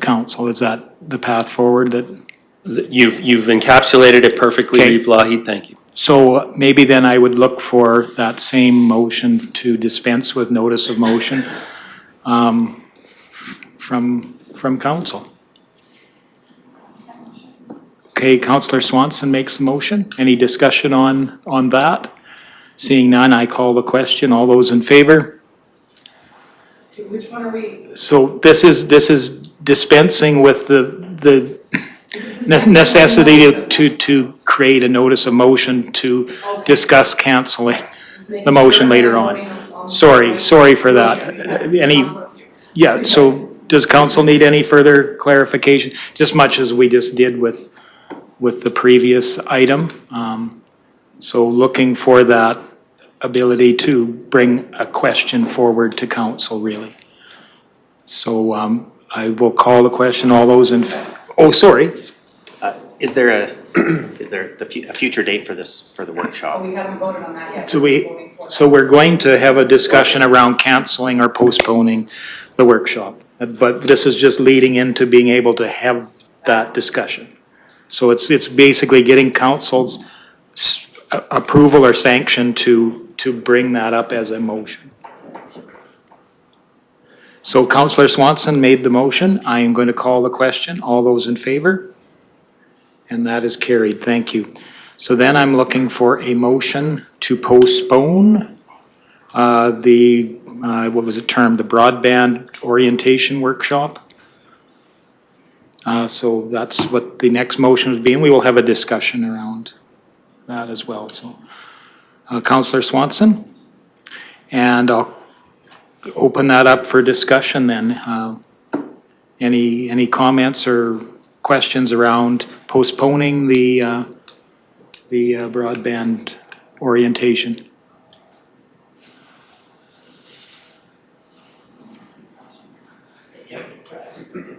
council. Is that the path forward that? You've encapsulated it perfectly, Okay. Reeve Lahid, thank you. So maybe then I would look for that same motion to dispense with notice of motion from council. Okay, Councillor Swanson makes the motion. Any discussion on that? Seeing none, I call the question. All those in favor? Which one are we? So this is dispensing with the necessity to create a notice of motion to discuss canceling the motion later on. Sorry for that. Yeah, so does council need any further clarification? Just much as we just did with the previous item. So looking for that ability to bring a question forward to council, really. So I will call the question. All those in, oh, sorry. Is there a future date for this, for the workshop? We haven't voted on that yet. So we're going to have a discussion around canceling or postponing the workshop. But this is just leading into being able to have that discussion. So it's basically getting council's approval or sanction to bring that up as a motion. So Councillor Swanson made the motion. I am going to call the question. All those in favor? And that is carried. Thank you. So then I'm looking for a motion to postpone what was it termed? The broadband orientation workshop. So that's what the next motion would be, and we will have a discussion around that as well. So Councillor Swanson, and I'll open that up for discussion then. Any comments or questions around postponing the broadband orientation?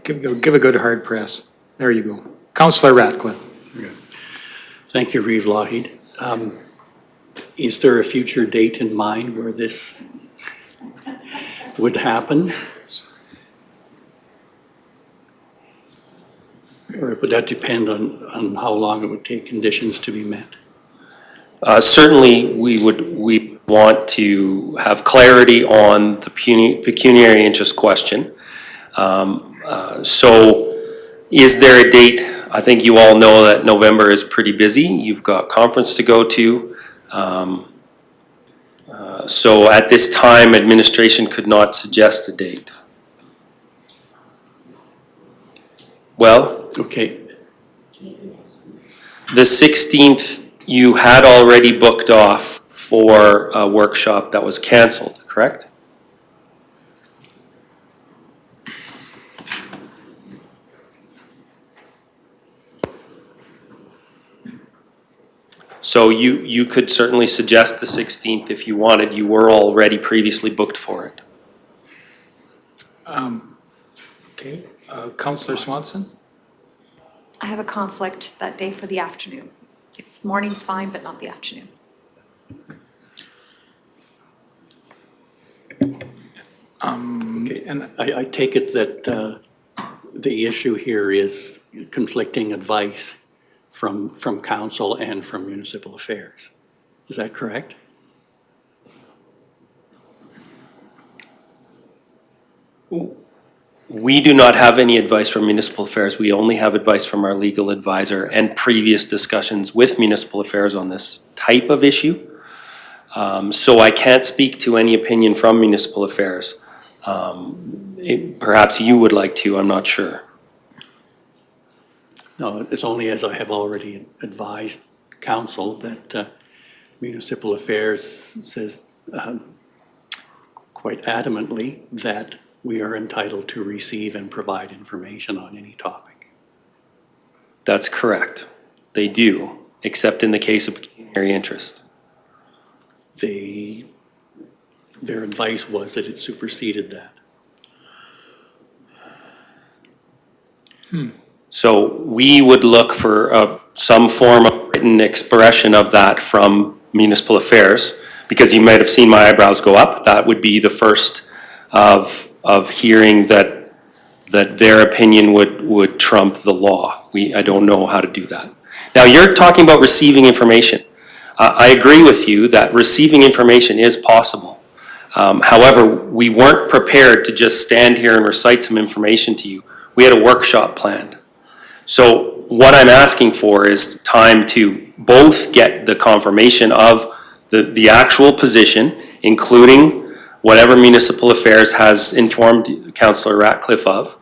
Give a good hard press. There you go. Councillor Ratcliffe. Thank you, Reeve Lahid. Is there a future date in mind where this would happen? Or would that depend on how long it would take conditions to be met? Certainly, we want to have clarity on the pecuniary interest question. So is there a date? I think you all know that November is pretty busy. You've got conference to go to. So at this time, administration could not suggest a date. Well, Okay, the 16th, you had already booked off for a workshop that was canceled, correct? So you could certainly suggest the 16th if you wanted. You were already previously booked for it. Okay, Councillor Swanson? I have a conflict that day for the afternoon. If morning's fine, but not the afternoon. okay, and I take it that the issue here is conflicting advice from council and from municipal affairs. Is that correct? We do not have any advice from municipal affairs. We only have advice from our legal advisor and previous discussions with municipal affairs on this type of issue. So I can't speak to any opinion from municipal affairs. Perhaps you would like to, I'm not sure. No, it's only as I have already advised council that municipal affairs says quite adamantly that we are entitled to receive and provide information on any topic. That's correct. They do, except in the case of pecuniary interest. They their advice was that it superseded that. So we would look for some form of written expression of that from municipal affairs, because you might have seen my eyebrows go up. That would be the first of hearing that their opinion would trump the law. I don't know how to do that. Now, you're talking about receiving information. I agree with you that receiving information is possible. However, we weren't prepared to just stand here and recite some information to you. We had a workshop planned. So what I'm asking for is time to both get the confirmation of the actual position, including whatever municipal affairs has informed Councillor Ratcliffe of.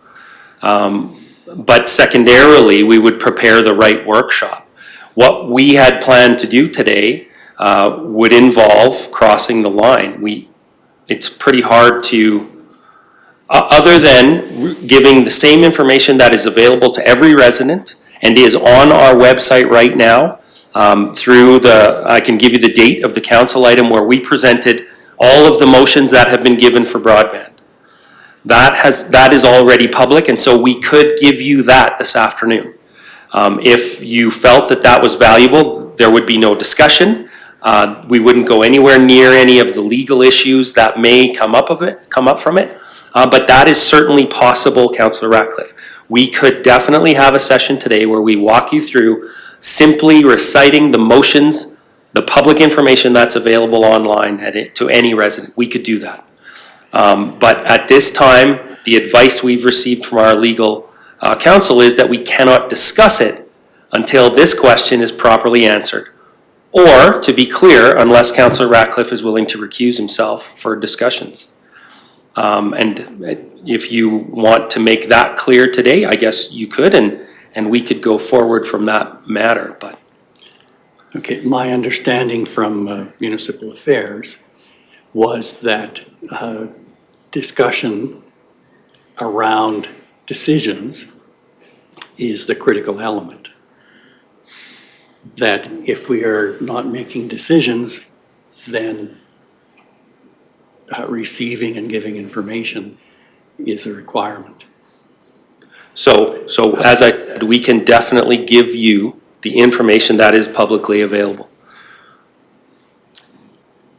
But secondarily, we would prepare the right workshop. What we had planned to do today would involve crossing the line. It's pretty hard to, other than giving the same information that is available to every resident and is on our website right now, I can give you the date of the council item where we presented all of the motions that have been given for broadband. That is already public, and so we could give you that this afternoon. If you felt that was valuable, there would be no discussion. We wouldn't go anywhere near any of the legal issues that may come up from it. But that is certainly possible, Councillor Ratcliffe. We could definitely have a session today where we walk you through simply reciting the motions, the public information that's available online to any resident. We could do that. But at this time, the advice we've received from our legal counsel is that we cannot discuss it until this question is properly answered. Or, to be clear, unless Councillor Ratcliffe is willing to recuse himself for discussions. And if you want to make that clear today, I guess you could, and we could go forward from that matter, but. Okay, my understanding from municipal affairs was that discussion around decisions is the critical element. That if we are not making decisions, then receiving and giving information is a requirement. So as I said, we can definitely give you the information that is publicly available.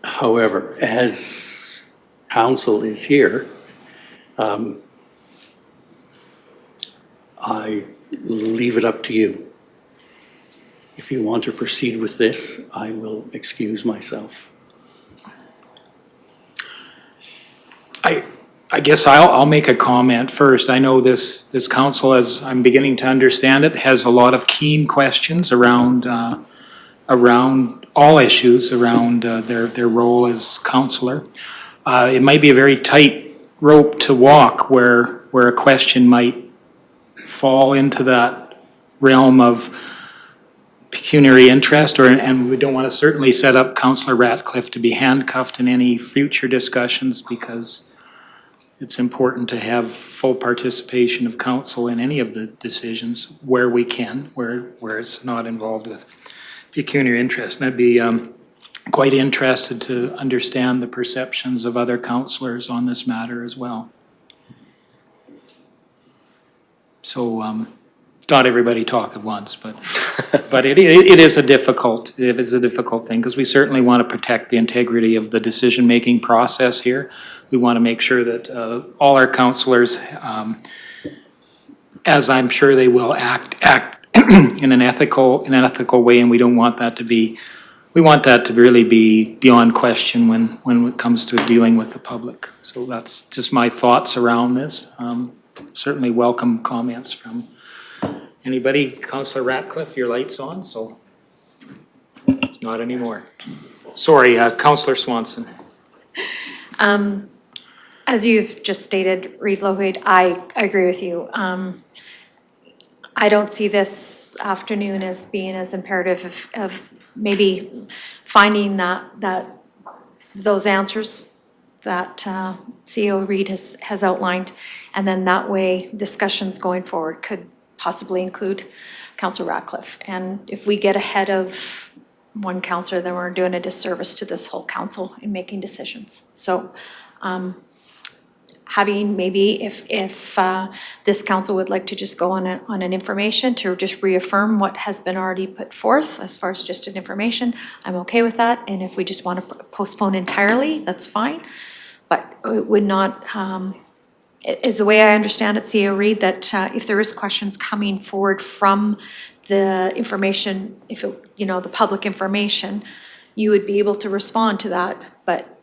However, as council is here, I leave it up to you. If you want to proceed with this, I will excuse myself. I guess I'll make a comment first. I know this council, as I'm beginning to understand it, has a lot of keen questions around all issues around their role as councillor. It might be a very tight rope to walk where a question might fall into that realm of pecuniary interest, and we don't want to certainly set up Councillor Ratcliffe to be handcuffed in any future discussions, because it's important to have full participation of council in any of the decisions where we can, where it's not involved with pecuniary interest. And I'd be quite interested to understand the perceptions of other councillors on this matter as well. So not everybody talk at once, but it is a difficult thing, because we certainly want to protect the integrity of the decision-making process here. We want to make sure that all our councillors, as I'm sure they will, act in an ethical way, and we don't want that to be. We want that to really be beyond question when it comes to dealing with the public. So that's just my thoughts around this. Certainly welcome comments from anybody. Councillor Ratcliffe, your light's on, so not anymore. Sorry, Councillor Swanson. As you've just stated, Reeve Lougheed, I agree with you. I don't see this afternoon as being as imperative of maybe finding those answers that CEO Reid has outlined, and then that way discussions going forward could possibly include Councillor Ratcliffe. And if we get ahead of one counselor, then we're doing a disservice to this whole council in making decisions. So, having maybe if this council would like to just go on an information to just reaffirm what has been already put forth as far as just an information, I'm okay with that. And if we just want to postpone entirely, that's fine. But it would not, is the way I understand it, CEO Reid, that if there is questions coming forward from the information, if it, you know, the public information, you would be able to respond to that, but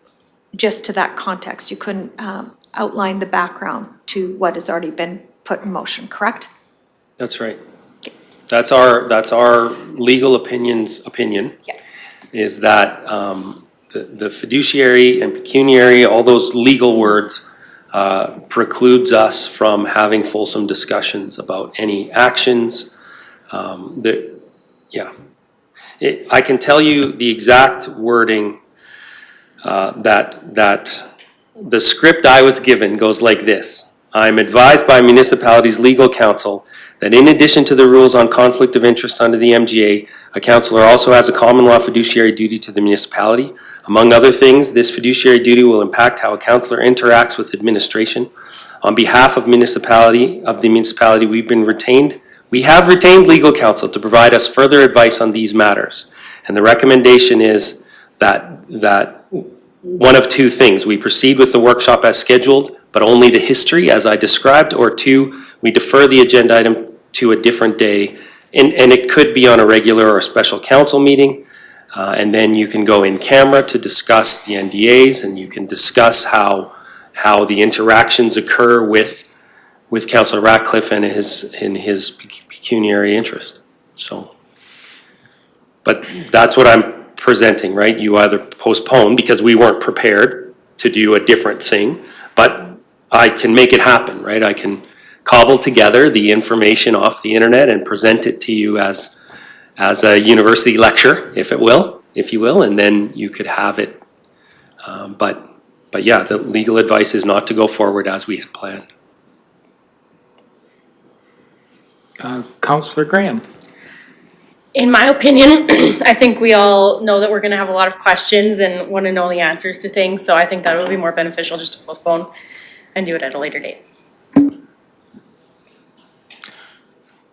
just to that context. You couldn't outline the background to what has already been put in motion, correct? That's right. That's our legal opinion, Yeah. is that the fiduciary and pecuniary, all those legal words precludes us from having fulsome discussions about any actions. I can tell you the exact wording that the script I was given goes like this. I'm advised by municipality's legal counsel that in addition to the rules on conflict of interest under the MGA, a councillor also has a common law fiduciary duty to the municipality. Among other things, this fiduciary duty will impact how a councillor interacts with administration. On behalf of the municipality, we have retained legal counsel to provide us further advice on these matters. And the recommendation is that one of two things: we proceed with the workshop as scheduled, but only the history as I described, or two, we defer the agenda item to a different day. And it could be on a regular or a special council meeting. And then you can go in camera to discuss the NDAs, and you can discuss how the interactions occur with Councillor Ratcliffe and his pecuniary interest. So, but that's what I'm presenting, right? You either postpone because we weren't prepared to do a different thing, but I can make it happen, right? I can cobble together the information off the internet and present it to you as a university lecture, if you will, and then you could have it. But yeah, the legal advice is not to go forward as we had planned. Councillor Graham. In my opinion, I think we all know that we're gonna have a lot of questions and wanna know the answers to things, so I think that would be more beneficial just to postpone and do it at a later date.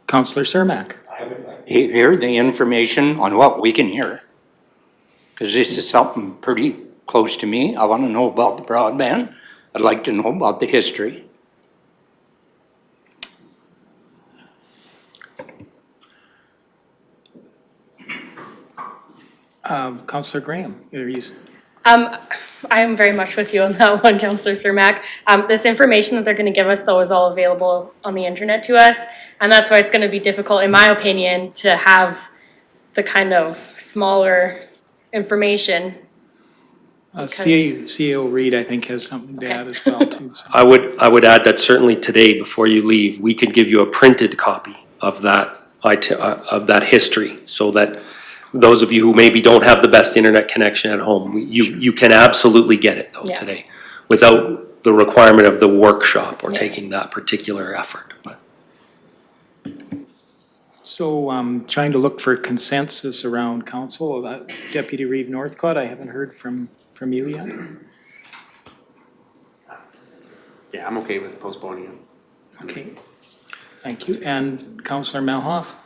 Councillor Cermak. Hear the information on what we can hear. Because this is something pretty close to me. I want to know about the broadband. I'd like to know about the history. Councillor Graham, I am very much with you on that one, Councillor Cermak. This information that they're gonna give us though is all available on the internet to us, and that's why it's gonna be difficult, in my opinion, to have the kind of smaller information. CEO Reid, I think, has something to add as well too. So. I would add that certainly today, before you leave, we could give you a printed copy of that history, so that those of you who maybe don't have the best internet connection at home, you can absolutely get it though today, without the requirement of the workshop or taking that particular effort. But. So trying to look for consensus around council. Deputy Reeve Northcott, I haven't heard from you yet. Yeah, I'm okay with postponing it. Okay, thank you. And Councillor Malhoff?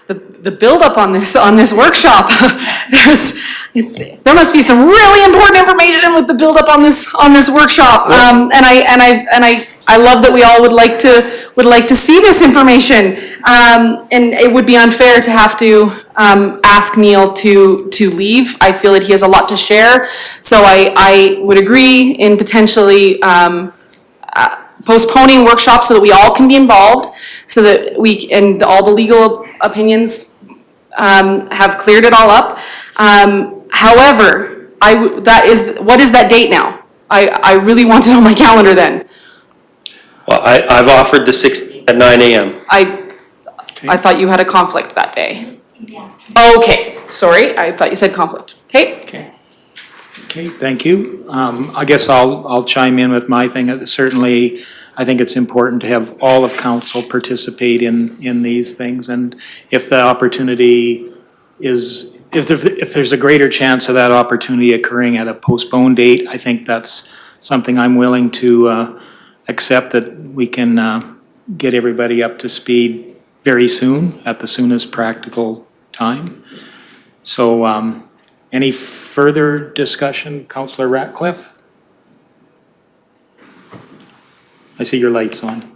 The buildup on this workshop, there must be some really important information with the buildup on this workshop. And I love that we all would like to see this information. And it would be unfair to have to ask Neil to leave. I feel that he has a lot to share. So I would agree in potentially postponing workshops so that we all can be involved, so that and all the legal opinions have cleared it all up. However, what is that date now? I really want to know my calendar then. Well, I've offered the 16th at 9 a.m. I thought you had a conflict that day. Okay, sorry, I thought you said conflict. Okay, thank you. I guess I'll chime in with my thing. Certainly, I think it's important to have all of council participate in these things, and if the opportunity is if there's a greater chance of that opportunity occurring at a postponed date, I think that's something I'm willing to accept, that we can get everybody up to speed very soon, at the soonest practical time. So any further discussion, Councillor Ratcliffe? I see your light's on.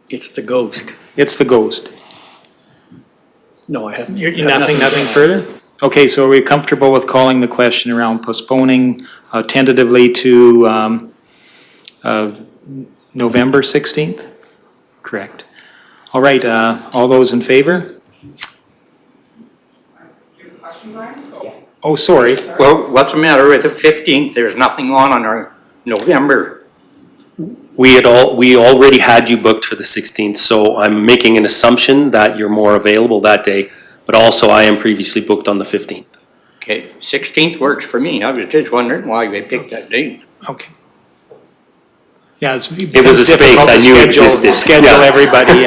It's the ghost. It's the ghost. No, I haven't. Nothing further? Okay, so are we comfortable with calling the question around postponing tentatively to November 16th? Correct. All right, all those in favor? Oh, sorry. Well, what's the matter with the 15th? There's nothing on our November. We already had you booked for the 16th, so I'm making an assumption that you're more available that day, but also I am previously booked on the 15th. Okay, 16th works for me. I was just wondering why we picked that date. Okay. Yeah, It was a space I knew existed. Schedule Yeah. everybody,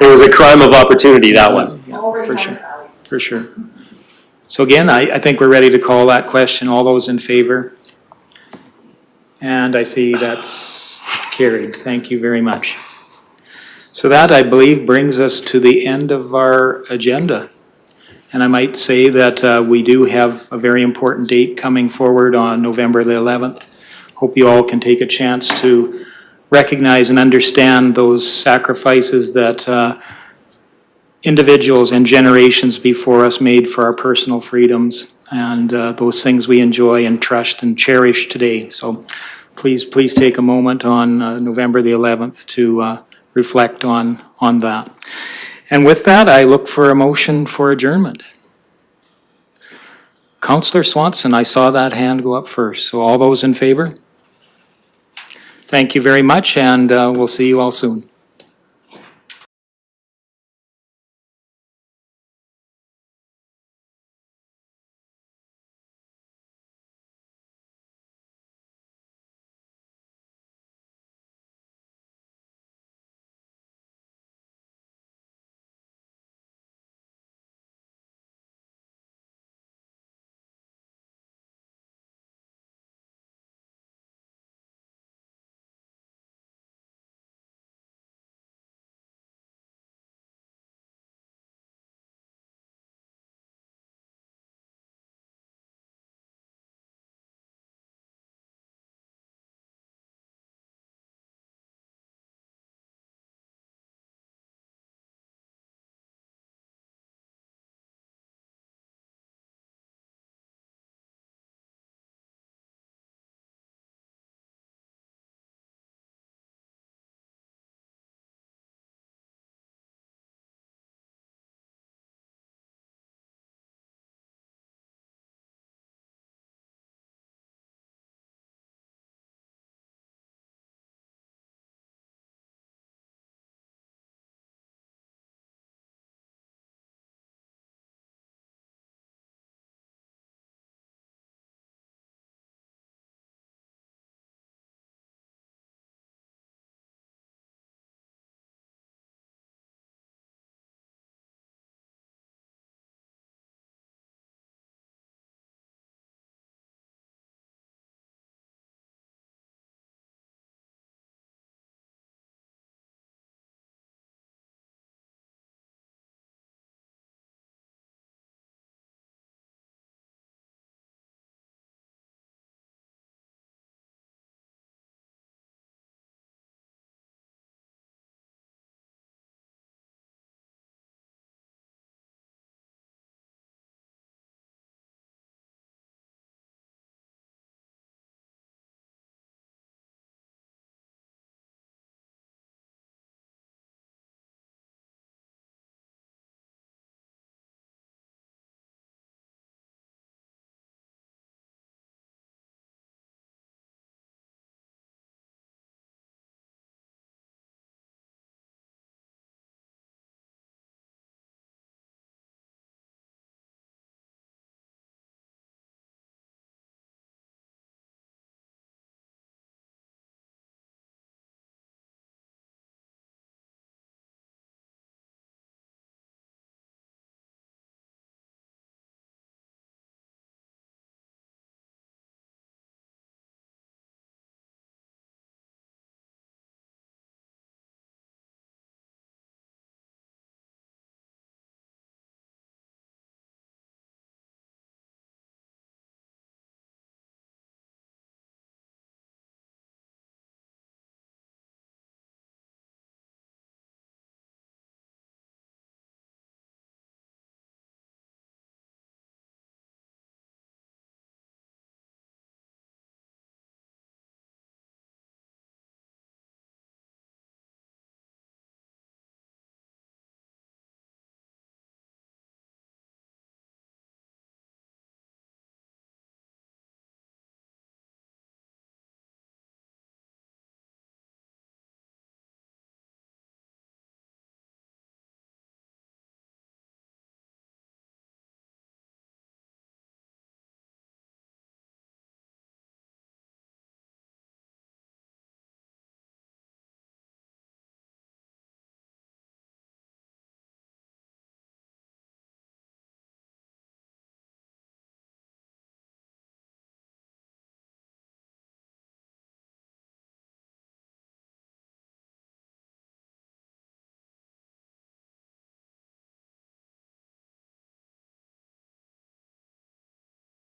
It was a crime of opportunity, that one. for sure, for sure. So again, I think we're ready to call that question. All those in favor? And I see that's carried. Thank you very much. So that, I believe, brings us to the end of our agenda. And I might say that we do have a very important date coming forward on November the 11th. Hope you all can take a chance to recognize and understand those sacrifices that individuals and generations before us made for our personal freedoms, and those things we enjoy and trust and cherish today. So please take a moment on November the 11th to reflect on that. And with that, I look for a motion for adjournment. Councillor Swanson, I saw that hand go up first. So all those in favor? Thank you very much, and we'll see you all soon.